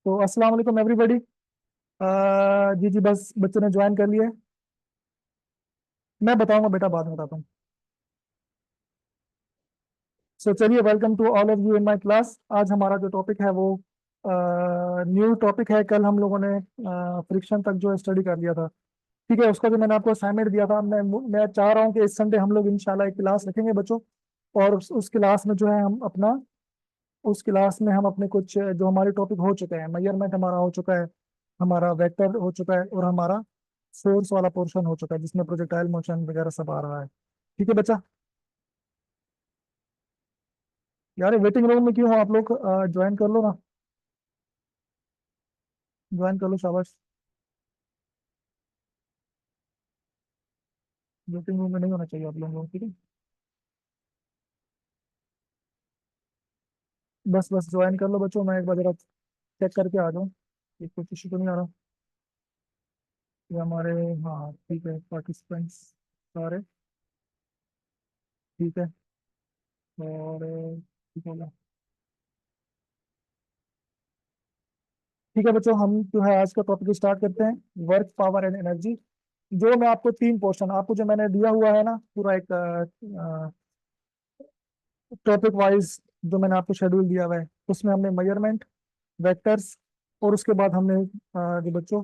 तो अस्सलाम वालेकुम एवरीबॉडी। जी जी, बस बच्चों ने ज्वाइन कर लिया है। मैं बताऊंगा बेटा, बाद में बताता हूँ। सो चलिए, welcome to all of you in my class. आज हमारा जो टॉपिक है वो न्यू टॉपिक है। कल हम लोगों ने फ्रिक्शन तक जो स्टडी कर लिया था। ठीक है, उसका जो मैंने आपको असाइनमेंट दिया था, मैं चाह रहा हूँ कि इस संडे हम लोग इंशाल्लाह एक क्लास रखेंगे बच्चों। और उस क्लास में जो है हम अपना उस क्लास में हम अपने कुछ जो हमारे टॉपिक हो चुके हैं, मेजरमेंट हमारा हो चुका है, हमारा वेक्टर हो चुका है, और हमारा फोर्स वाला पोर्शन हो चुका है जिसमें प्रोजेक्टाइल मोशन वगैरह सब आ रहा है। ठीक है बच्चा। यार वेटिंग रूम में क्यों हो आप लोग? ज्वाइन कर लो ना, ज्वाइन कर लो, शाबाश। वेटिंग रूम में नहीं होना चाहिए आप लोगों को, ठीक है। बस बस ज्वाइन कर लो बच्चों, मैं एक बार जरा चेक करके आ जाऊँ कि कुछ इशू तो नहीं आ रहा। ये हमारे, हाँ ठीक है, पार्टिसिपेंट्स सारे ठीक है। और ठीक है, ठीक है बच्चों, हम जो है आज का टॉपिक स्टार्ट करते हैं। Work, power and energy. जो मैं आपको तीन पोर्शन, आपको जो मैंने दिया हुआ है ना पूरा एक टॉपिक वाइज, जो मैंने आपको शेड्यूल दिया हुआ है, उसमें हमने मेजरमेंट, वेक्टर्स, और उसके बाद हमने जो बच्चों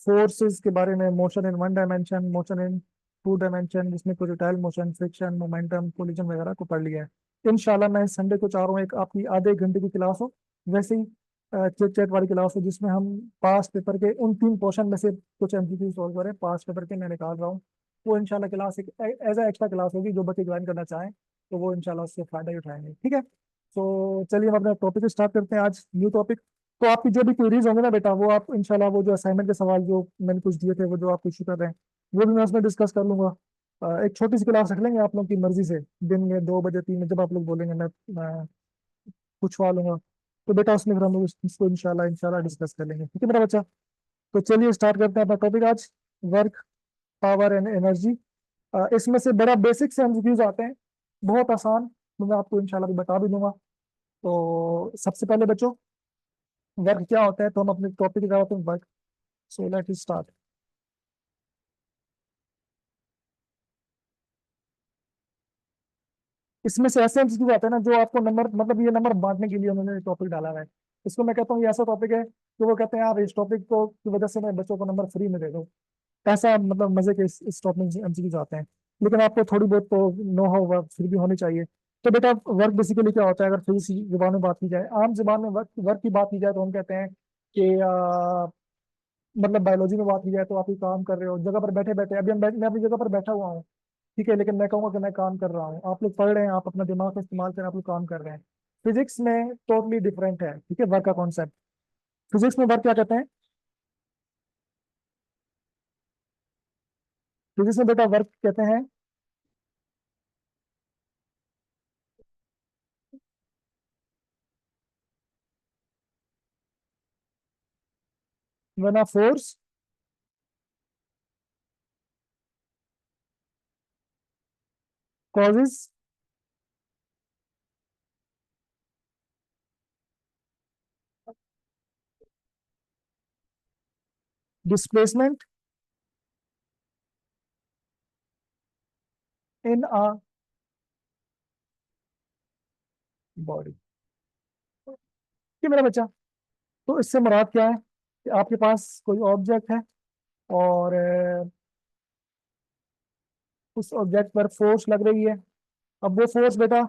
फोर्सेस के बारे में, motion in one dimension, motion in two dimension, जिसमें projectile motion, friction, momentum, collision वगैरह को पढ़ लिया है। इंशाल्लाह मैं संडे को चाह रहा हूँ एक आपकी आधे एक घंटे की क्लास हो, वैसे ही चिट चैट वाली क्लास हो, जिसमें हम पास पेपर के उन तीन पोर्शन में से कुछ एमसीक्यू सॉल्व करें। पास पेपर के मैं निकाल रहा हूँ। वो इंशाल्लाह क्लास एक एज ए एक्स्ट्रा क्लास होगी, जो बच्चे ज्वाइन करना चाहें तो वो इंशाल्लाह उससे फायदा ही उठाएंगे, ठीक है। तो चलिए हम अपना टॉपिक स्टार्ट करते हैं, आज न्यू टॉपिक। तो आपकी जो भी क्वेरीज होंगे ना बेटा, वो आप इंशाल्लाह वो जो असाइनमेंट के सवाल जो मैंने कुछ दिए थे, वो जो आप इशू कर रहे हैं, वो भी मैं उसमें डिस्कस कर लूंगा। एक छोटी सी क्लास रख लेंगे आप लोगों की मर्जी से, दिन में 2 बजे 3 बजे जब आप लोग बोलेंगे, मैं पूछवा लूंगा। तो बेटा उसमें फिर हम लोग इसको इंशाल्लाह इंशाल्लाह डिस्कस कर लेंगे, ठीक है मेरा बच्चा। तो चलिए स्टार्ट करते हैं अपना टॉपिक आज। Work, power and energy. इसमें से बड़ा बेसिक से एमसीक्यूज आते हैं, बहुत आसान। तो मैं आपको इंशाल्लाह भी बता भी दूंगा। तो सबसे पहले बच्चों, वर्क क्या होता है, तो हम अपने टॉपिक की तरफ वर्क। So let start. इसमें से ऐसे एमसीक्यू आते हैं ना, जो आपको नंबर, मतलब ये नंबर बांटने के लिए उन्होंने टॉपिक डाला हुआ है। इसको मैं कहता हूँ ये ऐसा टॉपिक है कि वो कहते हैं यार इस टॉपिक को की वजह से मैं बच्चों को नंबर फ्री में दे दो। ऐसा मतलब मजे के इस टॉपिक से एमसीक्यूज आते हैं। लेकिन आपको थोड़ी बहुत तो नो हो फिर भी होनी चाहिए। तो बेटा वर्क बेसिकली क्या होता है, अगर फिजिक्स की जुबान में बात की जाए, आम जुबान में वर्क वर्क की बात की जाए, तो हम कहते हैं कि मतलब बायोलॉजी में बात की जाए तो आप ये काम कर रहे हो जगह पर बैठे बैठे। अभी मैं अपनी जगह पर बैठा हुआ हूँ, ठीक है, लेकिन मैं कहूंगा कि मैं काम कर रहा हूँ। आप लोग पढ़ रहे हैं, आप अपना दिमाग का इस्तेमाल कर रहे हैं, आप लोग काम कर रहे हैं। फिजिक्स में टोटली डिफरेंट है, ठीक है, वर्क का कॉन्सेप्ट। फिजिक्स में वर्क क्या कहते हैं? फिजिक्स में बेटा वर्क कहते हैं when a force causes displacement in a body. कि मेरा बच्चा, तो इससे मुराद क्या है कि आपके पास कोई ऑब्जेक्ट है, और उस ऑब्जेक्ट पर फोर्स लग रही है। अब वो फोर्स बेटा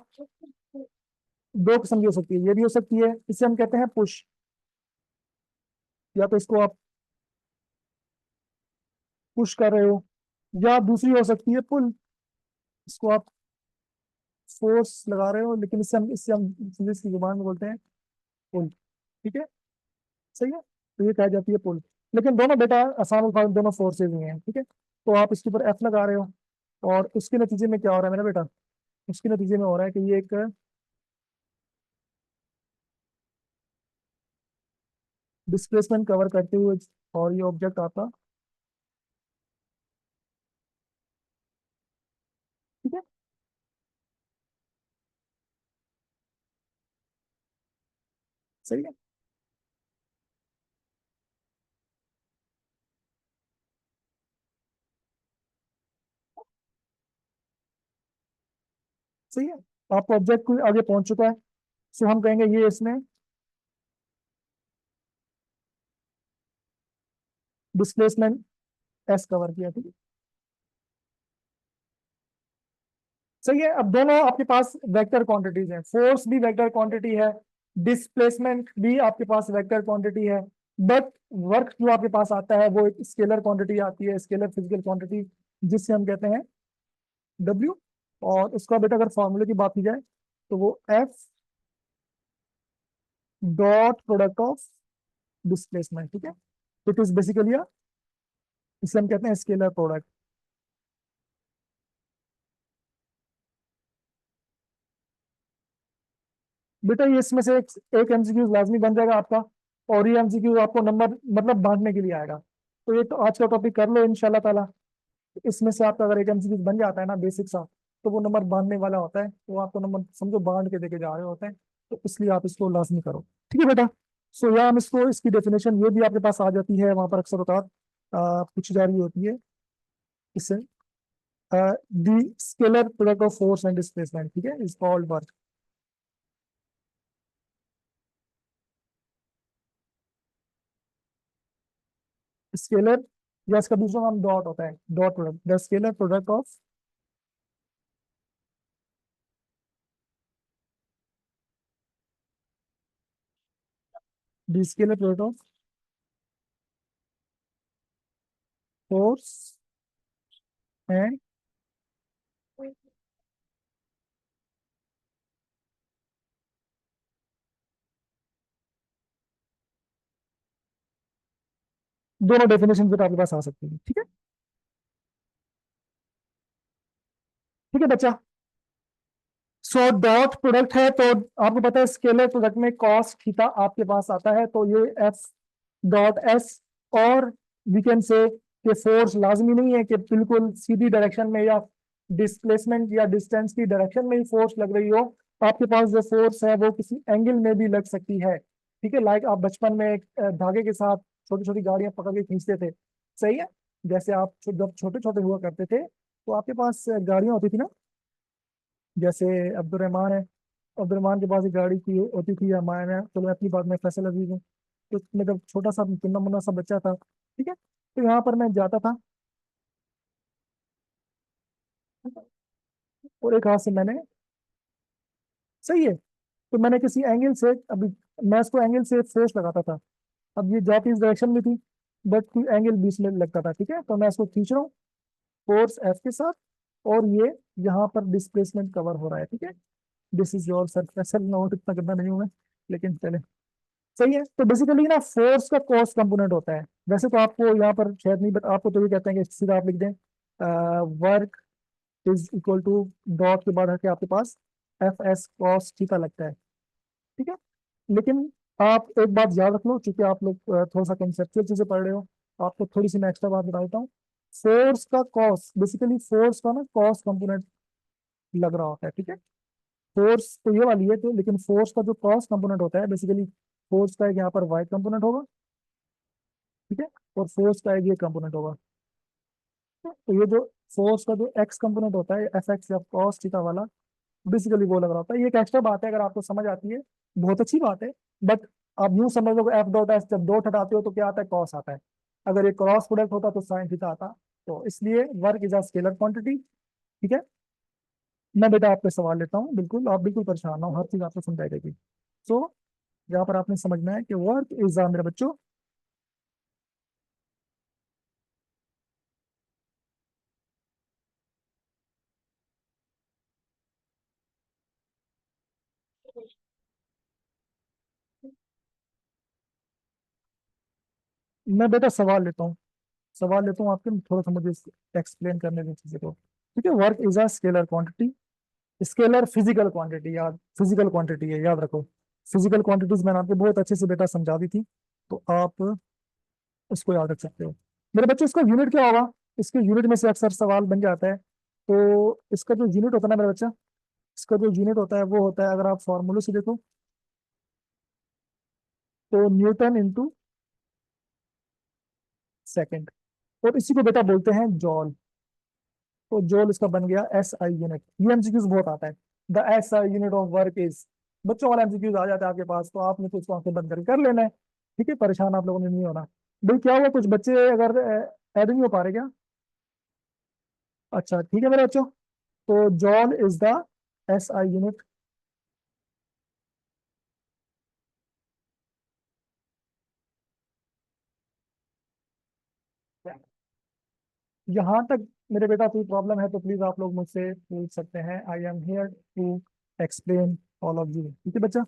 दो किस्म की हो सकती है। ये भी हो सकती है, इसे हम कहते हैं पुश, या तो इसको आप पुश कर रहे हो, या दूसरी हो सकती है पुल, इसको आप फोर्स लगा रहे हो, लेकिन इससे हम फिजिक्स की जुबान में बोलते हैं पुल, ठीक है। सही है, तो ये कहा जाती है पुल। लेकिन दोनों बेटा आसान उल्फाज, दोनों फोर्सेज ही हैं, ठीक है। तो आप इसके ऊपर एफ लगा रहे हो, और उसके नतीजे में क्या हो रहा है मेरा बेटा? उसके नतीजे में हो रहा है कि ये एक डिस्प्लेसमेंट कवर करते हुए, और ये ऑब्जेक्ट आपका, ठीक है। सही है। सही है, आपका ऑब्जेक्ट कोई आगे पहुंच चुका है, सो हम कहेंगे ये इसने डिस्प्लेसमेंट एस कवर किया, ठीक है। सही है, अब दोनों आपके पास वेक्टर क्वांटिटीज हैं, फोर्स भी वेक्टर क्वांटिटी है, डिस्प्लेसमेंट भी आपके पास वेक्टर क्वांटिटी है, बट वर्क जो आपके पास आता है वो एक स्केलर क्वांटिटी आती है, स्केलर फिजिकल क्वांटिटी, जिससे हम कहते हैं डब्ल्यू। और उसका बेटा अगर फॉर्मूले की बात की जाए तो वो F dot product of displacement, ठीक है। इट इज बेसिकली, इसे हम कहते हैं स्केलर प्रोडक्ट। बेटा ये इसमें से एक एमसीक्यू लाजमी बन जाएगा आपका, और ये एमसीक्यू आपको नंबर मतलब बांटने के लिए आएगा। तो ये तो आज का टॉपिक कर लो इंशाल्लाह ताला। इसमें से आपका अगर एक एमसीक्यू बन जाता है ना बेसिक सा, तो वो नंबर बांटने वाला होता है, वो आपको नंबर समझो बांट के देके जा रहे होते हैं। तो इसलिए आप इसको लाजमी करो, ठीक है बेटा। सो यहाँ हम इसको, इसकी डेफिनेशन ये भी आपके पास आ जाती है, वहां पर अक्सर औकात पूछी जा रही होती है इससे। The scalar product of force and displacement, ठीक है, इज कॉल्ड वर्क। स्केलर, या इसका दूसरा नाम डॉट होता है, dot product, the scalar product of the scalar product of force and, दोनों डेफिनेशन बेटा आपके पास आ सकती है, ठीक है। ठीक है बच्चा। सो डॉट प्रोडक्ट है तो आपको पता है स्केलर प्रोडक्ट में कॉस थीटा आपके पास आता है, तो ये एफ डॉट एस। और वी कैन से कि फोर्स लाजमी नहीं है कि बिल्कुल सीधी डायरेक्शन में या डिस्प्लेसमेंट या डिस्टेंस की डायरेक्शन में ही फोर्स लग रही हो। आपके पास जो फोर्स है वो किसी एंगल में भी लग सकती है, ठीक है। लाइक आप बचपन में एक धागे के साथ छोटी छोटी गाड़ियां पकड़ के खींचते थे, सही है। जैसे आप जब छोटे छोटे हुआ करते थे तो आपके पास गाड़ियां होती थी ना, जैसे अब्दुलरहमान है, अब्दुलरहमान के पास एक गाड़ी की होती थी, या मैं चलो मैं अपनी बात में फैसल अजीज हूँ। तो मैं जब छोटा सा चुन्ना मुन्ना सा बच्चा था, ठीक है, तो यहाँ पर मैं जाता था और एक हाथ से मैंने, सही है, तो मैंने किसी एंगल से अभी, मैं इसको एंगल से फोर्स लगाता था। अब ये जाती इस डायरेक्शन में थी, बट कोई एंगल बीच में लगता था, ठीक है, तो मैं इसको खींच रहा हूँ फोर्स एफ के साथ, और ये यहाँ पर डिस्प्लेसमेंट कवर हो रहा है, ठीक है। This is your surface note, इतना गंदा नहीं हूं मैं, लेकिन चले। सही है, तो बेसिकली ना फोर्स का कॉस्ट कंपोनेंट होता है। वैसे तो आपको यहाँ पर शायद नहीं, बट आपको तो ये कहते हैं कि सीधा आप लिख दें work is equal to dot के बाद है कि आपके पास एफ एस कॉस थीटा लगता है, ठीक है। लेकिन आप एक बात याद रख लो, क्योंकि आप लोग थोड़ा सा कंसेप्चुअल चीजें पढ़ रहे हो, आपको थोड़ी सी मैं एक्स्ट्रा बात बता देता हूँ। फोर्स का कॉस, बेसिकली फोर्स का ना कॉस कंपोनेंट लग रहा होता है, ठीक है। फोर्स तो ये वाली है तो, लेकिन फोर्स का जो कॉस कंपोनेंट होता है बेसिकली, फोर्स का एक यहाँ पर वाई कंपोनेंट होगा, ठीक है, और फोर्स का एक ये कंपोनेंट होगा। तो ये जो फोर्स का जो एक्स कंपोनेंट होता है, एफ एक्स या कॉस थीटा वाला, बेसिकली वो लग रहा होता है। ये एक एक्स्ट्रा बात है, अगर आपको समझ आती है बहुत अच्छी बात है, बट आप यूं समझ लो एफ डॉट एस, जब डॉट हटाते हो तो क्या आता है, कॉस आता है। अगर ये क्रॉस प्रोडक्ट होता तो साइन थीटा आता। तो इसलिए work is a scalar quantity, ठीक है। मैं बेटा आपसे सवाल लेता हूँ, बिल्कुल आप बिल्कुल परेशान ना हो, हर चीज आपको समझाई जाएगी। सो यहाँ पर आपने समझना है कि वर्क इज अ, मेरे बच्चों, मैं बेटा सवाल लेता हूँ आपके, थोड़ा सा मुझे एक्सप्लेन करने की चीजें को, ठीक है। Work is a scalar quantity, scalar physical quantity, याद फिजिकल क्वांटिटी है, याद रखो। फिजिकल क्वांटिटीज मैंने आपको बहुत अच्छे से बेटा समझा दी थी, तो आप उसको याद रख सकते हो। मेरे बच्चों इसका यूनिट क्या होगा, इसके यूनिट में से अक्सर सवाल बन जाता है। तो इसका जो यूनिट होता है ना मेरे बच्चा, इसका जो यूनिट होता है वो होता है, अगर आप फॉर्मूले से देखो, तो न्यूटन इंटू सेकेंड, और इसी को बेटा बोलते हैं जॉल। तो जॉल इसका बन गया एस आई यूनिट। ये एमसीक्यूज बहुत आता है, the S I unit of work is, बच्चों वाला एमसीक्यूज आ जाता है आपके पास, तो आपने तो उसको आंखें बंद करके कर लेना है। ठीक है, परेशान आप लोगों ने नहीं होना। भाई क्या हुआ, कुछ बच्चे अगर ऐड नहीं हो पा रहे क्या? अच्छा ठीक है मेरे बच्चों, तो जॉल is the S I unit. यहाँ तक मेरे बेटा कोई प्रॉब्लम है तो प्लीज आप लोग मुझसे पूछ सकते हैं, I am here to explain all of you. ठीक है बच्चा,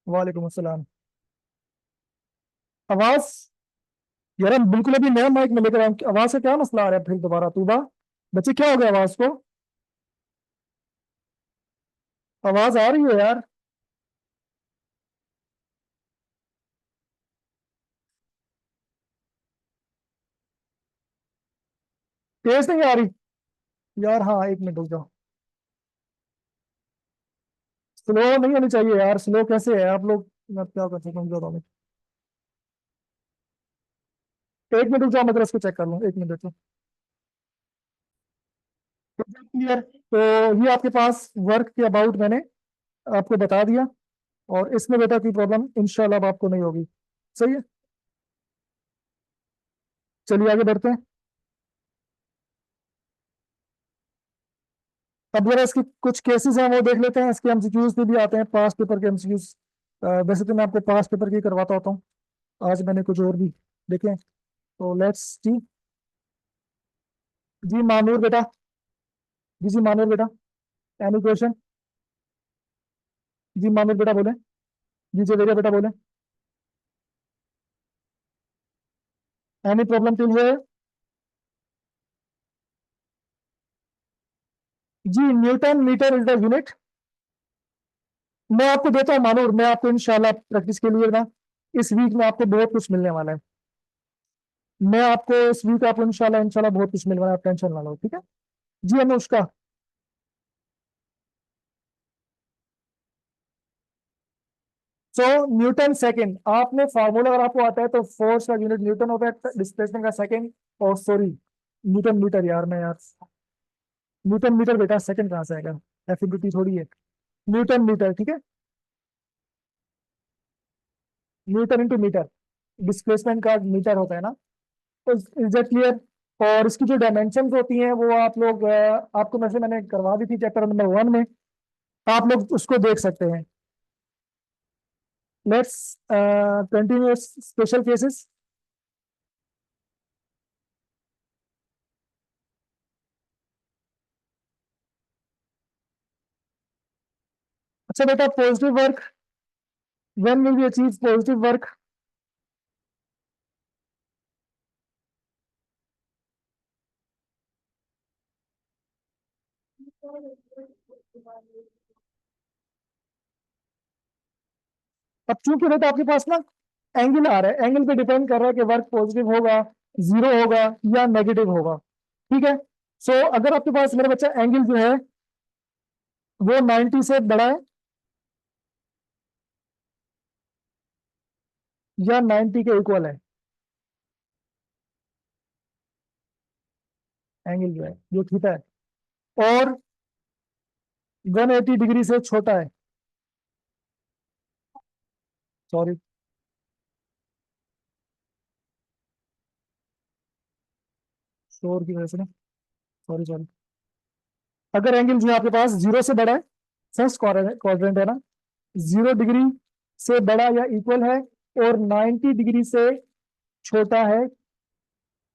वालेकुम अस्सलाम। आवाज, यार हम बिल्कुल अभी नया माइक में लेकर आए हैं। आवाज का क्या मसला आ रहा है फिर दोबारा तूबा? बच्चे क्या हो गया आवाज को? आवाज आ रही है यार। तेज नहीं आ रही यार? हाँ एक मिनट रुक जाओ। स्लो नहीं होनी चाहिए यार, स्लो कैसे है आप लोग? मैं क्या कर सकता हूँ, बताओ। एक मिनट रुक जाओ, मैं इसको चेक कर लूँ, एक मिनट रुको। क्लियर, तो ये आपके पास वर्क के अबाउट मैंने आपको बता दिया, और इसमें बेटा की प्रॉब्लम इंशाल्लाह अब आपको नहीं होगी। सही है, चलिए आगे बढ़ते हैं। अब जरा इसके कुछ केसेस हैं वो देख लेते हैं, इसके एमसीक्यूज पे भी आते हैं, पास पेपर के एमसीक्यूज। वैसे तो मैं आपको पास पेपर की करवाता होता हूँ, आज मैंने कुछ और भी देखे। तो लेट्स जी। जी मानूर बेटा, जी जी मानूर बेटा, एनी क्वेश्चन? जी मानूर बेटा बोले, जी जवेरिया बेटा बोले, एनी प्रॉब्लम टिल है? जी newton metre is the unit. मैं आपको देता हूँ मानूर, मैं आपको इंशाल्लाह प्रैक्टिस के लिए ना इस वीक में आपको बहुत कुछ मिलने वाला है। मैं आपको इस वीक आपको इंशाल्लाह इंशाल्लाह बहुत कुछ मिलने वाला है, आप टेंशन ना लो, ठीक है? जी अनुष्का। सो न्यूटन सेकंड, आपने फार्मूला अगर आपको आता है तो फोर्स का यूनिट न्यूटन होता है, डिस्प्लेसमेंट का सेकंड, और सॉरी न्यूटन मीटर, यार मैं यार न्यूटन मीटर बेटा, सेकंड कहाँ से आएगा? एफिनिटी थोड़ी है, न्यूटन मीटर, ठीक है? न्यूटन इंटू मीटर, डिस्प्लेसमेंट का मीटर होता है ना, तो इज दैट क्लियर? और इसकी जो डायमेंशन होती हैं वो आप लोग आपको वैसे मैंने करवा दी थी चैप्टर नंबर 1 में, आप लोग उसको देख सकते हैं। Let's continue special cases. अच्छा बेटा, positive work, when will we achieve positive work? अब चूंकि बेटा आपके पास ना एंगल आ रहा है, एंगल पे डिपेंड कर रहा है कि वर्क पॉजिटिव होगा, जीरो होगा, या नेगेटिव होगा। ठीक है, सो अगर आपके पास मेरा बच्चा एंगल जो है वो 90 से बड़ा है, या 90 के इक्वल है, एंगल जो है जो थीटा है, और 180 डिग्री से छोटा है, सॉरी शोर की वजह से ना, सॉरी सॉरी, अगर एंगल जो है आपके पास जीरो से बड़ा है, फर्स्ट क्वाड्रेंट है ना, 0 डिग्री से बड़ा या इक्वल है, और 90 डिग्री से छोटा है,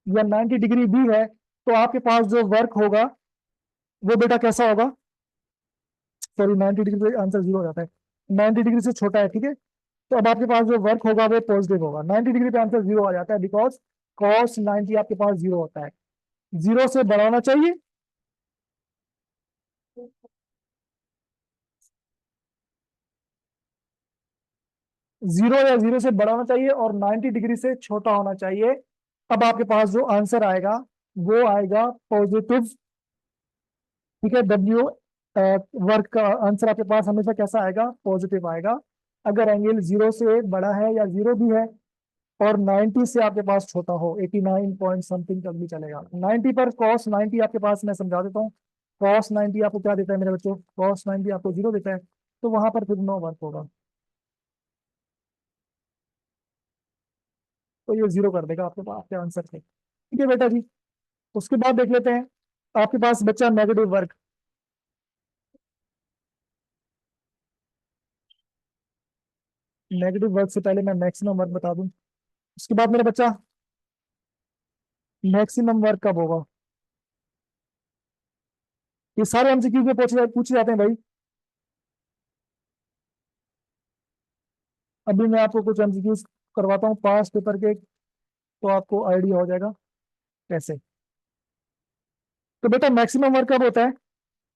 या 90 डिग्री भी है, तो आपके पास जो वर्क होगा वो बेटा कैसा होगा? सॉरी 90 डिग्री पे आंसर जीरो हो जाता है, 90 डिग्री से छोटा है, ठीक है? तो अब आपके पास जो वर्क होगा वो पॉजिटिव होगा, 90 डिग्री पे आंसर जीरो आ जाता है, बिकॉज cos 90 आपके पास जीरो होता है। जीरो से बड़ा होना चाहिए, जीरो या जीरो से बड़ा होना चाहिए, और 90 डिग्री से छोटा होना चाहिए। अब आपके पास जो आंसर आएगा वो आएगा पॉजिटिव। ठीक है, डब्ल्यू वर्क का आंसर आपके पास हमेशा कैसा आएगा? पॉजिटिव आएगा। अगर एंगल 0 से बड़ा है या 0 भी है, और 90 से आपके पास छोटा हो, 89 पॉइंट समथिंग तक भी चलेगा। 90 पर कॉस 90 आपके पास, मैं समझा देता हूँ। कॉस 90 आपको क्या देता है मेरे बच्चों? कॉस 90 आपको 0 देता है, तो वहां पर फिर नो वर्क होगा, तो ये 0 कर देगा आपके पास, आपके आंसर से। ठीक है बेटा जी। उसके बाद देख लेते हैं, आपके पास बच्चा नेगेटिव वर्क। नेगेटिव वर्क से पहले मैं मैक्सिमम वर्क बता दूं। उसके बाद मेरा बच्चा, मैक्सिमम वर्क कब होगा? ये सारे एमसीक्यू में पूछे जाते हैं भाई। अभी मैं आपको कुछ एमसीक्यूज करवाता हूँ पास पेपर के, तो आपको आइडिया हो जाएगा कैसे। तो बेटा मैक्सिमम वर्क कब होता है?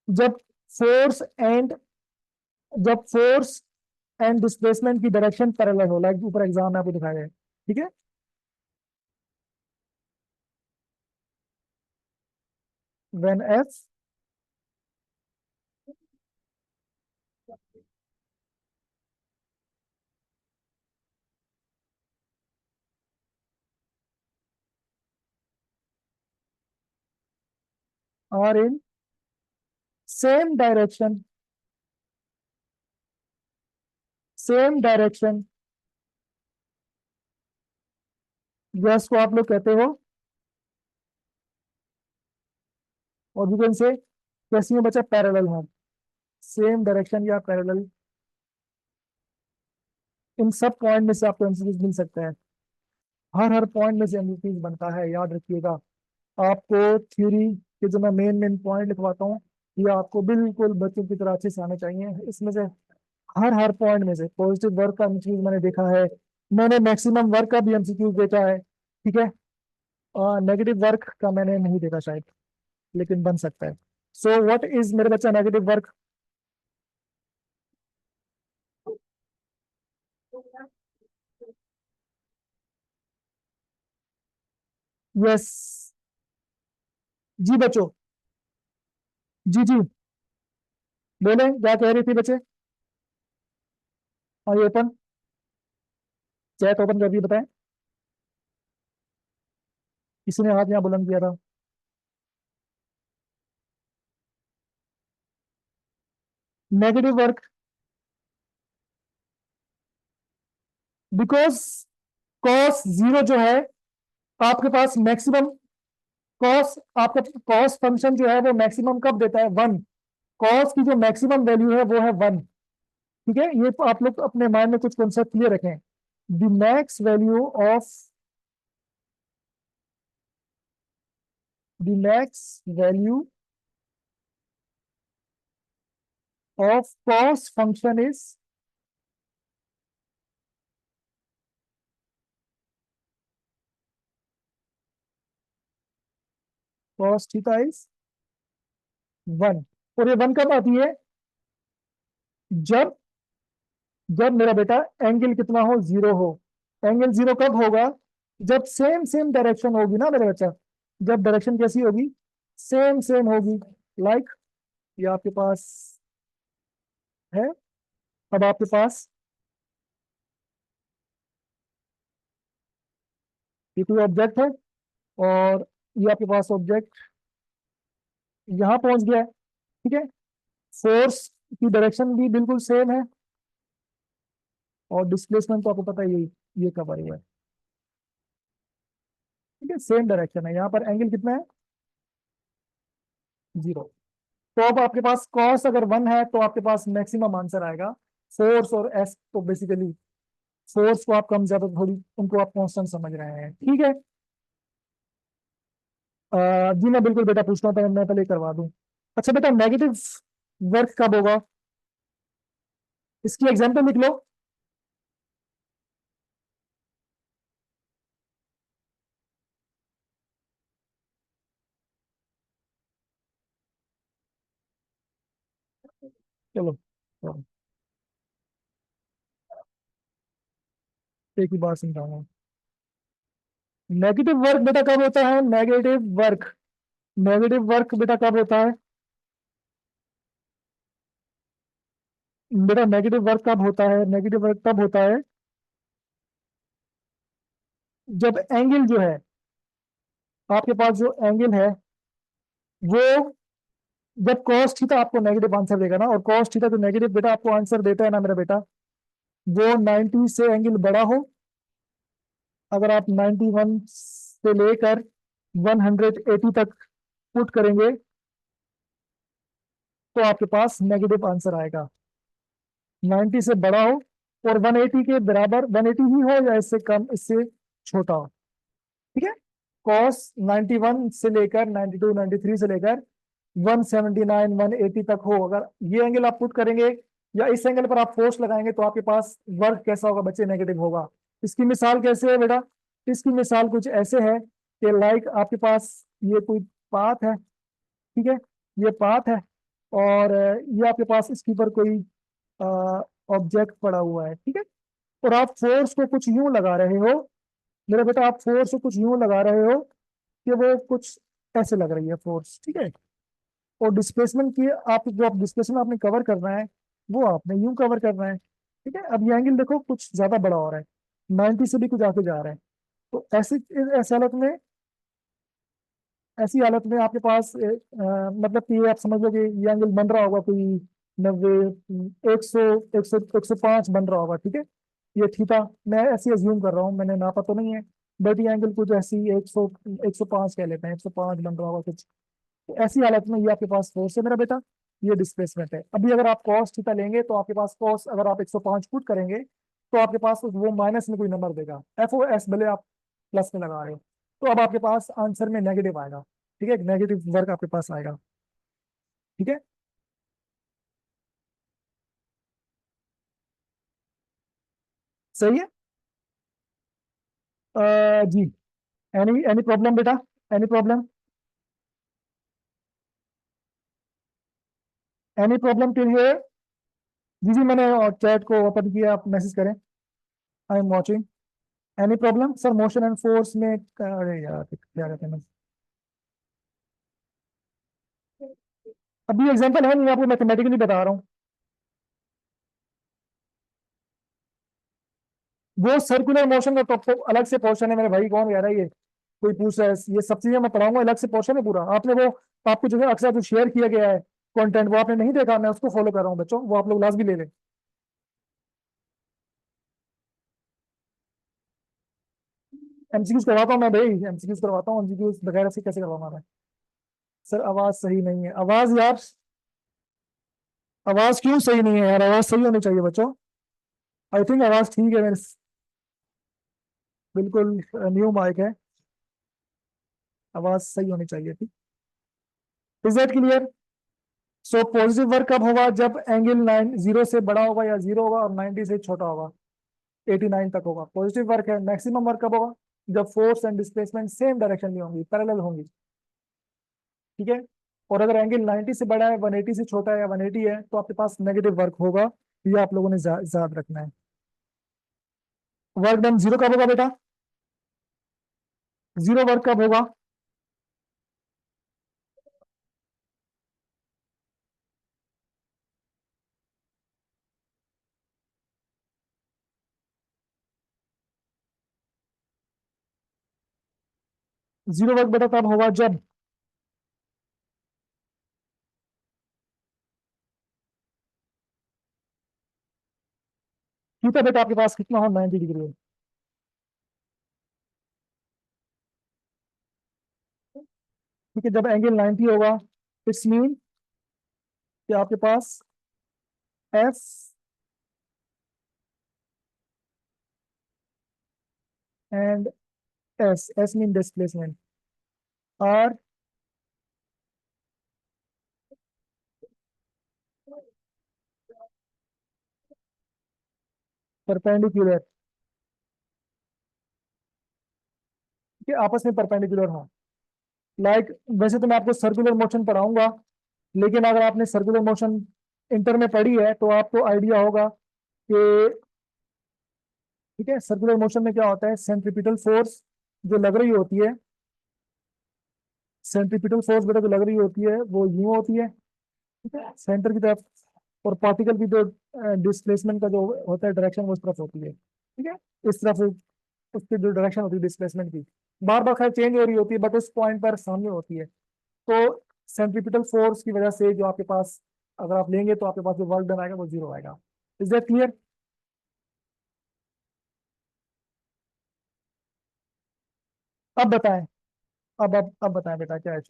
जब फोर्स एंड जब फोर्स एंड डिस्प्लेसमेंट की डायरेक्शन पैरेलल हो, लाइक ऊपर एग्जाम में आपको दिखाया है। ठीक है। When F are in same direction, same direction, जिसको आप लोग कहते हो, और यू कैन से कैसी में बचा, पैरेलल है। सेम डायरेक्शन या पैरेलल, इन सब पॉइंट में से आपको एमसीक्यूज मिल सकता है। हर हर पॉइंट में से एमसीक्यूज बनता है, याद रखिएगा। आपको थ्योरी के जो मैं मेन मेन पॉइंट लिखवाता हूँ, ये आपको बिल्कुल बच्चों की तरह अच्छे से आने चाहिए। इसमें से हर हर पॉइंट में से पॉजिटिव वर्क का एमसीक्यूज मैंने देखा है, मैंने मैक्सिमम वर्क का भी एमसीक्यूज देखा है। ठीक है। नेगेटिव वर्क का मैंने नहीं देखा शायद, लेकिन बन सकता है। सो व्हाट इज मेरे बच्चा नेगेटिव वर्क? यस। जी बच्चों। जी जी, बोले क्या कह रही थी बच्चे? हाँ, ये ओपन, चैट ओपन कर दी, बताएं। किसी ने हाथ यहाँ बुलंद किया था? नेगेटिव वर्क, बिकॉज कॉस 0 जो है, आपके पास मैक्सिमम कॉस, आपका कॉस फंक्शन जो है वो मैक्सिमम कब देता है? 1। कॉस की जो मैक्सिमम वैल्यू है वो है 1। ठीक है, ये तो आप लोग अपने माइंड में कुछ कॉन्सेप्ट क्लियर रखें। The max value of the max value of cos function is cos theta is 1। और ये 1 कब आती है? जब जब मेरा बेटा एंगल कितना हो? 0 हो। एंगल 0 कब होगा? जब सेम सेम डायरेक्शन होगी ना मेरे बच्चा। जब डायरेक्शन कैसी होगी? सेम सेम होगी। लाइक ये आपके पास है, अब आपके पास ये कोई ऑब्जेक्ट है, और ये आपके पास ऑब्जेक्ट यहाँ पहुंच गया है। ठीक है। फोर्स की डायरेक्शन भी बिल्कुल सेम है, और डिस्प्लेसमेंट तो आपको पता ही है, ये कवर हुआ है। ठीक है, सेम डायरेक्शन है, यहाँ पर एंगल कितना है? 0। तो अब आपके पास कॉस अगर 1 है, तो आपके पास मैक्सिमम आंसर आएगा। फोर्स और एस तो बेसिकली, फोर्स को आप कम ज्यादा थोड़ी, उनको आप कांस्टेंट समझ रहे हैं। ठीक है। जी मैं बिल्कुल बेटा पूछता हूँ, पहले मैं पहले करवा दूं। अच्छा बेटा, नेगेटिव वर्क कब होगा? इसकी एग्जांपल लिख लो। चलो, तो एक ही बात समझाऊंगा। नेगेटिव वर्क बेटा कब होता है? नेगेटिव वर्क बेटा कब होता है? बेटा नेगेटिव वर्क कब होता है? नेगेटिव वर्क तब होता है जब एंगल जो है, आपके पास जो एंगल है वो, जब cos थीटा आपको नेगेटिव आंसर देगा ना, और cos थीटा जो नेगेटिव बेटा आपको आंसर देता है ना मेरा बेटा, वो 90 से एंगल बड़ा हो। अगर आप 91 से लेकर 180 तक पुट करेंगे तो आपके पास नेगेटिव आंसर आएगा। 90 से बड़ा हो और 180 के बराबर, 180 ही हो या इससे कम, इससे छोटा हो। ठीक है, cos 91 से लेकर 92 93 से लेकर 179 180 तक हो। अगर ये एंगल आप पुट करेंगे या इस एंगल पर आप फोर्स लगाएंगे तो आपके पास वर्क कैसा होगा बच्चे? नेगेटिव होगा। इसकी मिसाल कैसे है बेटा? इसकी मिसाल कुछ ऐसे है कि लाइक आपके पास ये कोई पाथ है, ठीक है, ये पाथ है, और ये आपके पास इसके ऊपर कोई ऑब्जेक्ट पड़ा हुआ है, ठीक है, और आप फोर्स को कुछ यूं लगा रहे हो मेरा बेटा, आप फोर्स को कुछ यूं लगा रहे हो कि वो कुछ ऐसे लग रही है फोर्स, ठीक है, और डिस्प्लेसमेंट की आप जो आप डिस्प्लेसमेंट आपने कवर करना है वो आपने यूं कवर करना है, ठीक है। अब ये एंगल देखो कुछ ज्यादा बड़ा हो रहा है, 90 से भी कुछ आगे जा रहा है, तो ऐसी ऐसी हालत में, ऐसी हालत में आपके पास मतलब कि आप समझ लो कि ये एंगल बन रहा होगा कोई 90, 100, 105 बन रहा होगा, ठीक है। ये थीटा मैं ऐसे अज्यूम कर रहा हूँ, मैंने नापा तो नहीं है, बट ये एंगल कुछ ऐसी 105 कह लेते हैं, 105 बन रहा होगा कुछ। तो ऐसी हालत में ये आपके पास फोर्स है मेरा बेटा, ये डिस्प्लेसमेंट है। अभी अगर आप कॉस थीटा लेंगे तो आपके पास कॉस, अगर आप 105 पुट करेंगे तो आपके पास वो माइनस में कोई नंबर देगा, एफ ओ एस भले आप प्लस में लगा रहे हो, तो अब आपके पास आंसर में नेगेटिव आएगा, ठीक है, नेगेटिव वर्क आपके पास आएगा, ठीक है। सही है। जी, एनी प्रॉब्लम बेटा? Any problem? एनी प्रॉब्लम के लिए, जी जी मैंने चैट को ओपन किया, आप मैसेज करें, I am watching. Any problem sir? Motion and force में अरे यार क्या कहते हैं, अभी एग्जांपल है नहीं, मैं आपको मैथमेटिकली बता रहा हूँ। वो सर्कुलर मोशन का तो अलग से पोर्शन है मेरे भाई, कौन कह रहा है ये? कोई पूछ रहा है? ये सब चीजें मैं पढ़ाऊंगा, अलग से पोर्शन है पूरा। आपने वो, आपको जो है अक्सर जो शेयर किया गया है कंटेंट, वो आपने नहीं देखा, मैं उसको फॉलो कर रहा हूँ बच्चों, वो आप लोग लाजमी ले लें। एमसीक्यूज करवाता हूँ मैं भाई, एमसीक्यूज करवाता हूँ, एमसीक्यूज वगैरह से कैसे करवाऊंगा मैं? सर आवाज सही नहीं है, आवाज यार, आवाज क्यों सही नहीं है यार? आवाज सही होनी चाहिए बच्चों। आई थिंक आवाज ठीक है मेरे, बिल्कुल न्यू माइक है, आवाज सही होनी चाहिए, ठीक। Is that clear? So positive work कब होगा? जब एंगल 0 से बड़ा होगा या 0 होगा और 90 से छोटा होगा, 89 तक होगा, पॉजिटिव वर्क है। मैक्सिमम वर्क कब होगा? जब force and displacement same direction में होंगी, पैरेलल होंगी, ठीक है। और अगर एंगल 90 से बड़ा है, 180 से छोटा है या 180 है, तो आपके पास नेगेटिव वर्क होगा। ये आप लोगों ने याद रखना है। वर्क डन जीरो कब होगा बेटा? जीरो वर्क कब होगा? जीरो वर्क बेटा तब होगा जब, थीटा बेटा आपके पास कितना हो? 90 डिग्री हो, ठीक है। जब एंगल 90 होगा, इट्स मीन कि आपके पास F and S, S mean displacement, are perpendicular, कि आपस में परपेंडिकुलर हो। लाइक वैसे तो मैं आपको सर्कुलर मोशन पढ़ाऊंगा, लेकिन अगर आपने सर्कुलर मोशन इंटर में पढ़ी है तो आपको आइडिया होगा कि, ठीक है, सर्कुलर मोशन में क्या होता है, सेंट्रीपिटल फोर्स जो लग रही होती है, सेंट्रीपिटल फोर्स बेटा जो लग रही होती है वो यूं होती है, ठीक है, सेंटर की तरफ, और पार्टिकल की जो डिस्प्लेसमेंट का जो होता है डायरेक्शन वो इस तरफ होती है, ठीक है। इस तरफ उसकी जो डायरेक्शन होती है डिस्प्लेसमेंट की, बार बार खैर चेंज हो रही होती है, बट उस पॉइंट पर सामने होती है। तो सेंट्रीपिटल फोर्स की वजह से जो आपके पास, अगर आप लेंगे तो आपके पास जो वर्क डन आएगा वो जीरो आएगा। Is that clear? अब बताएं, अब बताएं बेटा क्या है?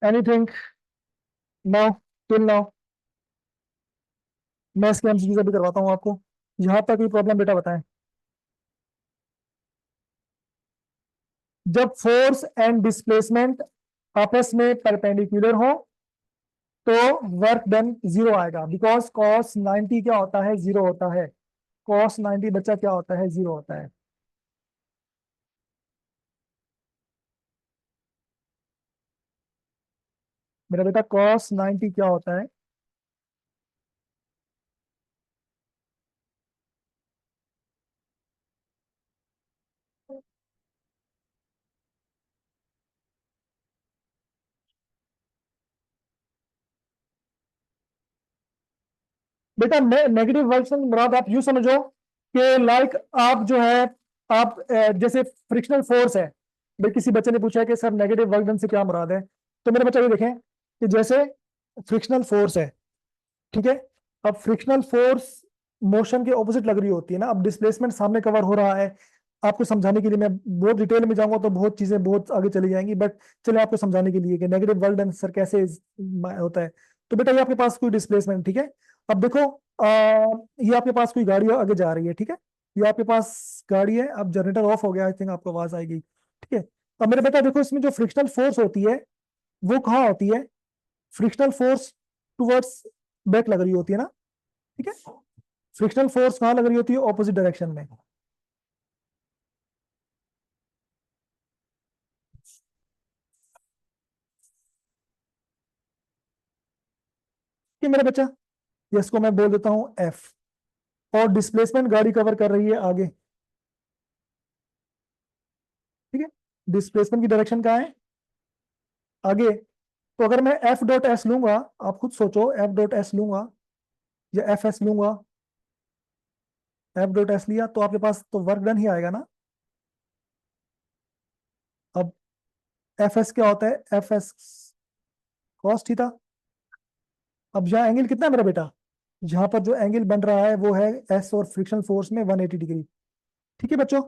Anything now, till now? मैं इसके एमसीक्यूज अभी करवाता हूँ आपको। यहाँ तक कोई प्रॉब्लम बेटा बताएं। जब फोर्स एंड डिस्प्लेसमेंट आपस में परपेंडिकुलर हो तो वर्क डन जीरो आएगा, बिकॉज कॉस 90 क्या होता है? जीरो होता है। कॉस 90 बच्चा क्या होता है? जीरो होता है। मेरा बेटा कॉस 90 क्या होता है? बेटा नेगेटिव वर्क से मुराद आप यूं समझो कि लाइक आप जो है, आप जैसे फ्रिक्शनल फोर्स है। भाई किसी बच्चे ने पूछा है कि सर नेगेटिव वर्क डन से क्या मुराद है, तो मेरे बच्चे ये देखें कि जैसे फ्रिक्शनल फोर्स है, ठीक है। अब फ्रिक्शनल फोर्स मोशन के ऑपोजिट लग रही होती है ना। अब डिस्प्लेसमेंट सामने कवर हो रहा है। आपको समझाने के लिए मैं बहुत डिटेल में जाऊंगा तो बहुत चीजें बहुत आगे चली जाएंगी, बट चलिए आपको समझाने के लिए कि नेगेटिव वर्क डन सर कैसे होता है। तो बेटा ये आपके पास कोई डिस्प्लेसमेंट, ठीक है। अब देखो, ये आपके पास कोई गाड़ी आगे जा रही है, ठीक है। ये आपके पास गाड़ी है। अब जनरेटर ऑफ हो गया, आई थिंक आपको आवाज आएगी, ठीक है। अब मेरे बेटा देखो, इसमें जो फ्रिक्शनल फोर्स होती है वो कहाँ होती है? फ्रिक्शनल फोर्स टुवर्ड्स बैक लग रही होती है ना, ठीक है। फ्रिक्शनल फोर्स कहाँ लग रही होती है? ऑपोजिट डायरेक्शन में। कि मेरा बच्चा, ये इसको मैं बोल देता हूँ एफ। और डिस्प्लेसमेंट गाड़ी कवर कर रही है आगे, ठीक है। डिस्प्लेसमेंट की डायरेक्शन कहाँ है? आगे। तो अगर मैं एफ डॉट एस लूंगा, आप खुद सोचो, एफ डॉट एस लूंगा या एफ एस लूंगा, एफ डॉट एस लिया तो आपके पास तो वर्क डन ही आएगा ना। अब एफ एस क्या होता है? F S cos theta. अब यहाँ एंगल कितना है मेरा बेटा? यहाँ पर जो एंगल बन रहा है वो है एस और फ्रिक्शनल फोर्स में 180 डिग्री, ठीक है बच्चों।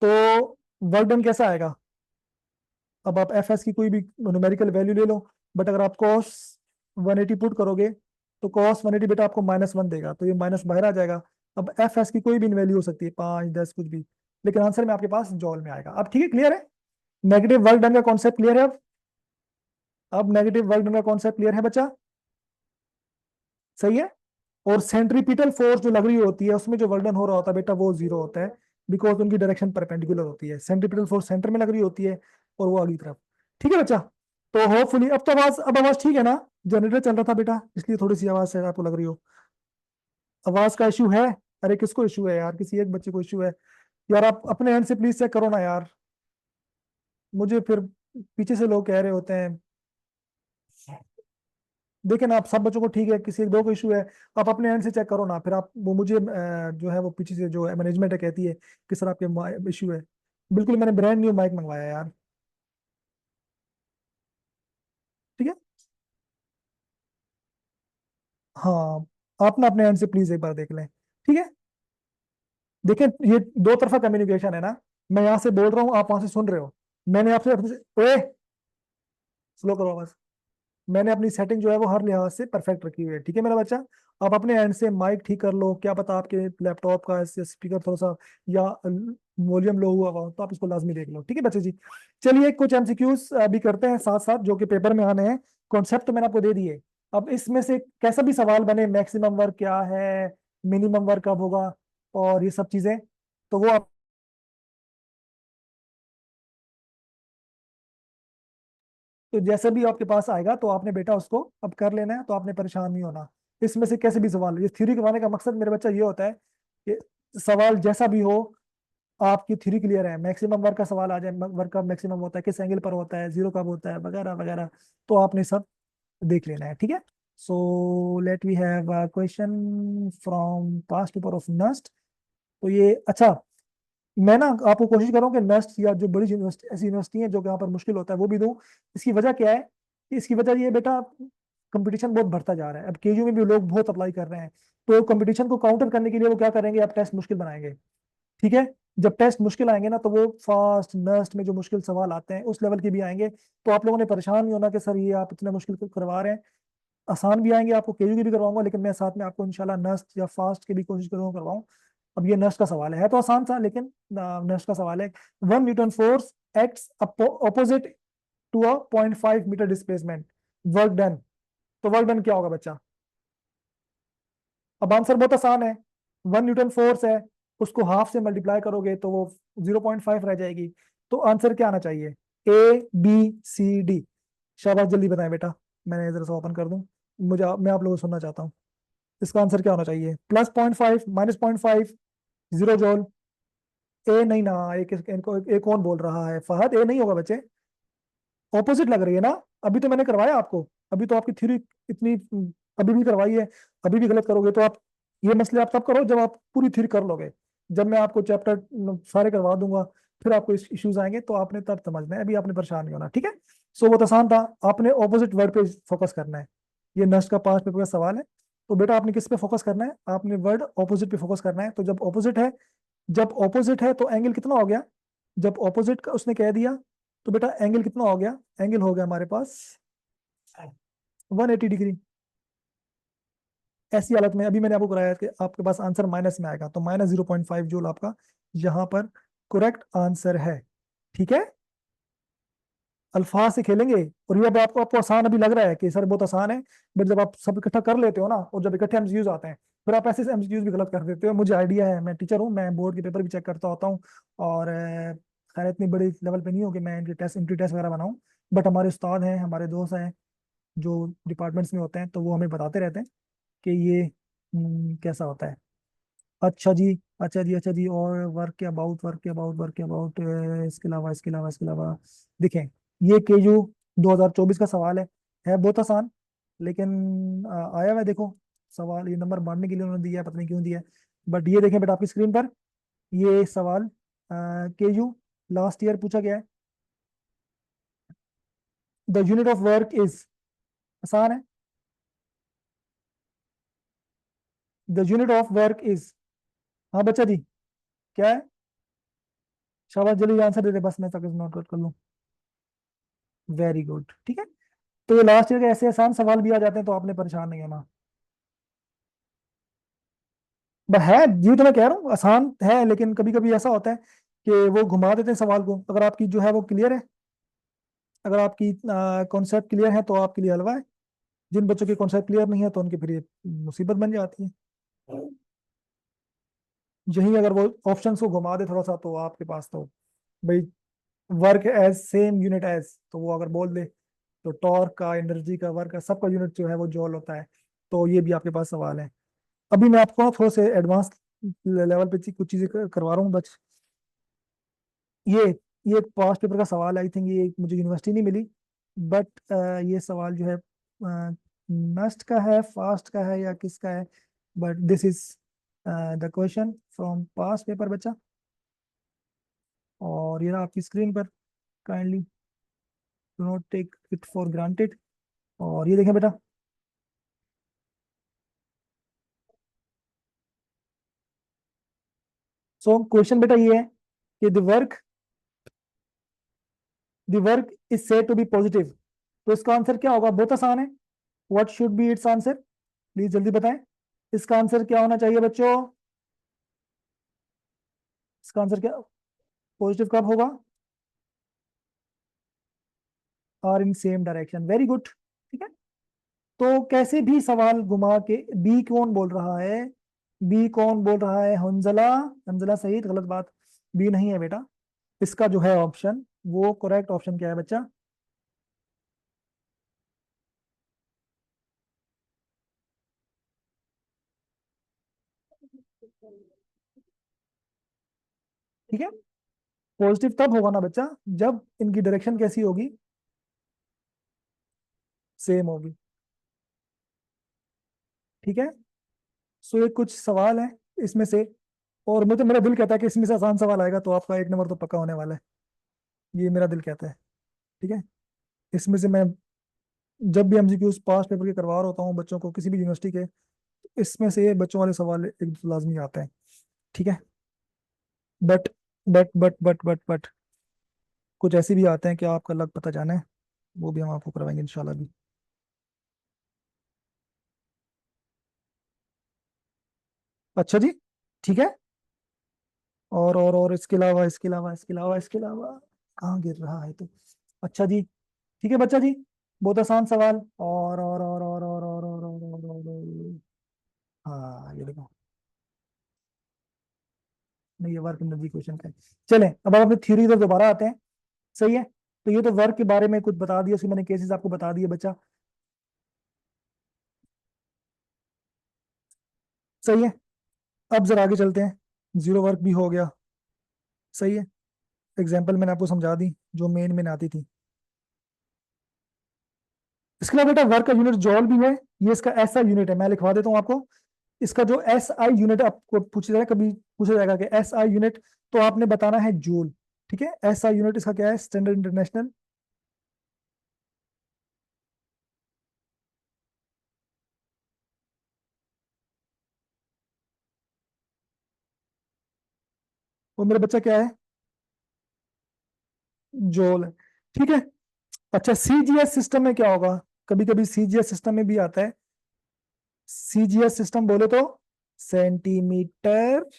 तो वर्क डन कैसा आएगा? अब आप एफ एस की कोई भी न्यूमेरिकल वैल्यू ले लो, बट अगर आप कॉस 180 पुट करोगे तो कॉस 180 बेटा आपको -1 देगा, तो ये माइनस बाहर आ जाएगा। अब एफ एस की कोई भी वैल्यू हो सकती है, 5 10 कुछ भी, लेकिन आंसर में आपके पास जॉल में आएगा। अब ठीक है, क्लियर है? नेगेटिव वर्क डन का कॉन्सेप्ट क्लियर है अब नेगेटिव वर्क डन का कॉन्सेप्ट क्लियर है बच्चा? सही है। और सेंट्रीपिटल फोर्स जो लग रही होती है उसमें जो वर्क डन हो रहा होता है बेटा वो जीरो होता है, बिकॉज उनकी डायरेक्शन परपेंडिकुलर होती है। सेंट्रीपिटल फोर्स सेंटर में लग रही होती है और वो अगली तरफ, ठीक है बच्चा। तो होपफुली अब तो आवाज, अब आवाज ठीक है ना? जनरेटर चल रहा था बेटा, इसलिए थोड़ी सी आवाज से आपको लग रही हो। आवाज का इशू है? अरे किसको इशू है यार? किसी एक बच्चे को इशू है? यार आप अपने एंड से प्लीज चेक करो ना यार। मुझे फिर पीछे से लोग कह रहे होते हैं। देखे ना, आप सब बच्चों को ठीक है, किसी एक दो को इशू है, आप अपने एंड से चेक करो ना। फिर आप वो मुझे जो है वो पीछे से जो मैनेजमेंट है कहती है कि सर आपके इशू है। बिल्कुल मैंने ब्रांड न्यू माइक मंगवाया यार, ठीक है। हाँ, आप ना अपने एंड से प्लीज एक बार देख लें, ठीक है। देखें, ये दो तरफा कम्युनिकेशन है ना। मैं यहाँ से बोल रहा हूँ, आप वहां से सुन रहे हो। मैंने आपसे ओए, स्लो करो आवाज। मैंने अपनी सेटिंग जो है वो हर लिहाज से परफेक्ट रखी हुई है, ठीक है मेरा बच्चा। आप अपने एंड से माइक ठीक कर लो, क्या पता आपके लैपटॉप का स्पीकर थोड़ा सा या वॉल्यूम लो हुआ हो, तो आप इसको लाजमी देख लो, ठीक है बच्चे जी। चलिए कुछ एमसीक्यूज अभी करते हैं साथ साथ जो कि पेपर में आने हैं। कॉन्सेप्ट तो मैंने आपको दे दिए। अब इसमें से कैसा भी सवाल बने, मैक्सिमम वर्क क्या है, मिनिमम वर्क कब होगा, और ये सब चीजें, तो वो आप, तो जैसे भी आपके पास आएगा तो आपने बेटा उसको अब कर लेना है, तो आपने परेशान नहीं होना। इसमें से कैसे भी सवाल, ये थ्योरी करवाने का मकसद मेरे बच्चा ये होता है कि सवाल जैसा भी हो आपकी थ्योरी क्लियर है। मैक्सिमम वर्क का सवाल आ जाए, वर्क का मैक्सिमम होता है, किस एंगल पर होता है, जीरो कब होता है, वगैरह वगैरह, तो आपने सब देख लेना है, ठीक है। So let we have a question from past paper of NUST. तो ये अच्छा, मैं ना आपको कोशिश कर रहा हूँ कि नस्ट या जो बड़ी यूनिवर्सिटी, ऐसी यूनिवर्सिटी है जो कि यहाँ पर मुश्किल होता है, वो भी दूं। इसकी वजह क्या है? कि इसकी वजह ये बेटा, कंपटीशन बहुत बढ़ता जा रहा है, अब केयू में भी लोग बहुत अप्लाई कर रहे हैं। तो कंपटीशन को काउंटर करने के लिए वो क्या करेंगे, अब टेस्ट मुश्किल बनाएंगे। ठीक है। जब टेस्ट मुश्किल आएंगे ना, तो वो फास्ट नस्ट में जो मुश्किल सवाल आते हैं उस लेवल के भी आएंगे। तो आप लोगों ने परेशान नहीं होना कि सर ये आप इतना मुश्किल करवा रहे हैं। आसान भी आएंगे, आपको केयू के भी करवाऊंगा, लेकिन मैं साथ में आपको इंशाल्लाह नस्ट या फास्ट के भी कोशिश करूंगा करवाऊं। अब ये नस्ट का सवाल है तो आसान सा, लेकिन नस्ट का सवाल है। 1 newton force acts opposite to a 0.5 metre displacement, work done. तो वर्क डन क्या होगा बच्चा? अब आंसर बहुत आसान है। 1 न्यूटन फोर्स है, उसको हाफ से मल्टीप्लाई करोगे तो वो 0.5 रह जाएगी। तो आंसर क्या आना चाहिए? ABCD। शाबाश, जल्दी बताएं बेटा। मैंने इधर से ओपन कर दूं, मैं आप लोगों को सुनना चाहता हूँ। इसका आंसर क्या होना चाहिए? +0.5, -0.5, 0 जॉल? ए नहीं ना, ए कौन बोल रहा है? फहद, ए नहीं होगा बच्चे। ऑपोजिट लग रही है ना। अभी तो मैंने करवाया आपको, अभी तो आपकी थ्योरी इतनी अभी भी करवाई है। अभी भी गलत करोगे तो आप, ये मसले आप तब करो जब आप पूरी थ्योरी कर लोगे। जब मैं आपको चैप्टर सारे करवा दूंगा, फिर आपको इश्यूज आएंगे तो आपने तब समझना है, अभी आपने परेशान नहीं होना, ठीक है। सो बहुत आसान था, आपने ऑपोजिट वर्ड पे फोकस करना है। ये नस्ट का 5 पेपर का सवाल है। तो बेटा आपने किस पे फोकस करना है? आपने वर्ड ऑपोजिट पे फोकस करना है। तो जब ऑपोजिट है तो एंगल कितना हो गया? जब ऑपोजिट का उसने कह दिया, तो बेटा एंगल कितना हो गया? एंगल हो गया हमारे पास 180 डिग्री। ऐसी हालत में अभी मैंने आपको कराया कि आपके पास आंसर माइनस में आएगा, तो -0.5 जूल आपका यहाँ पर करेक्ट आंसर है। ठीक है। अल्फाज से खेलेंगे। और ये अब आपको आपको आसान अभी लग रहा है कि सर बहुत आसान है, बट जब आप सब इकट्ठा कर लेते हो ना, और जब इकट्ठे एमसीक्यूज आते हैं, फिर आप ऐसे एमसीक्यूज भी गलत कर देते हो। मुझे आइडिया है, मैं टीचर हूँ, मैं बोर्ड के पेपर भी चेक करता होता हूँ। और खैर इतनी बड़ी लेवल पे नहीं हो कि मैं इनकी टेस्ट वगैरह बनाऊँ। बट हमारे उस्ताद हैं, हमारे दोस्त हैं जो डिपार्टमेंट्स में होते हैं, तो वो हमें बताते रहते हैं कि ये कैसा होता है। अच्छा जी, अच्छा जी, अच्छा जी। और वर्क के अबाउट इसके अलावा देखें, ये केयू 2024 का सवाल है बहुत आसान। लेकिन आया हुआ है, देखो सवाल, ये नंबर बांटने के लिए उन्होंने दिया है, पता नहीं क्यों दिया है। बट ये देखें बेटा आपकी स्क्रीन पर, ये सवाल केयू लास्ट ईयर पूछा गया है। The unit of work is, आसान है। The unit of work is, हाँ बच्चा जी, क्या है? शाबाश, जल्दी आंसर दे दे, बस मैं तक नोट कर लूँ। वेरी गुड, ठीक है। तो ये लास्ट ईयर के ऐसे आसान सवाल भी आ जाते हैं, तो आपने परेशान नहीं होना। बस है, ये तो मैं कह रहा हूँ आसान है, लेकिन कभी कभी ऐसा होता है कि वो घुमा देते हैं सवाल को। अगर आपकी जो है वो क्लियर है, अगर आपकी कॉन्सेप्ट क्लियर है तो आपके लिए हलवा है। जिन बच्चों की कॉन्सेप्ट क्लियर नहीं है तो उनके फिर ये मुसीबत बन जाती है। यही अगर वो ऑप्शन को घुमा दे थोड़ा सा, तो आपके पास तो भाई, work as same unit as, तो वो अगर बोल दे तो टॉर्क का, एनर्जी का, वर्क का, सबका यूनिट जो है वो जॉल होता है। तो ये भी आपके पास सवाल है। अभी मैं आपको ना थोड़े से एडवांस लेवल पे कुछ चीजें करवा रहा हूँ बस। ये ये एक पास्ट पेपर का सवाल, आई थिंक ये मुझे यूनिवर्सिटी नहीं मिली। बट ये सवाल जो है नस्ट का है, फास्ट का है, या किसका है? But this is the question from past paper बच्चा। और ये रहा आपकी स्क्रीन पर, kindly do not take it for granted. और ये देखें बेटा, सो क्वेश्चन बेटा ये है कि the work is said to be positive. तो इसका आंसर क्या होगा? बहुत आसान है। What should be its answer? Please जल्दी बताएं। इसका आंसर क्या होना चाहिए बच्चों? इसका आंसर क्या, पॉजिटिव कब होगा? और इन सेम डायरेक्शन, वेरी गुड, ठीक है। तो कैसे भी सवाल घुमा के, बी कौन बोल रहा है? बी कौन बोल रहा है? हंजला, हंजला सही, गलत बात। बी नहीं है बेटा। इसका जो है ऑप्शन, वो करेक्ट ऑप्शन क्या है बच्चा? ठीक है। पॉजिटिव तब होगा ना बच्चा, जब इनकी डायरेक्शन कैसी होगी? सेम होगी। ठीक है। सो ये कुछ सवाल है इसमें से, और मुझे मेरा दिल कहता है कि इसमें से आसान सवाल आएगा तो आपका 1 नंबर तो पक्का होने वाला है। ये मेरा दिल कहता है। ठीक है। इसमें से मैं जब भी एमसीक्यूज पास पेपर के करवा रहा होता हूँ बच्चों को किसी भी यूनिवर्सिटी के, इसमें से ये बच्चों वाले सवाल एक दो लाजमी आते हैं। ठीक है। बट बट कुछ ऐसे भी आते हैं कि आपका लग पता जाना है, वो भी हम आपको करवाएंगे इंशाल्लाह भी। अच्छा जी। ठीक है। और इसके अलावा कहाँ गिर रहा है तो। अच्छा जी। ठीक है बच्चा जी। बहुत आसान सवाल। हाँ ये देखो। नहीं, ये वर्क एनर्जी क्वेश्चन का है। चलें अब आप अपनी थ्योरी पर दोबारा आते हैं। सही है। तो ये तो वर्क के बारे में कुछ बता दिया, उसके मैंने केसेस आपको बता दिए बच्चा। सही है। अब जरा आगे चलते हैं। जीरो वर्क भी हो गया। सही है। एग्जाम्पल मैंने आपको समझा दी जो मेन में आती थी। इसके अलावा बेटा वर्क का यूनिट जॉल भी है। ये इसका ऐसा यूनिट है, मैं लिखवा देता हूँ आपको। इसका जो एस आई यूनिट आपको पूछा जाएगा, कभी पूछा जाएगा कि एस आई यूनिट, तो आपने बताना है जूल। ठीक है। एस आई यूनिट इसका क्या है, स्टैंडर्ड इंटरनेशनल। वो मेरा बच्चा क्या है, जूल है। ठीक है। अच्छा सीजीएस सिस्टम में क्या होगा, कभी कभी सीजीएस सिस्टम में भी आता है। सीजीएस सिस्टम बोले तो सेंटीमीटर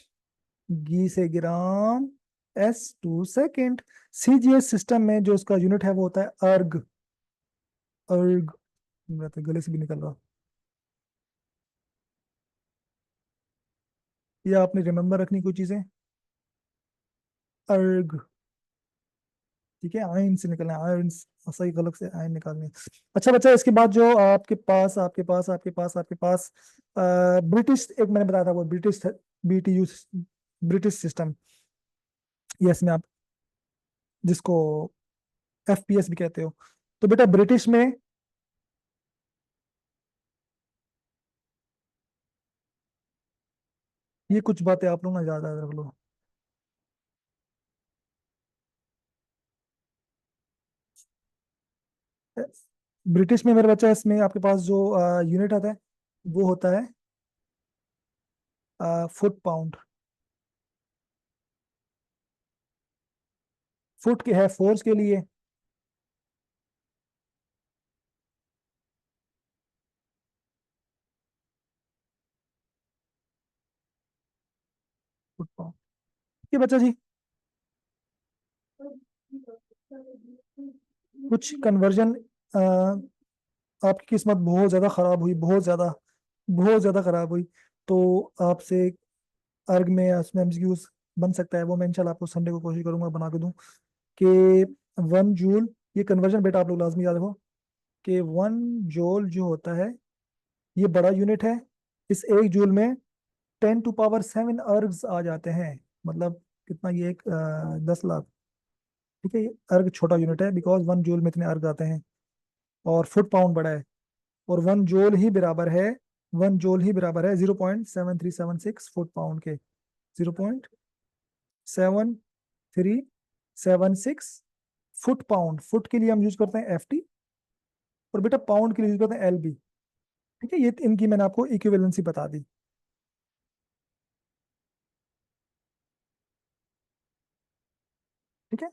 गी से ग्राम S/2 सेकेंड। सीजीएस सिस्टम में जो उसका यूनिट है वो होता है अर्ग। अर्ग, मेरा तो गले से भी निकल रहा। ये आपने रिमेम्बर रखनी कोई चीजें। अर्ग। ठीक है। आयन से निकलना है, आयन। सही गलत से आयन निकालने। अच्छा बच्चा, इसके बाद जो आपके पास ब्रिटिश, एक मैंने बताया था वो British, BTU, British system. Yes में आप जिसको FPS भी कहते हो। तो बेटा ब्रिटिश में ये कुछ बातें आप लोग ना ज्यादा रख लो। ब्रिटिश में मेरा बच्चा, इसमें आपके पास जो यूनिट आता है वो होता है फुट पाउंड। फुट के है फोर्स के लिए। Foot pound. ये बच्चा जी कुछ कन्वर्जन, आपकी किस्मत बहुत ज्यादा खराब हुई, बहुत ज्यादा खराब हुई, तो आपसे अर्ग में उसमें एमसीक्यूज बन सकता है, वो मैं इंशाल्लाह आपको संडे को कोशिश करूंगा बना के दूं कि 1 जूल, ये कन्वर्जन बेटा आप लोग लाजमी याद रखो कि 1 जूल जो होता है ये बड़ा यूनिट है। इस 1 जूल में 10⁻⁷ अर्ग्स आ जाते हैं। मतलब कितना, ये एक 10 लाख। ठीक है। ये अर्ग छोटा यूनिट है बिकॉज 1 जूल में इतने अर्ग आते हैं, और फुट पाउंड बड़ा है। और 1 जूल ही बराबर है 0.7376 फुट पाउंड के। 0.7376 फुट पाउंड। फुट के लिए हम यूज करते हैं FT, और बेटा पाउंड के लिए यूज करते हैं LB। ठीक है। ये इनकी मैंने आपको इक्विवेलेंसी बता दी। ठीक है।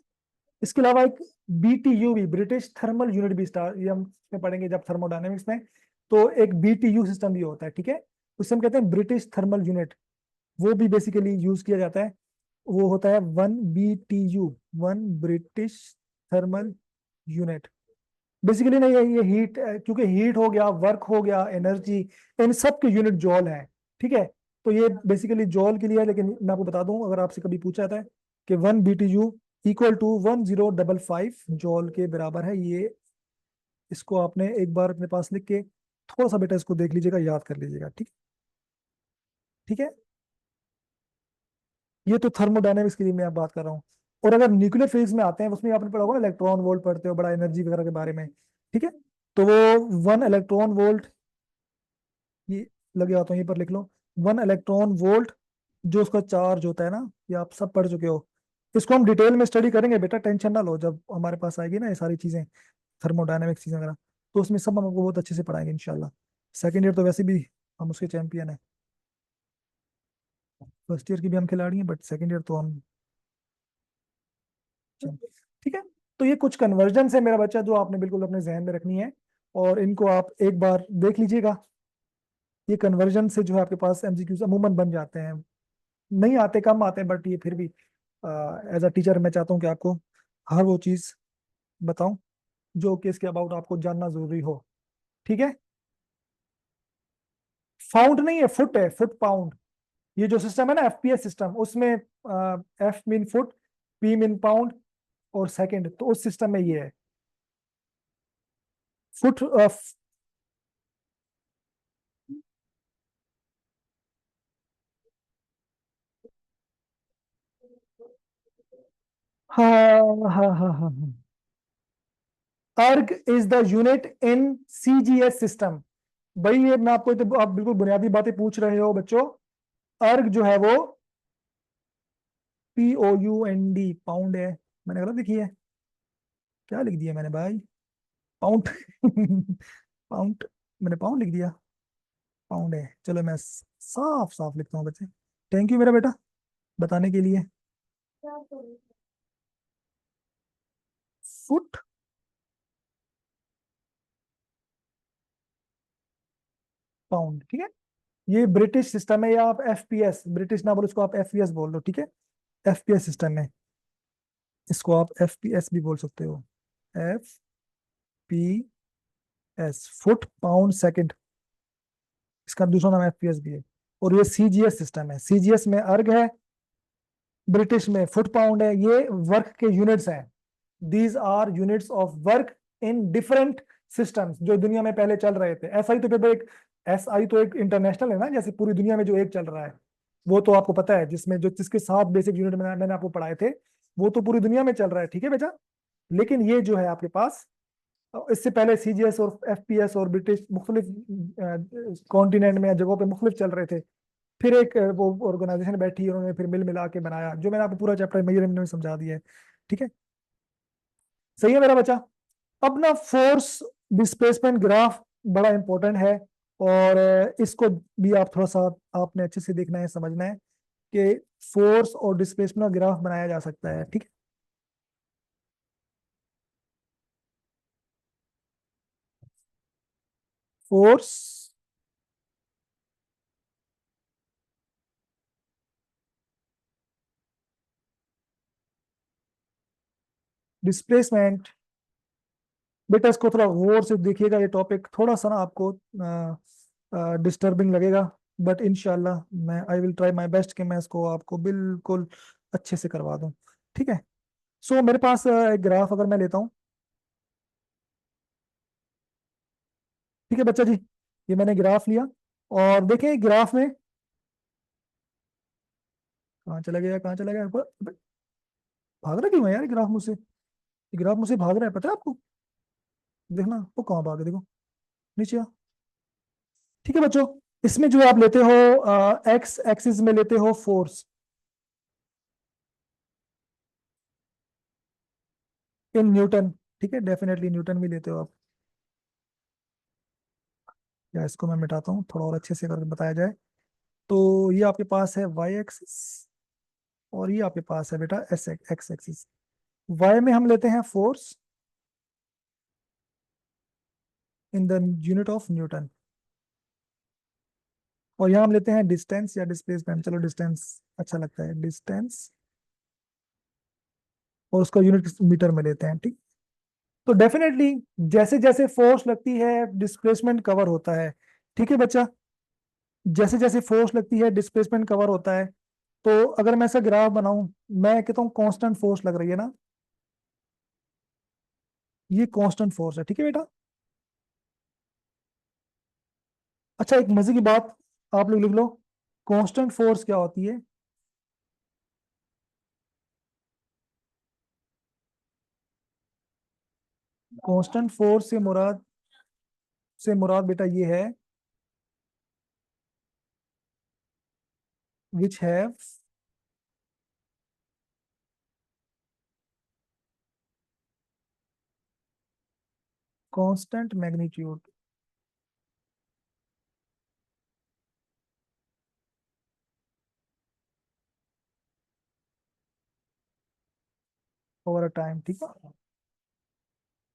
इसके अलावा एक BTU भी, ब्रिटिश थर्मल यूनिट भी स्टार, ये हम इसमें पढ़ेंगे जब थर्मोडायनेमिक्स में। तो एक BTU सिस्टम भी होता है। ठीक है। उसे हम कहते हैं ब्रिटिश थर्मल यूनिट। वो भी बेसिकली यूज किया जाता है। वो होता है 1 BTU, 1 British thermal unit. Basically नहीं है ये हीट, क्योंकि हीट हो गया, वर्क हो गया, एनर्जी, इन सब के यूनिट जॉल है। ठीक है। तो ये बेसिकली जॉल के लिए है, लेकिन मैं आपको बता दूं अगर आपसे कभी पूछा जाता है कि 1 BTU इक्वल टू 1055 जॉल के बराबर है ये। इसको आपने एक बार अपने पास लिख के थोड़ा सा बेटा इसको देख लीजिएगा, याद कर लीजिएगा। ठीक। ठीक है। ये तो थर्मोडायनेमिक्स के लिए मैं बात कर रहा हूँ। और अगर न्यूक्लियर फिजिक्स में आते हैं, उसमें आपने पढ़ा होगा ना, इलेक्ट्रॉन वोल्ट पढ़ते हो, बड़ा एनर्जी वगैरह के बारे में। ठीक है। तो वो 1 इलेक्ट्रॉन वोल्ट, ये लगे हाथों ये पर लिख लो। 1 इलेक्ट्रॉन वोल्ट जो उसका चार्ज होता है ना, ये आप सब पढ़ चुके हो। इसको हम डिटेल में स्टडी करेंगे बेटा, टेंशन ना लो, जब हमारे पास आएगी ना ये सारी चीजें, थर्मोडायनेमिक्स चीजें वगैरह, तो उसमें सब हम आपको बहुत अच्छे से पढ़ाएंगे इंशाल्लाह। सेकंड ईयर तो वैसे भी हम उसके चैंपियन है। फर्स्ट ईयर की भी हम खिलाड़ी हैं, बट सेकंड ईयर तो हम champion। ठीक है। तो ये कुछ कन्वर्जन है मेरा बच्चा, जो आपने बिल्कुल अपने जहन में रखनी है, और इनको आप एक बार देख लीजिएगा। ये कन्वर्जन से जो है आपके पास एमसीक्यूज अमूमन बन जाते हैं, नहीं आते, कम आते हैं, बट ये फिर भी एज अ टीचर मैं चाहता हूँ कि आपको हर वो चीज बताऊं जो कि इसके अबाउट आपको जानना जरूरी हो। ठीक है। फाउंड नहीं है, फुट है, फुट पाउंड। ये जो सिस्टम है ना एफपीएस सिस्टम, उसमें F mean foot, P mean pound, और सेकंड, तो उस सिस्टम में ये है फुट। हाँ हाँ हाँ हाँ हाँ। अर्ग is the unit in CGS system. भाई ये मैं आपको, तो आप बिल्कुल बुनियादी बातें पूछ रहे हो बच्चों। अर्ग जो है वो POUND पाउंड है। मैंने गलत लिखी है? क्या लिख दिया मैंने भाई? पाउंड पाउंड, मैंने पाउंड लिख दिया। पाउंड है, चलो मैं साफ साफ लिखता हूँ बच्चे। थैंक यू मेरा बेटा बताने के लिए। फुट पाउंड, ठीक है। ये ब्रिटिश सिस्टम है, या आप एफपीएस, ब्रिटिश ना बोलो इसको, आप एफपीएस बोल दो, ठीक है। एफपीएस सिस्टम है, इसको आप एफपीएस भी बोल सकते हो। एफपीएस, फुट पाउंड सेकंड, इसका दूसरा नाम एफपीएस भी है। और ये सीजीएस सिस्टम है, सीजीएस में अर्ग है, ब्रिटिश में फुट पाउंड है। ये वर्क के यूनिट्स हैं। These are units of work in different systems जो दुनिया में पहले चल रहे थे। एसआई तो पेपर एक, एसआई तो एक इंटरनेशनल है ना, जैसे पूरी दुनिया में जो एक चल रहा है, वो तो आपको पता है, जिसमें जो जिसके 7 बेसिक यूनिट मैंने आपको पढ़ाए थे, वो तो पूरी दुनिया में चल रहा है, ठीक है बेटा। लेकिन ये जो है आपके पास, इससे पहले सीजीएस और एफपीएस और ब्रिटिश मुख्तलिफ कॉन्टिनेंट में या जगहों पे मुख्तलिफ चल रहे थे। फिर एक वो ऑर्गेनाइजेशन बैठी, उन्होंने फिर मिल मिला के बनाया, जो मैंने आपको पूरा चैप्टर मेजर में समझा दिया है। ठीक है, सही है मेरा बच्चा। अब ना फोर्स डिस्प्लेसमेंट ग्राफ बड़ा इंपॉर्टेंट है, और इसको भी आप थोड़ा सा आपने अच्छे से देखना है, समझना है कि फोर्स और डिस्प्लेसमेंट ग्राफ बनाया जा सकता है। ठीक है। फोर्स डिस्प्लेसमेंट, बेटा इसको थोड़ा गौर से देखिएगा, ये टॉपिक थोड़ा सा ना आपको डिस्टर्बिंग लगेगा, बट इंशाल्लाह मैं I will try my best कि मैं इसको आपको बिल्कुल अच्छे से करवा दूं। ठीक है। सो मेरे पास एक ग्राफ अगर मैं लेता हूँ, ठीक है बच्चा जी, ये मैंने ग्राफ लिया, और देखें ग्राफ में, कहाँ चला गया, कहाँ चला गया, भाग रहा क्यों है यार ग्राफ मुझसे? ये ग्राफ मुझसे भाग रहा है, पता है आपको? देखना वो कहाँ भाग, देखो नीचे आ। ठीक है बच्चों, इसमें जो आप लेते हो, एक्स एक्सिस में लेते हो फोर्स इन न्यूटन, ठीक है, डेफिनेटली न्यूटन भी लेते हो आप। या इसको मैं मिटाता हूँ थोड़ा और अच्छे से अगर बताया जाए, तो ये आपके पास है वाई एक्सिस, और ये आपके पास है बेटा एस एक्स एक्सिस। वाई में हम लेते हैं force in the unit of Newton, और यहाँ हम लेते हैं डिस्टेंस या डिस्प्लेसमेंट, चलो डिस्टेंस अच्छा लगता है, डिस्टेंस, और उसका यूनिट मीटर में लेते हैं, ठीक। तो डेफिनेटली जैसे जैसे फोर्स लगती है डिस्प्लेसमेंट कवर होता है, ठीक है बच्चा। जैसे जैसे फोर्स लगती है डिस्प्लेसमेंट कवर होता है। तो अगर मैं ऐसा ग्राफ बनाऊं, मैं कहता हूँ कांस्टेंट फोर्स लग रही है ना, ये कांस्टेंट फोर्स है, ठीक है बेटा। अच्छा एक मजे की बात आप लोग लिख लो, कांस्टेंट फोर्स क्या होती है? कांस्टेंट फोर्स से मुराद बेटा ये है which have constant magnitude over a time, ठीक है।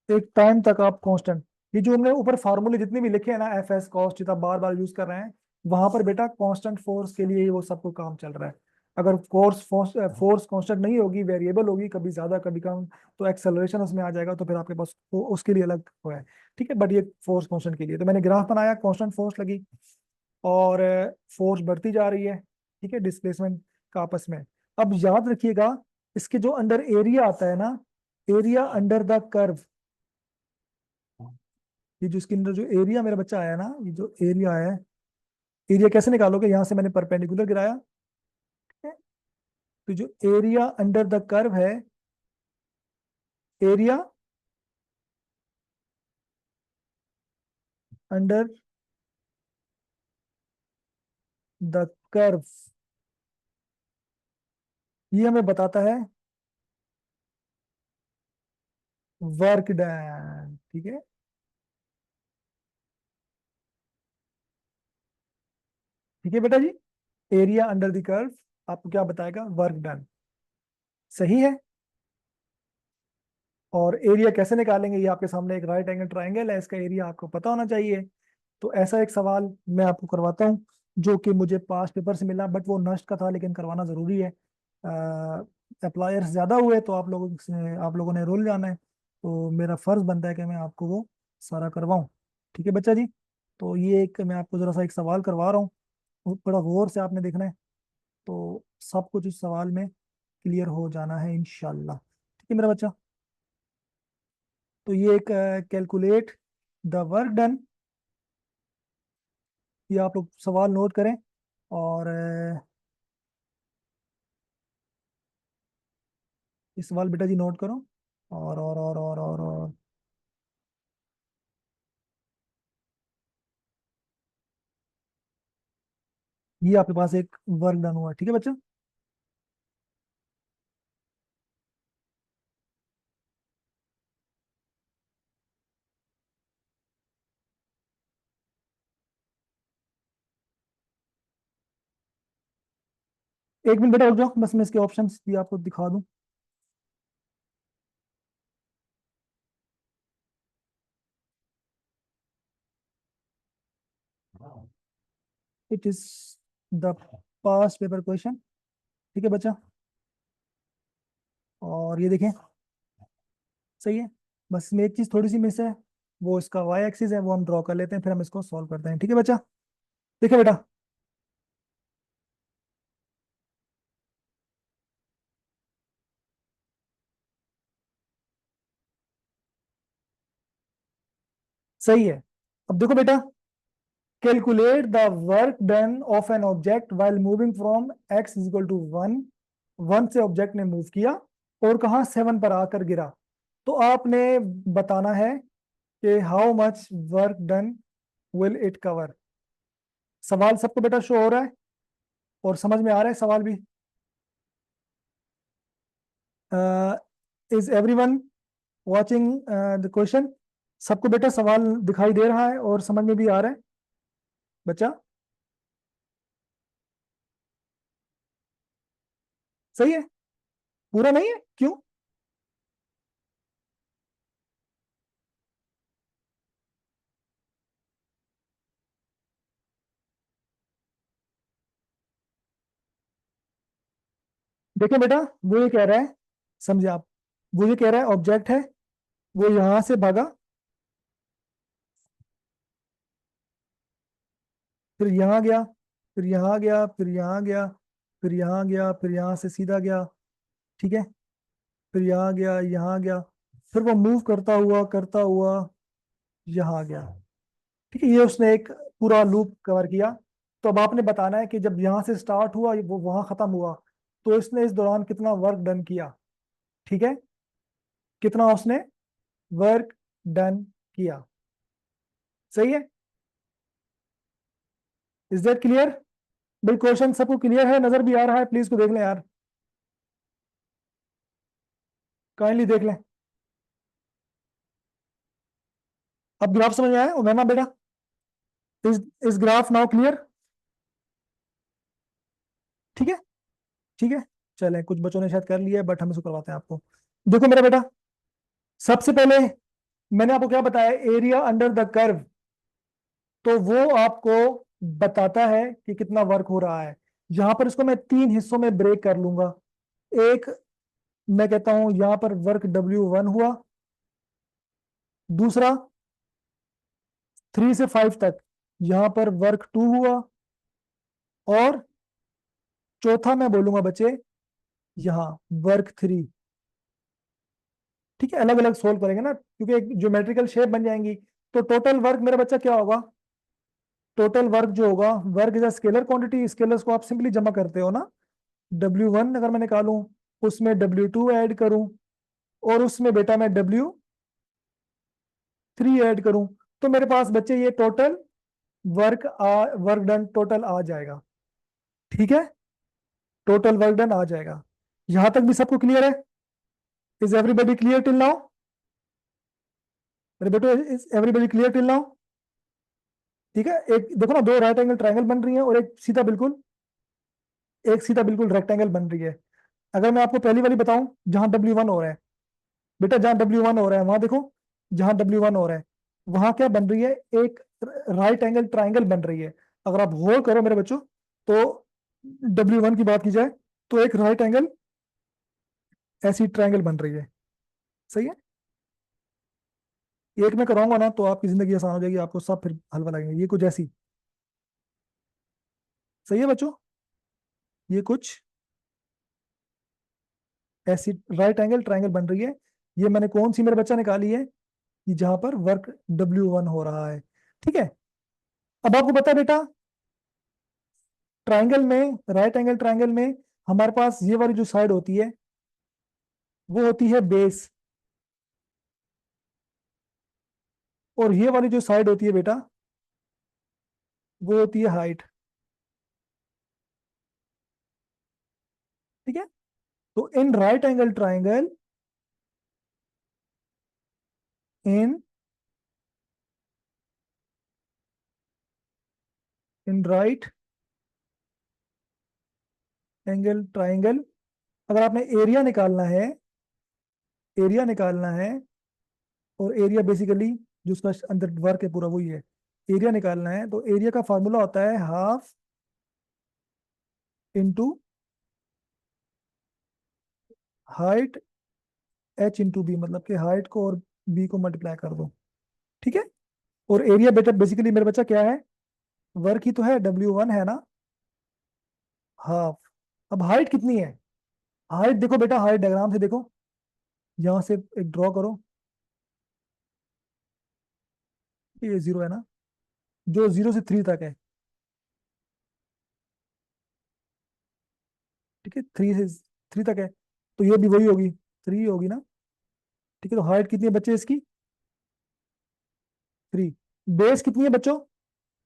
एक टाइम तक आप कांस्टेंट, ये जो हमने ऊपर फार्मूले जितने भी लिखे हैं ना, एफ एस कॉस थीटा बार बार यूज कर रहे हैं, वहां पर बेटा कांस्टेंट फोर्स के लिए ही वो सबको काम चल रहा है। अगर फोर्स कांस्टेंट नहीं होगी, वेरिएबल होगी, कभी ज्यादा कभी कम, तो एक्सेलरेशन उसमें आ जाएगा, तो फिर आपके पास उसके लिए अलग वो है। ठीक है, बट ये फोर्स कांस्टेंट के लिए, तो मैंने ग्राफ बनाया, कांस्टेंट फोर्स लगी और फोर्स बढ़ती जा रही है, ठीक है, डिस्प्लेसमेंट का आपस में। अब याद रखिएगा, इसके जो अंडर एरिया आता है ना, एरिया अंडर द कर्व, ये जो इसके अंदर जो एरिया मेरा बच्चा आया ना, ये जो एरिया है, एरिया कैसे निकालोगे, यहां से मैंने परपेंडिकुलर गिराया, ठीक है? तो जो एरिया अंडर द कर्व है, एरिया अंडर द कर्व, ये हमें बताता है वर्क डन, ठीक है। ठीक है बेटा जी, एरिया अंडर द कर्व आपको क्या बताएगा, वर्क डन, सही है। और एरिया कैसे निकालेंगे, ये आपके सामने एक राइट एंगल ट्राइंगल है, इसका एरिया आपको पता होना चाहिए। तो ऐसा एक सवाल मैं आपको करवाता हूँ, जो कि मुझे पास्ट पेपर से मिला, बट वो नष्ट का था, लेकिन करवाना जरूरी है। अप्लायर्स ज्यादा हुए तो आप लोगों ने रोल जाना है, तो मेरा फर्ज बनता है कि मैं आपको वो सारा करवाऊँ। ठीक है बच्चा जी, तो ये एक मैं आपको जरा सा एक सवाल करवा रहा हूँ, बड़ा गौर से आपने देखना है, तो सब कुछ इस सवाल में क्लियर हो जाना है इंशाल्लाह। ठीक है मेरा बच्चा, तो ये एक कैलकुलेट द वर्क डन, ये आप लोग सवाल नोट करें, और ये सवाल बेटा जी नोट करो। और ये आपके पास एक वर्क डन हुआ, ठीक है बच्चा। एक मिनट बेटा रुक जाओ, बस मैं इसके ऑप्शंस भी आपको दिखा दूं। It is the past paper question, ठीक है बच्चा। और ये देखें, सही है। बस इसमें एक चीज थोड़ी सी मिस है, वो इसका वाई एक्सिस है, वो हम ड्रॉ कर लेते हैं, फिर हम इसको सॉल्व करते हैं, ठीक है बच्चा। देखिए बेटा, सही है। अब देखो बेटा, calculate the work done of an object while moving from X is equal to 1, 1 से ऑब्जेक्ट ने मूव किया और कहा 7 पर आकर गिरा। तो आपने बताना है कि how much work done will it cover. सवाल सबको बेटा शो हो रहा है और समझ में आ रहा है सवाल भी? Is everyone watching the question? सबको बेटा सवाल दिखाई दे रहा है और समझ में भी आ रहा है बच्चा? सही है, पूरा नहीं है क्यों? देखिए बेटा, वो ये कह रहा है, समझे आप, वो ये कह रहा है ऑब्जेक्ट है, वो यहां से भागा, फिर यहाँ गया, फिर यहाँ गया, फिर यहाँ गया, फिर यहाँ गया, फिर यहाँ से सीधा गया, ठीक है, फिर यहाँ गया, यहाँ गया, फिर वो मूव करता हुआ यहाँ गया। ठीक है, ये उसने एक पूरा लूप कवर किया। तो अब आपने बताना है कि जब यहाँ से स्टार्ट हुआ वो वहां खत्म हुआ, तो इसने इस दौरान कितना वर्क डन किया। ठीक है, कितना उसने वर्क डन किया, सही है। Is that clear? भाई क्वेश्चन सबको क्लियर है, नजर भी आ रहा है? प्लीज को देख लें यार, काइंडली देख लें। अब ग्राफ समझ में आया उमैमा बेटा? इस ग्राफ नाउ क्लियर? ठीक है, ठीक है। चलें, कुछ बच्चों ने शायद कर लिया है, बट हम इसको करवाते हैं आपको। देखो मेरा बेटा, सबसे पहले मैंने आपको क्या बताया, एरिया अंडर द कर्व। तो वो आपको बताता है कि कितना वर्क हो रहा है। यहां पर इसको मैं तीन हिस्सों में ब्रेक कर लूंगा। एक, मैं कहता हूं यहां पर वर्क W1 हुआ। दूसरा, 3 से 5 तक यहां पर वर्क 2 हुआ। और चौथा मैं बोलूंगा बच्चे, यहाँ वर्क 3। ठीक है, अलग अलग सोल्व करेंगे ना, क्योंकि एक ज्योमेट्रिकल शेप बन जाएंगी। तो टोटल वर्क मेरा बच्चा क्या होगा? टोटल वर्क जो होगा, work is a scalar quantity, scalars को आप सिंपली जमा करते हो ना। W1 अगर मैं निकालूं, उसमें W2 ऐड करूं, और उसमें बेटा मैं W3 ऐड करूं, तो मेरे पास बच्चे ये टोटल वर्क डन टोटल आ जाएगा। ठीक है, टोटल वर्क डन आ जाएगा। यहां तक भी सबको क्लियर है? Is everybody clear till now? मेरे बेटो, is everybody clear till now? ठीक है, एक देखो ना, दो राइट एंगल ट्रायंगल बन रही है, और एक सीधा बिल्कुल रेक्टेंगल बन रही है। अगर मैं आपको पहली वाली बताऊं, जहां W1 हो रहा है, बेटा जहां W1 हो रहा है वहां देखो, जहां W1 हो रहा है वहां क्या बन रही है, एक राइट एंगल ट्राइंगल बन रही है। अगर आप होल करो मेरे बच्चों, तो W1 की बात की जाए, तो एक राइट एंगल ऐसी ट्राइंगल बन रही है। सही है। एक में कराऊंगा ना तो आपकी जिंदगी आसान हो जाएगी, आपको सब फिर हलवा लगेंगे, ये कुछ ऐसी। सही है बच्चों, ये कुछ ऐसी राइट एंगल ट्राइंगल बन रही है। ये मैंने कौन सी मेरे बच्चा निकाली है, कि जहां पर वर्क W1 हो रहा है। ठीक है, अब आपको पता है बेटा, ट्राइंगल में, राइट एंगल ट्राइंगल में हमारे पास ये वाली जो साइड होती है, वो होती है बेस। और ये वाली जो साइड होती है बेटा, वो होती है हाइट। ठीक है, तो in right angle triangle, in in right angle triangle, अगर आपने एरिया निकालना है, एरिया निकालना है, और एरिया बेसिकली जो उसका अंदर वर्क है पूरा वही है, एरिया निकालना है, तो एरिया का फॉर्मूला होता है हाफ इंटू हाइट H/B, मतलब कि हाइट को और बी को मल्टीप्लाई कर दो। ठीक है, और एरिया बेटा बेसिकली मेरे बच्चा क्या है, वर्क ही तो है, W1 है ना, हाफ। अब हाइट कितनी है? हाइट देखो बेटा, हाइट डायग्राम से देखो, यहां से एक ड्रॉ करो, ये 0 है ना, जो 0 से 3 तक है। ठीक है, 3 से 3 तक है, तो ये भी वही होगी, 3 होगी ना। ठीक है, तो हाइट कितनी है बच्चे इसकी? 3। बेस कितनी है बच्चों?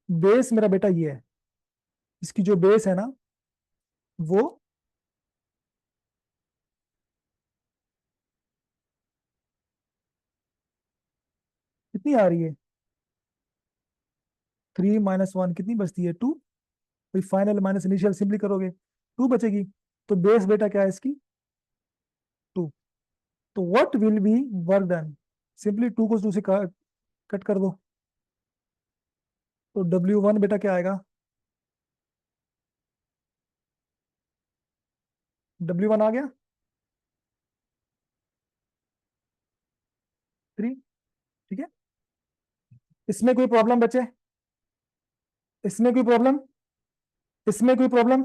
बेस मेरा बेटा ये है, इसकी जो बेस है ना, वो कितनी आ रही है? 3 - 1 कितनी बचती है? 2। भाई फाइनल माइनस इनिशियल सिंपली करोगे, 2 बचेगी। तो बेस बेटा क्या है इसकी? 2। तो what will be work done? Simply 2 को 2 से कट कर दो, तो W1 बेटा क्या आएगा? W1 आ गया 3। ठीक है, इसमें कोई प्रॉब्लम बचे? इसमें कोई प्रॉब्लम? इसमें कोई प्रॉब्लम?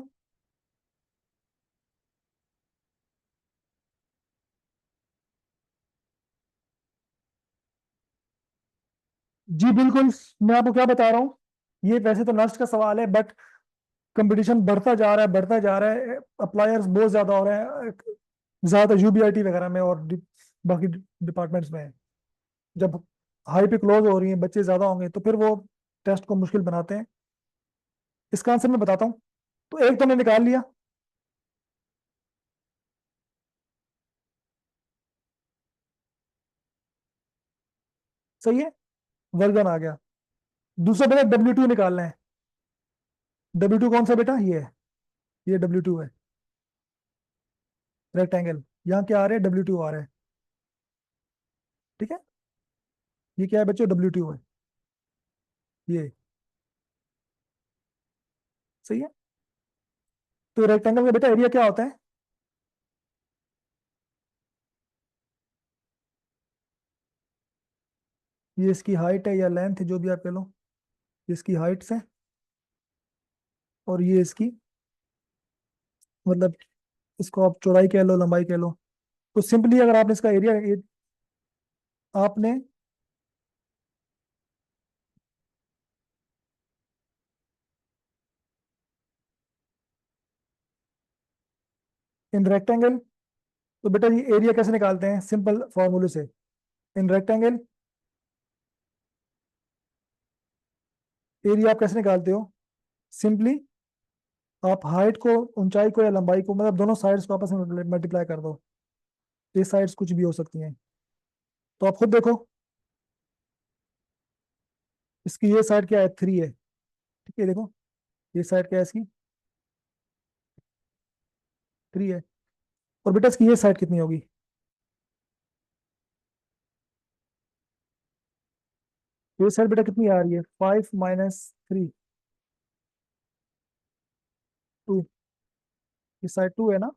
जी बिल्कुल, मैं आपको क्या बता रहा हूँ, ये वैसे तो नष्ट का सवाल है, बट कंपटीशन बढ़ता जा रहा है, बढ़ता जा रहा है, अप्लायर्स बहुत ज्यादा हो रहे हैं, ज्यादा UBIT वगैरह में और बाकी डिपार्टमेंट्स में। जब हाई पे क्लोज हो रही हैं, बच्चे ज्यादा होंगे, तो फिर वो टेस्ट को मुश्किल बनाते हैं। इसका आंसर मैं बताता हूँ। तो एक तो हमने निकाल लिया, सही है, वर्क डन आ गया। दूसरा बेटा W2 निकालना है। W2 कौन सा बेटा, ये है, ये W2 है, रेक्टेंगल। यहाँ क्या आ रहा है, W2 आ रहा है, ठीक है। ये क्या है बच्चों, W2 है, ये, सही है। तो रेक्टेंगल का बेटा एरिया क्या होता है, ये इसकी हाइट है या लेंथ है, जो भी आप कह लो, ये इसकी हाइट है, और ये इसकी, मतलब इसको आप चौड़ाई कह लो, लंबाई कह लो। तो सिंपली अगर आपने इसका एरिया, आपने इन रेक्टेंगल, तो बेटा ये एरिया कैसे निकालते हैं, सिंपल फॉर्मूले से। इन रेक्टेंगल एरिया आप कैसे निकालते हो, सिंपली आप हाइट को, ऊंचाई को या लंबाई को, मतलब दोनों साइड्स को आपस में मल्टीप्लाई कर दो। ये साइड्स कुछ भी हो सकती हैं, तो आप खुद देखो, इसकी ये साइड क्या है, 3 है, ठीक है, देखो ये साइड क्या है इसकी, 3 है। और बेटा इसकी ये साइड कितनी होगी, ये साइड बेटा कितनी आ रही है, 5 - 3, 2, ये साइड 2 है ना।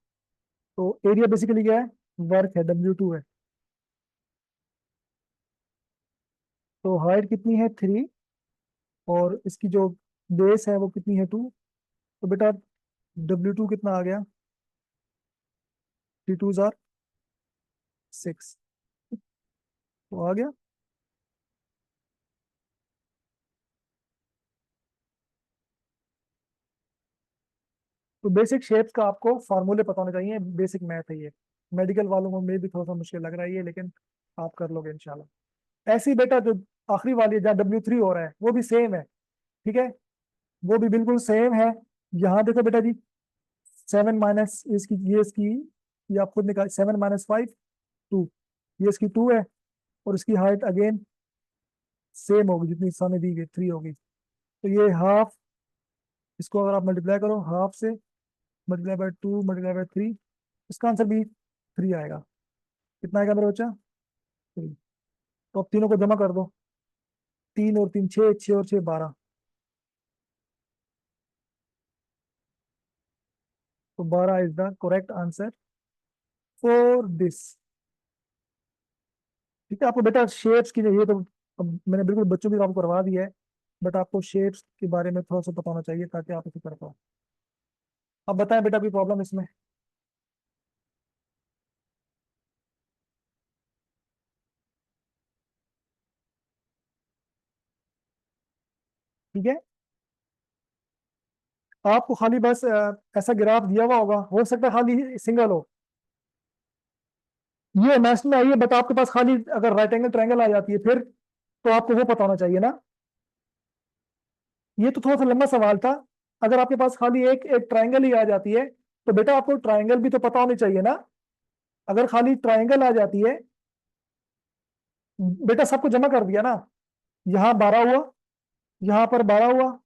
तो एरिया बेसिकली क्या है, वर्क है, W2 है। तो हाइट कितनी है, 3, और इसकी जो बेस है वो कितनी है, 2। तो बेटा W2 कितना आ गया, 3 2 6, तो आ गया। तो बेसिक शेप्स का आपको फार्मूले पता होने चाहिए, बेसिक मैथ है ये। मेडिकल वालों को में भी थोड़ा सा मुश्किल लग रहा है ये, लेकिन आप कर लोगे इंशाल्लाह। ऐसे ही बेटा जो आखिरी वाली है, जहाँ W3 हो रहा है, वो भी सेम है, ठीक है, वो भी बिल्कुल सेम है। यहाँ देखो बेटा जी, 7 - इसकी, ये आप खुद निकाल, 7 - 5, 2, ये इसकी 2 है, और इसकी हाइट अगेन सेम होगी, जितनी सामने दी गई 3 होगी। तो ये हाफ, इसको अगर आप मल्टीप्लाई करो, हाफ से मल्टीप्लाई बाय 2 मल्टीप्लाई बाय 3, इसका आंसर भी 3 आएगा। कितना आएगा मेरे बच्चा, 3। तो अब तीनों को जमा कर दो, 3 और 3 6, 6 और 6 12। तो 12 is the correct answer for this. ठीक है, आपको बेटा शेप्स की, ये तो अब मैंने बिल्कुल बच्चों की आपको करवा दी है, बट आपको शेप्स के बारे में थोड़ा सा पता होना चाहिए, ताकि आप इसे कर पाओ। अब बताएं बेटा, कोई प्रॉब्लम इसमें, ठीक है। आपको खाली बस ऐसा ग्राफ दिया हुआ होगा, हो सकता है खाली सिंगल हो, ये मैथ्स में आई है, बट आपके पास खाली अगर राइट एंगल ट्रायंगल आ जाती है फिर, तो आपको वो पता होना चाहिए ना। ये तो थोड़ा सा लंबा सवाल था। अगर आपके पास खाली एक एक ट्रायंगल ही आ जाती है, तो बेटा आपको ट्रायंगल भी तो पता होनी चाहिए ना। अगर खाली ट्रायंगल आ जाती है, बेटा सबको जमा कर दिया ना, यहाँ 12 हुआ, यहाँ पर 12 हुआ,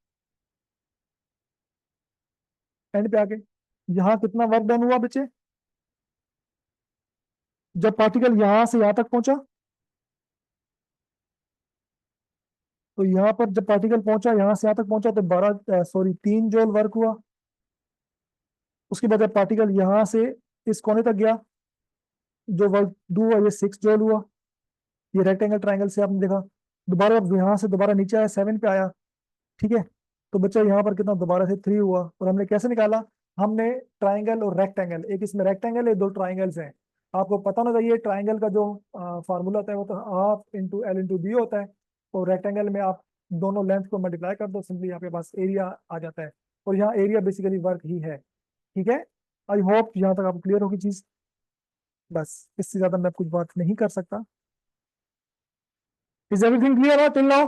एंड पे आके यहाँ कितना वर्क डन हुआ बच्चे, जब पार्टिकल यहाँ से यहाँ तक पहुंचा, तो यहाँ पर जब पार्टिकल पहुंचा, यहाँ से यहाँ तक पहुंचा, तो 12, सॉरी 3 जूल वर्क हुआ। उसके बाद जब पार्टिकल यहाँ से इस कोने तक गया, जो वर्क डू हुआ, ये 6 जूल हुआ। ये रेक्टेंगल ट्राइंगल से आपने देखा। दोबारा अब यहाँ से दोबारा नीचे आया, 7 पे आया, ठीक है। तो बच्चा यहाँ पर कितना, दोबारा से 3 हुआ। और हमने कैसे निकाला, हमने ट्राइंगल और रेक्टेंगल, एक इसमें रेक्टेंगल है, 2 ट्राइंगल्स हैं। आपको पता होना चाहिए ट्राइंगल का जो फार्मूला होता है, वो तो ½ L/B होता है। और रेक्टेंगल में आप दोनों लेंथ को मल्टीप्लाई कर दो, सिंपली आपके पास एरिया आ जाता है। और यहाँ एरिया बेसिकली वर्क ही है, ठीक है। आई होप यहाँ तक आपको क्लियर होगी चीज। बस इससे ज्यादा मैं कुछ बात नहीं कर सकता। Is everything clear till now.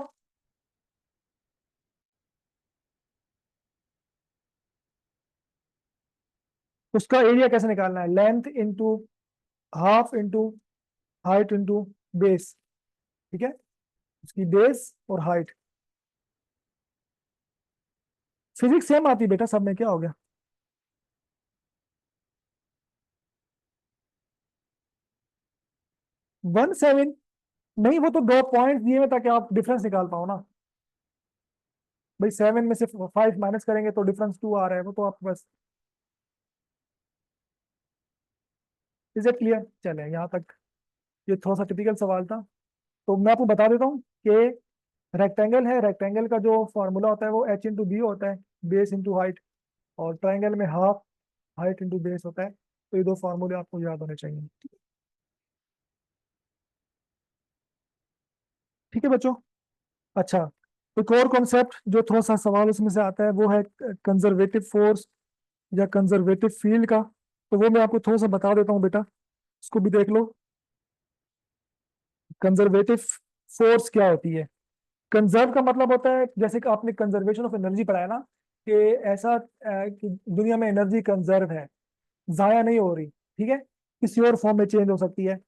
उसका एरिया कैसे निकालना है, length into half into height into base, ठीक है, उसकी बेस और हाइट। फिजिक्स सेम आती है बेटा सब में, क्या हो गया। 1/7? नहीं, वो तो 2 पॉइंट दिए हुए ताकि आप डिफरेंस निकाल पाओ ना। भाई 7 में से 5 माइनस करेंगे तो डिफरेंस 2 आ रहा है, वो तो आप बस। इज इट क्लियर, चले यहाँ तक। ये थोड़ा सा टिपिकल सवाल था। तो मैं आपको बता देता हूँ कि रेक्टेंगल है, रेक्टेंगल का जो फॉर्मूला होता है वो एच इंटू बी होता है, बेस इंटू हाइट। और ट्राइंगल में हाफ हाइट इंटू बेस होता है। तो ये दो फार्मूले आपको याद होने चाहिए। ठीक है बच्चों। अच्छा, एक और कॉन्सेप्ट जो थोड़ा सा सवाल उसमें से आता है वो है कंजर्वेटिव फोर्स या कंजर्वेटिव फील्ड का। तो वो मैं आपको थोड़ा सा बता देता हूँ बेटा, इसको भी देख लो। कंजर्वेटिव फोर्स क्या होती है। कंजर्व का मतलब होता है, जैसे कि आपने कंजर्वेशन ऑफ एनर्जी पढ़ा है ना, कि ऐसा कि दुनिया में एनर्जी कंजर्व है, जाया नहीं हो रही, ठीक है, किसी और फॉर्म में चेंज हो सकती है।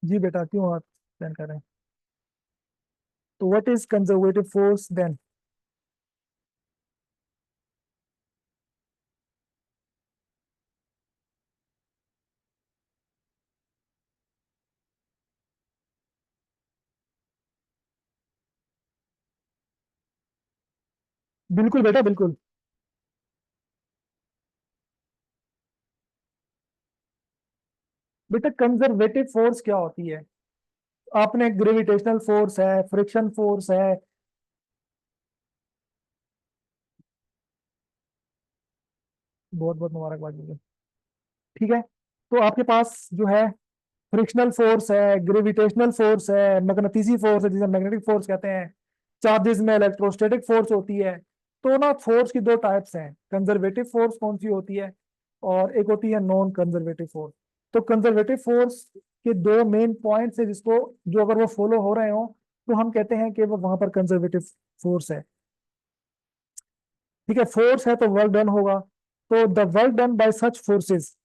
जी बेटा, क्यों आप प्लान कर रहे हैं। तो what is conservative force then. बिल्कुल बेटा बिल्कुल। बेटा कंजर्वेटिव फोर्स क्या होती है, आपने ग्रेविटेशनल फोर्स है, फ्रिक्शन फोर्स है। बहुत बहुत मुबारकबाद मुझे। ठीक है, तो आपके पास जो है फ्रिक्शनल फोर्स है, ग्रेविटेशनल फोर्स है, मकनातीसी फोर्स है जिसे मैग्नेटिक फोर्स कहते हैं, चार्जेस में इलेक्ट्रोस्टैटिक फोर्स होती है। तो ना फोर्स की दो टाइप्स हैं, कंजर्वेटिव फोर्स कौन सी होती है और एक होती है नॉन कंजर्वेटिव फोर्स। तो कंजर्वेटिव फोर्स के दो मेन पॉइंट्स है जिसको, जो अगर वो फॉलो हो रहे हो तो हम कहते हैं कि वो वहां पर कंजर्वेटिव फोर्स है। ठीक है, फोर्स है तो वर्क डन होगा। तो the work done by such forces,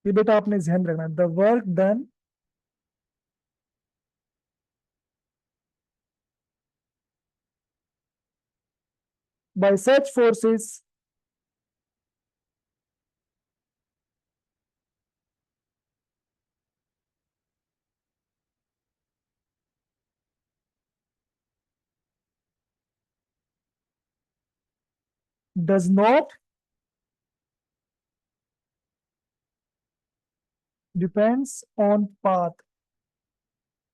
ये बेटा आपने ध्यान रखना है, the work done by such forces does not depends on path।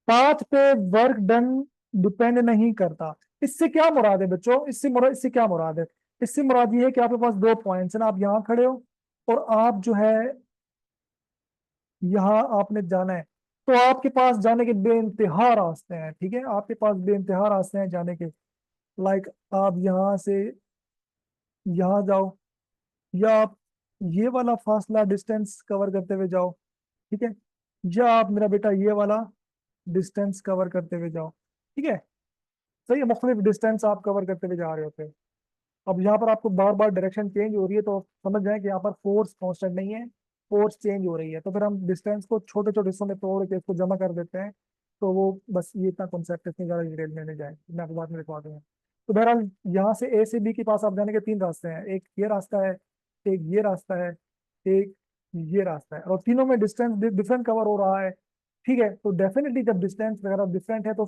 Path पे वर्क डन डिपेंड नहीं करता। इससे क्या मुराद है बच्चों, इससे क्या मुराद है। इससे मुराद ये है कि आपके पास दो पॉइंट्स है ना, आप यहाँ खड़े हो और आप जो है यहाँ आपने जाना है। तो आपके पास जाने के बेइंतहा रास्ते हैं, ठीक है, आपके पास बेइंतहा रास्ते हैं जाने के। लाइक आप यहाँ से यहाँ जाओ, या आप ये वाला फासला डिस्टेंस कवर करते हुए जाओ, ठीक है, या आप मेरा बेटा ये वाला डिस्टेंस कवर करते हुए जाओ। ठीक है, सही है, मुख्तलिफ डिस्टेंस आप कवर करते हुए जा रहे होते हैं। अब यहाँ पर आपको बार बार डायरेक्शन चेंज हो रही है तो समझ जाए कि यहाँ पर फोर्स कांस्टेंट नहीं है, फोर्स चेंज हो रही है। तो फिर हम डिस्टेंस को छोटे छोटे हिस्सों में तोड़ के इसको जमा कर देते हैं। तो वो बस ये इतना कॉन्सेप्ट, इतनी ज़्यादा डिटेल में नहीं जाए, मैं आपको बाद में लिखवा दूंगा। तो बहरहाल यहाँ से ए से बी के पास आप जाने के तीन रास्ते हैं, एक ये रास्ता है, एक ये रास्ता है, एक ये रास्ता है, और तीनों में डिस्टेंस डिफरेंट कवर हो रहा है। ठीक है, तो डेफिनेटली जब डिस्टेंस वगैरह डिफरेंट है तो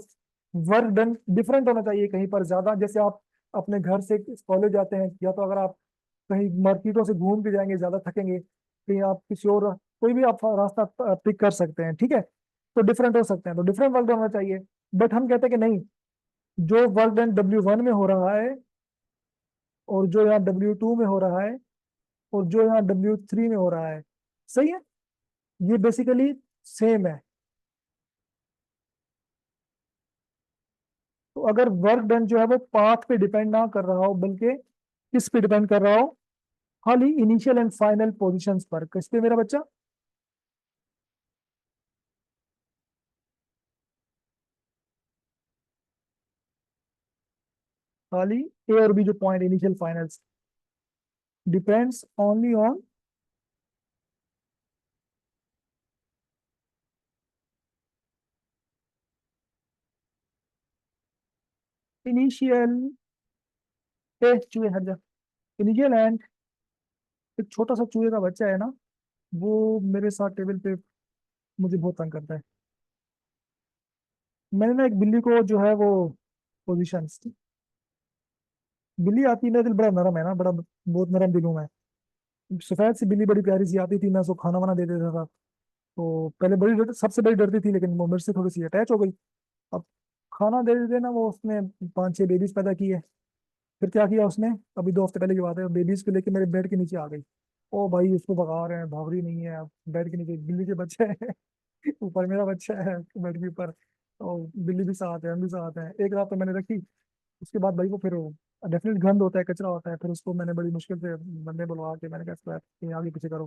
वर्क डन डिफरेंट होना चाहिए, कहीं पर ज्यादा। जैसे आप अपने घर से कॉलेज जाते हैं, या तो अगर आप कहीं मार्केटों से घूम के जाएंगे ज्यादा थकेंगे, कहीं आप किसी और कोई भी आप रास्ता पिक कर सकते हैं, ठीक है, तो डिफरेंट हो सकते हैं, तो डिफरेंट वर्क डन होना चाहिए। बट हम कहते हैं कि नहीं, जो वर्क डन W1 में हो रहा है और जो यहाँ W2 में हो रहा है और जो यहाँ W3 में हो रहा है, सही है, ये बेसिकली सेम है। तो अगर वर्क डन जो है वो पाथ पे डिपेंड ना कर रहा हो, बल्कि किस पे डिपेंड कर रहा हो, खाली इनिशियल एंड फाइनल पोजीशंस पर, किस पे मेरा बच्चा। खाली ए और बी जो point initial finals depends only on initial A चूहे हट जा इनिशियल एंड एक छोटा सा चूहे का बच्चा है ना, वो मेरे साथ टेबल पे मुझे बहुत तंग करता है। मैंने ना एक बिल्ली को जो है वो पोजीशन, बिल्ली आती है, मेरा दिल बड़ा नरम है ना, बड़ा बहुत नरम दिल हूं मैं। सफेद सी बिल्ली बड़ी प्यारी सी आती थी, मैं उसको खाना वाना दे देता था। तो पहले सबसे बड़ी डरती थी, लेकिन वो मेरे से थोड़ी सी अटैच हो गई। अब खाना दे देते ना, वो उसने 5-6 बेबीज पैदा किए। फिर क्या किया उसने, अभी 2 हफ्ते पहले की बात है, बेबीज को लेके मेरे बेड के नीचे आ गई। ओ भाई, उसको भगा रहे हैं, भाग रही नहीं है। अब बेड के नीचे बिल्ली के बच्चे हैं ऊपर मेरा बच्चा है बेड के ऊपर, और बिल्ली भी साथ है, हम भी साथ हैं। एक रात तो मैंने रखी। उसके बाद भाई वो फिर डेफिनेट गंद होता है, कचरा होता है, फिर उसको मैंने बड़ी मुश्किल से बंदे बुलवा के मैंने कहा इसको यार कहीं आगे पीछे करो।